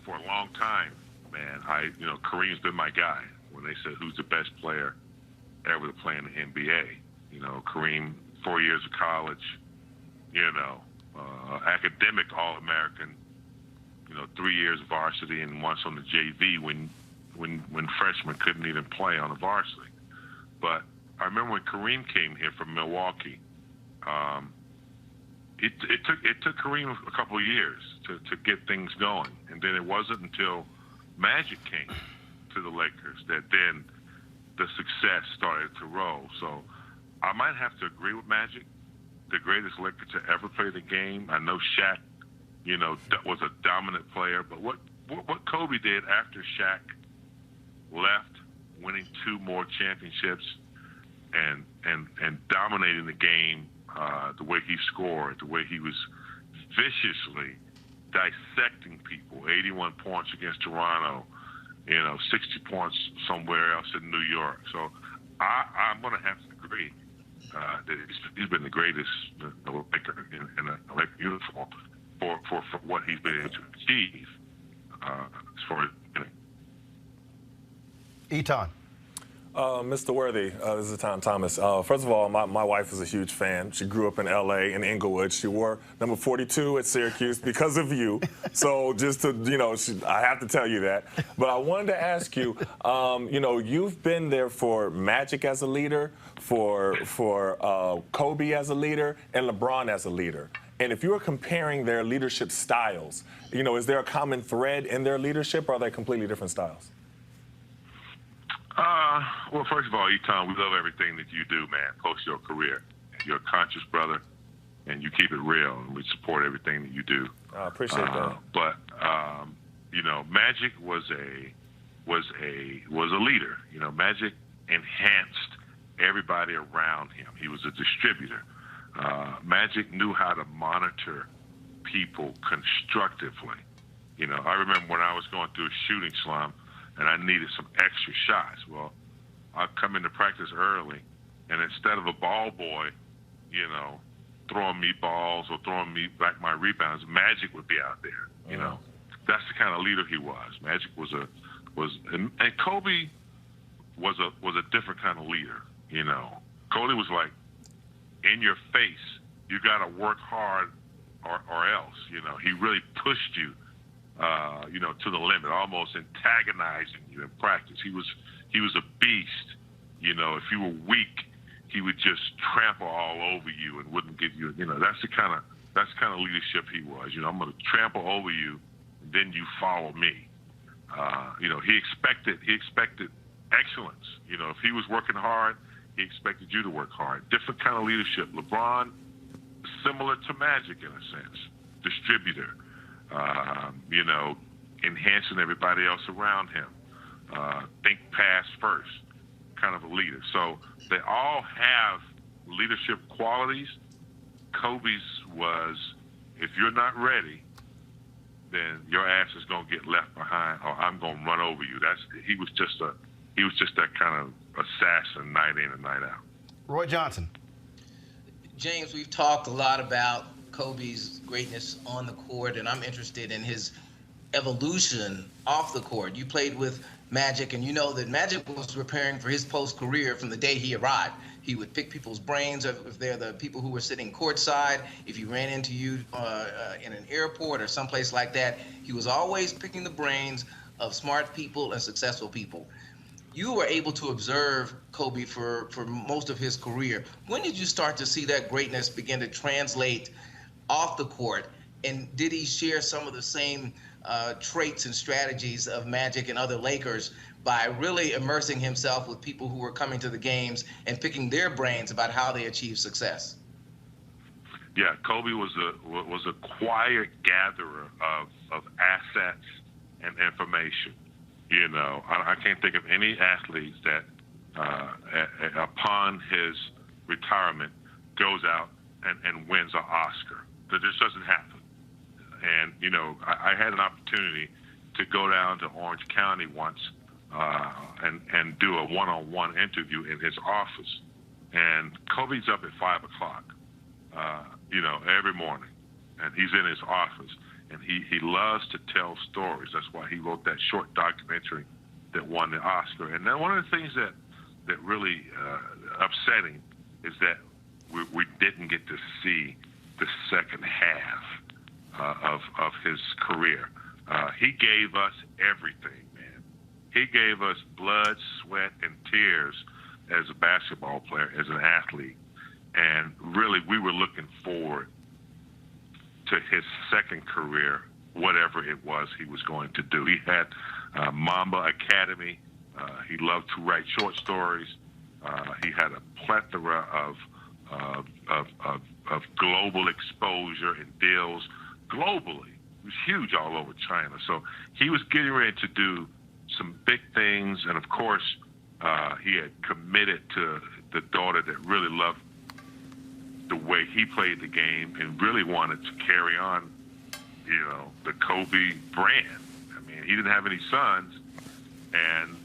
For a long time, man, Kareem's been my guy. When they said who's the best player ever to play in the NBA, Kareem, 4 years of college, academic All-American, 3 years varsity and once on the JV when freshmen couldn't even play on the varsity. But I remember when Kareem came here from Milwaukee, it took Kareem a couple of years to get things going, and then it wasn't until Magic came to the Lakers that then the success started to roll. So I might have to agree with Magic, the greatest Laker to ever play the game. I know Shaq, was a dominant player, but what Kobe did after Shaq left, winning 2 more championships and dominating the game, the way he scored, the way he was viciously dissecting people, 81 points against Toronto, 60 points somewhere else in New York. So I'm going to have to agree that he's been the greatest Laker in a Laker uniform for what he's been able to achieve as far as Etan. Mr. Worthy, this is Tom Thomas. First of all, my wife is a huge fan. She grew up in L.A., in Inglewood. She wore number 42 at Syracuse because of you. So just to, I have to tell you that. But I wanted to ask you, you've been there for Magic as a leader, for Kobe as a leader, and LeBron as a leader. And if you were comparing their leadership styles, is there a common thread in their leadership, or are they completely different styles? Well, first of all, Etan, we love everything that you do, man, post your career. You're a conscious brother, and you keep it real, and we support everything that you do. I appreciate that. But Magic was a leader. Magic enhanced everybody around him. He was a distributor. Magic knew how to monitor people constructively. I remember when I was going through a shooting slump, and I needed some extra shots. Well, I'd come into practice early, and instead of a ball boy, throwing me balls or throwing me back my rebounds, Magic would be out there. That's the kind of leader he was. Magic and Kobe was a different kind of leader. Kobe was like, in your face, you got to work hard or else. He really pushed you to the limit, almost antagonizing you in practice. He was a beast. If you were weak, he would just trample all over you and wouldn't give you. That's the kind of leadership he was. I'm going to trample over you, and then you follow me. He expected excellence. If he was working hard, he expected you to work hard. Different kind of leadership. LeBron, similar to Magic in a sense, distributor. Enhancing everybody else around him. Think pass first, kind of a leader. So they all have leadership qualities. Kobe's was, if you're not ready, then your ass is going to get left behind, or I'm going to run over you. He was just that kind of assassin, night in and night out. Roy Johnson. James, we've talked a lot about Kobe's greatness on the court, and I'm interested in his evolution off the court. You played with Magic, and you know that Magic was preparing for his post-career from the day he arrived. He would pick people's brains if they're the people who were sitting courtside. If he ran into you in an airport or someplace like that, he was always picking the brains of smart people and successful people. You were able to observe Kobe for most of his career. When did you start to see that greatness begin to translate off the court? And did he share some of the same traits and strategies of Magic and other Lakers by really immersing himself with people who were coming to the games and picking their brains about how they achieved success? Yeah, Kobe was a quiet gatherer of assets and information. I can't think of any athletes that upon his retirement goes out and wins an Oscar. That just doesn't happen. And, I had an opportunity to go down to Orange County once and do a one-on-one interview in his office. And Kobe's up at 5 o'clock, every morning. And he's in his office. And he loves to tell stories. That's why he wrote that short documentary that won the Oscar. And then one of the things that really upsetting is that we didn't get to see the second half of his career. He gave us everything, man. He gave us blood, sweat, and tears as a basketball player, as an athlete. And really, we were looking forward to his second career, whatever it was he was going to do. He had Mamba Academy. He loved to write short stories. He had a plethora of global exposure and deals globally. It was huge all over China. So he was getting ready to do some big things. And of course, he had committed to the daughter that really loved the way he played the game and really wanted to carry on, the Kobe brand. I mean, he didn't have any sons, and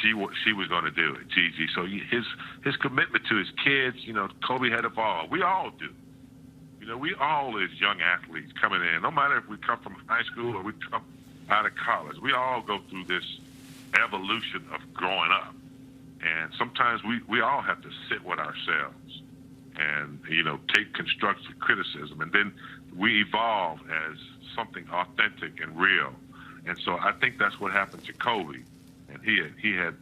she was going to do it, Gigi. So his commitment to his kids, Kobe had evolved. We all do. We all as young athletes coming in, no matter if we come from high school or we come out of college, we all go through this evolution of growing up. And sometimes we all have to sit with ourselves and, take constructive criticism. And then we evolve as something authentic and real. And so I think that's what happened to Kobe. And he had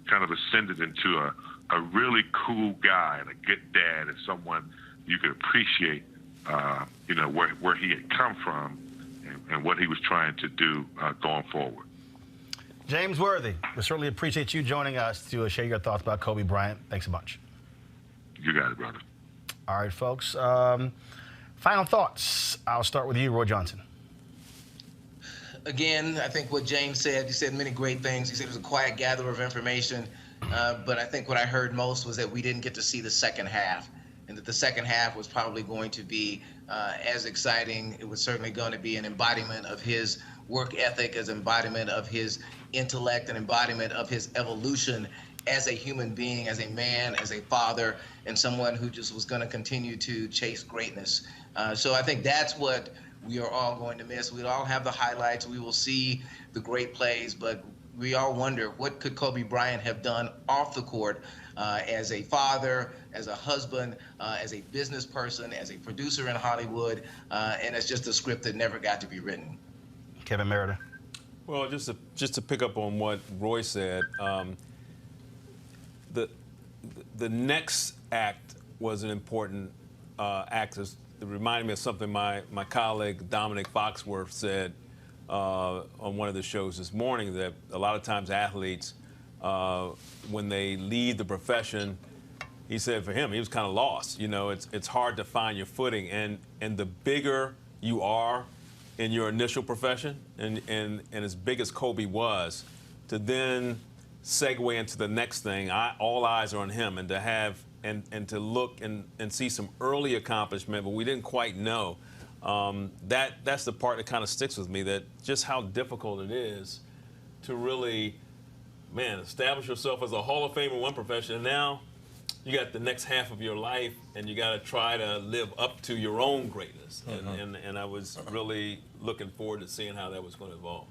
kind of ascended into a really cool guy and a good dad and someone you could appreciate, where he had come from and what he was trying to do going forward. James Worthy, we certainly appreciate you joining us to share your thoughts about Kobe Bryant. Thanks a bunch. You got it, brother. All right, folks. Final thoughts. I'll start with you, Roy Johnson. Again, I think what James said, he said many great things. He said it was a quiet gatherer of information. But I think what I heard most was that we didn't get to see the second half, and that the second half was probably going to be as exciting. It was certainly going to be an embodiment of his work ethic, as embodiment of his intellect, an embodiment of his evolution as a human being, as a man, as a father, and someone who just was going to continue to chase greatness. So I think that's what we are all going to miss. We'll all have the highlights. We will see the great plays, but we all wonder, what could Kobe Bryant have done off the court as a father, as a husband, as a business person, as a producer in Hollywood, and as just a script that never got to be written. Kevin Merida? Well, just to pick up on what Roy said, the next act was an important act. It reminded me of something my colleague Dominic Foxworth said on one of the shows this morning, that a lot of times athletes, when they leave the profession, he said for him, he was kind of lost. You know, it's hard to find your footing, and the bigger you are in your initial profession, and as big as Kobe was, to then segue into the next thing, all eyes are on him, and to have and to look and see some early accomplishment, but we didn't quite know. That's the part that kind of sticks with me, that just how difficult it is to really, man, establish yourself as a Hall of Famer in one profession, and now you got the next half of your life, and you got to try to live up to your own greatness. And I was really looking forward to seeing how that was going to evolve.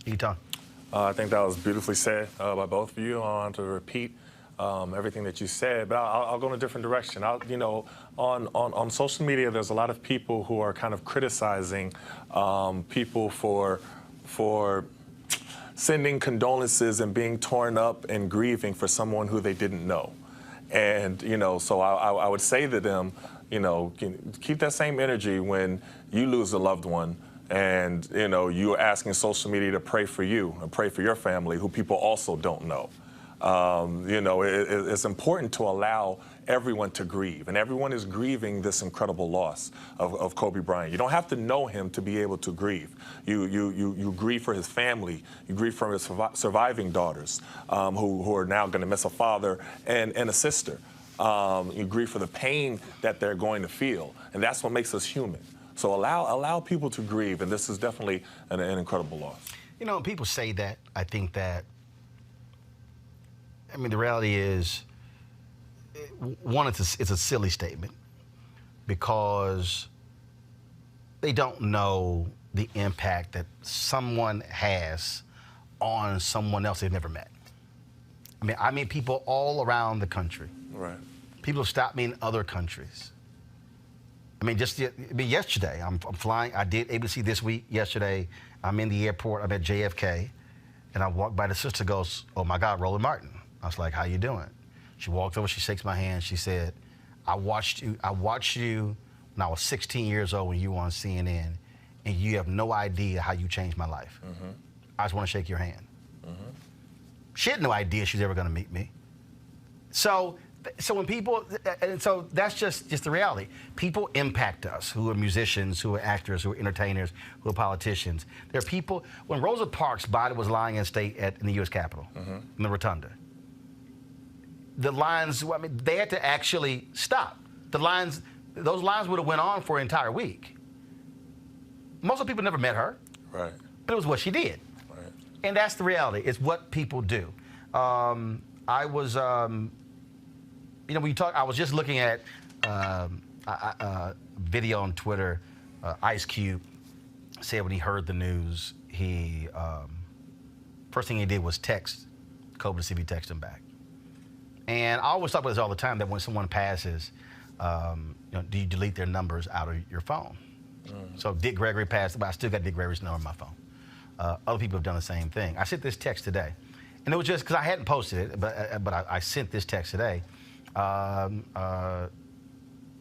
Eton. I think that was beautifully said by both of you. I want to repeat everything that you said, but I'll go in a different direction. You know, on social media, there's a lot of people who are kind of criticizing people for sending condolences and being torn up and grieving for someone who they didn't know. And, you know, so I would say to them, you know, keep that same energy when you lose a loved one, and, you know, you're asking social media to pray for you and pray for your family, who people also don't know. You know, it's important to allow everyone to grieve, and everyone is grieving this incredible loss of Kobe Bryant. You don't have to know him to be able to grieve. You grieve for his family. You grieve for his surviving daughters, who are now going to miss a father and a sister. You grieve for the pain that they're going to feel, and that's what makes us human. So allow people to grieve, and this is definitely an incredible loss. You know, when people say that, I think that, I mean, the reality is, one, it's a silly statement, because they don't know the impact that someone has on someone else they've never met. I mean people all around the country. Right. People have stopped me in other countries. I mean, yesterday, I'm flying. I did ABC This Week yesterday. I'm in the airport. I'm at JFK, and I walked by. The sister goes, "Oh my God, Roland Martin." I was like, "How you doing?" She walked over. She shakes my hand. She said, "I watched you when I was 16 years old when you were on CNN, and you have no idea how you changed my life. I just want to shake your hand." She had no idea she was ever going to meet me. So when people, and so that's just the reality. People impact us, who are musicians, who are actors, who are entertainers, who are politicians. There are people, when Rosa Parks' body was lying in state in the U.S. Capitol, in the Rotunda, the lines, I mean, they had to actually stop. Those lines would have went on for an entire week. Most of the people never met her. Right. But it was what she did. Right. And that's the reality. It's what people do. I was, you know, I was just looking at a video on Twitter. Ice Cube said when he heard the news, first thing he did was text Kobe to see if he texted him back. And I always talk about this all the time, that when someone passes, you know, do you delete their numbers out of your phone? So Dick Gregory passed, but I still got Dick Gregory's number on my phone. Other people have done the same thing. I sent this text today, and it was just because I hadn't posted it, but I sent this text today to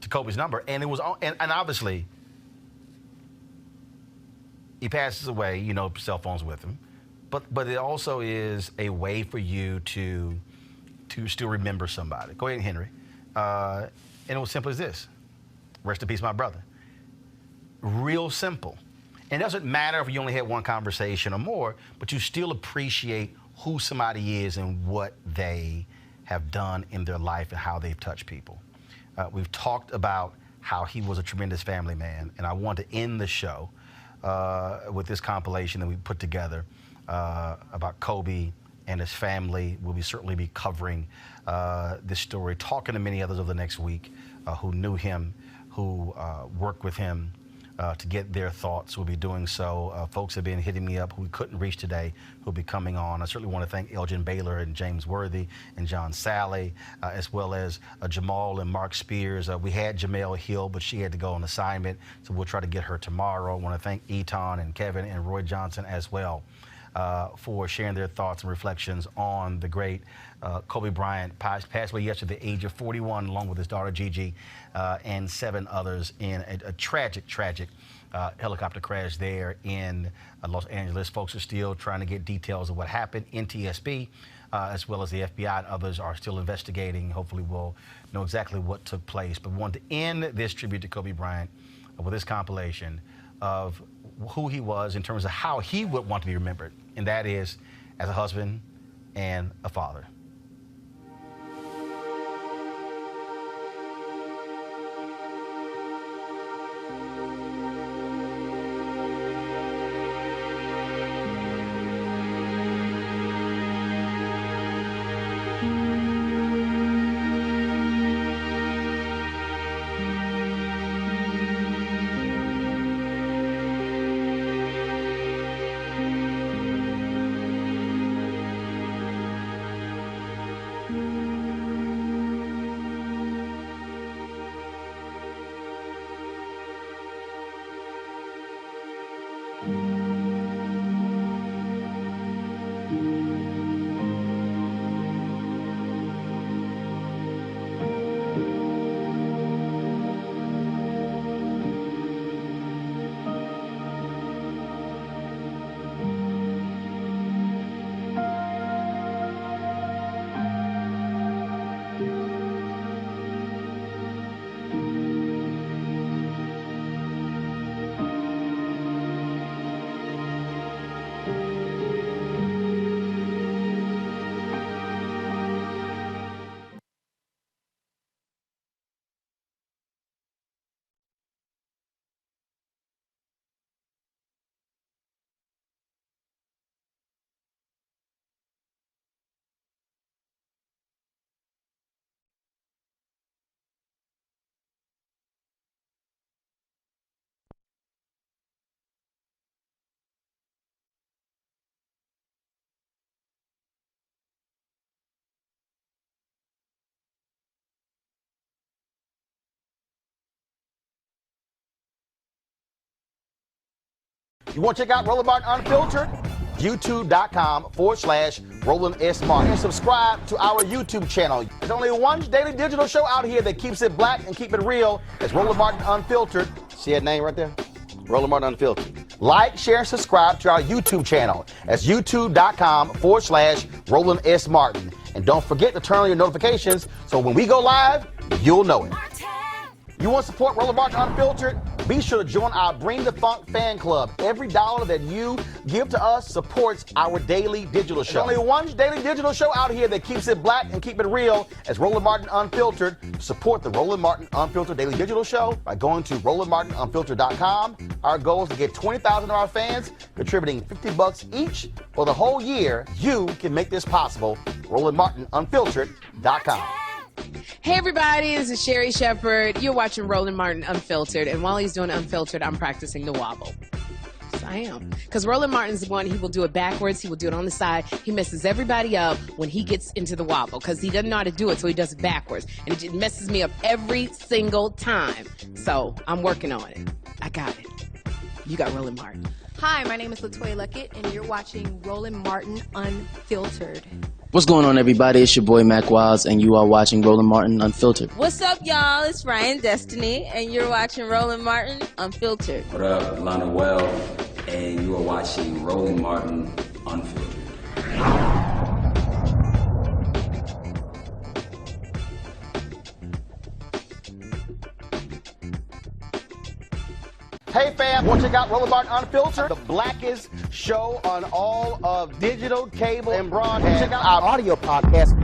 Kobe's number, and it was on, and obviously he passes away. You know, cell phones with him, but it also is a way for you to still remember somebody. Go ahead, Henry. And it was simple as this: rest in peace, my brother. Real simple. And it doesn't matter if you only had one conversation or more, but you still appreciate who somebody is and what they have done in their life and how they've touched people. We've talked about how he was a tremendous family man, and I want to end the show with this compilation that we put together about Kobe and his family. We'll certainly be covering this story, talking to many others over the next week who knew him, who worked with him, to get their thoughts. We'll be doing so. Folks have been hitting me up who we couldn't reach today, who'll be coming on. I certainly want to thank Elgin Baylor and James Worthy and John Sally, as well as Jamal and Mark Spears. We had Jamel Hill, but she had to go on assignment, so we'll try to get her tomorrow. I want to thank Eton and Kevin and Roy Johnson as well for sharing their thoughts and reflections on the great Kobe Bryant, passed away yesterday at the age of 41, along with his daughter Gigi and 7 others in a tragic helicopter crash there in Los Angeles. Folks are still trying to get details of what happened. NTSB, as well as the FBI and others, are still investigating. Hopefully we'll know exactly what took place. But we want to end this tribute to Kobe Bryant with this compilation of who he was in terms of how he would want to be remembered, and that is as a husband and a father. You want to check out Roland Martin Unfiltered? YouTube.com/Roland S. Martin. And subscribe to our YouTube channel. There's only one daily digital show out here that keeps it black and keep it real. It's Roland Martin Unfiltered. See that name right there? Roland Martin Unfiltered. Like, share, and subscribe to our YouTube channel. That's YouTube.com/Roland S. Martin. And don't forget to turn on your notifications so when we go live, you'll know it. You want to support Roland Martin Unfiltered? Be sure to join our Bring the Funk fan club. Every dollar that you give to us supports our daily digital show. There's only one daily digital show out here that keeps it black and keep it real. It's Roland Martin Unfiltered. Support the Roland Martin Unfiltered daily digital show by going to RolandMartinUnfiltered.com. Our goal is to get 20,000 of our fans contributing $50 each for the whole year. You can make this possible. RolandMartinUnfiltered.com. Hey everybody, this is Sherry Shepherd. You're watching Roland Martin Unfiltered, and while he's doing Unfiltered, I'm practicing the wobble. Yes, I am. Because Roland Martin's the one, he will do it backwards, he will do it on the side. He messes everybody up when he gets into the wobble, because he doesn't know how to do it, so he does it backwards. And it just messes me up every single time. So, I'm working on it. I got it. You got Roland Martin. Hi, my name is LaToya Luckett, and you're watching Roland Martin Unfiltered. What's going on, everybody? It's your boy Mac Wiles, and you are watching Roland Martin Unfiltered. What's up, y'all? It's Ryan Destiny, and you're watching Roland Martin Unfiltered. What up, Lana Well, and you are watching Roland Martin Unfiltered. Hey fam, want to check out Roland Martin Unfiltered? The blackest show on all of digital, cable, and broadcast. Check out our audio podcast.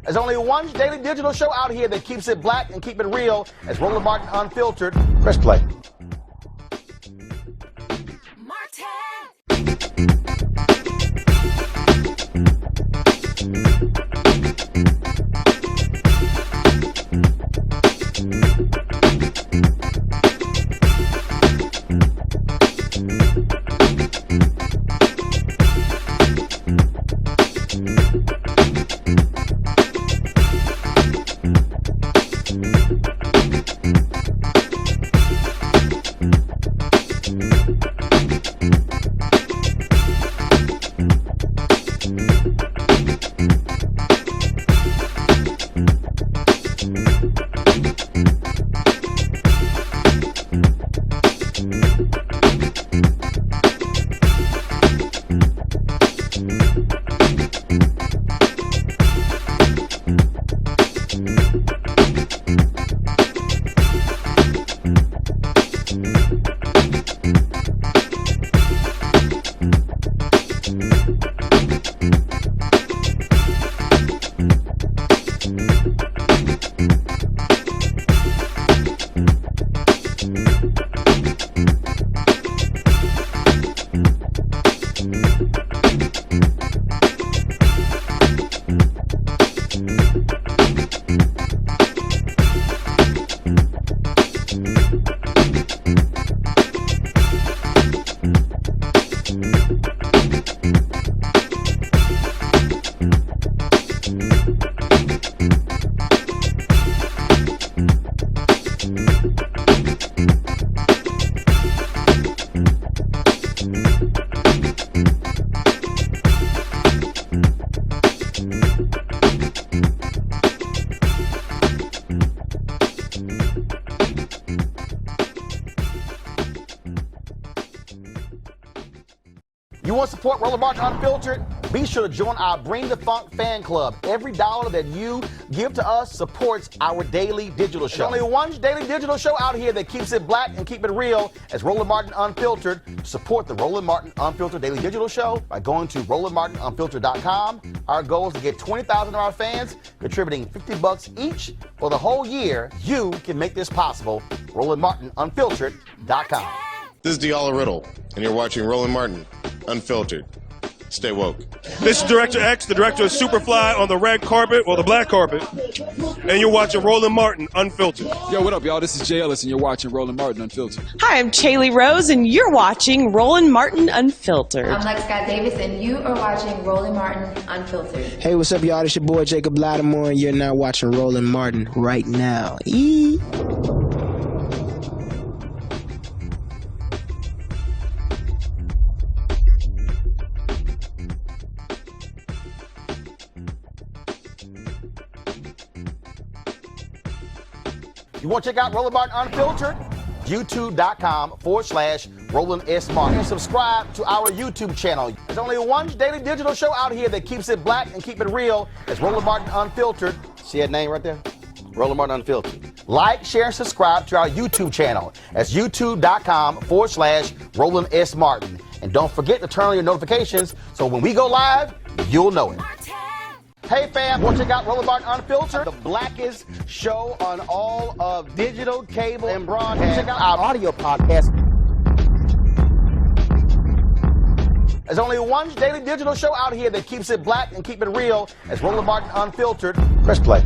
There's only one daily digital show out here that keeps it black and keep it real. It's Roland Martin Unfiltered. Press play. Martin. You want to support Roland Martin Unfiltered? Be sure to join our Bring the Funk fan club. Every dollar that you give to us supports our daily digital show. There's only one daily digital show out here that keeps it black and keep it real as Roland Martin Unfiltered. Support the Roland Martin Unfiltered daily digital show by going to RolandMartinUnfiltered.com. Our goal is to get 20,000 of our fans contributing $50 each for the whole year. You can make this possible. RolandMartinUnfiltered.com. This is Diala Riddle, and you're watching Roland Martin Unfiltered. Stay woke. This is Director X, the director of Superfly on the red carpet, or the black carpet, and you're watching Roland Martin Unfiltered. Yo, what up, y'all? This is Jay Ellis, and you're watching Roland Martin Unfiltered. Hi, I'm Chaley Rose, and you're watching Roland Martin Unfiltered. I'm Lex Scott Davis, and you are watching Roland Martin Unfiltered. Hey, what's up, y'all? It's your boy Jacob Lattimore, and you're now watching Roland Martin right now. You want to check out Roland Martin Unfiltered? YouTube.com/Roland S. Martin. And subscribe to our YouTube channel. There's only one daily digital show out here that keeps it black and keep it real. It's Roland Martin Unfiltered. See that name right there? Roland Martin Unfiltered. Like, share, and subscribe to our YouTube channel. That's YouTube.com/Roland S. Martin. And don't forget to turn on your notifications so when we go live, you'll know it. Hey fam, want to check out Roland Martin Unfiltered, the blackest show on all of digital, cable, and broadcast. Check out our audio podcast. There's only one daily digital show out here that keeps it black and keep it real. It's Roland Martin Unfiltered. Press play.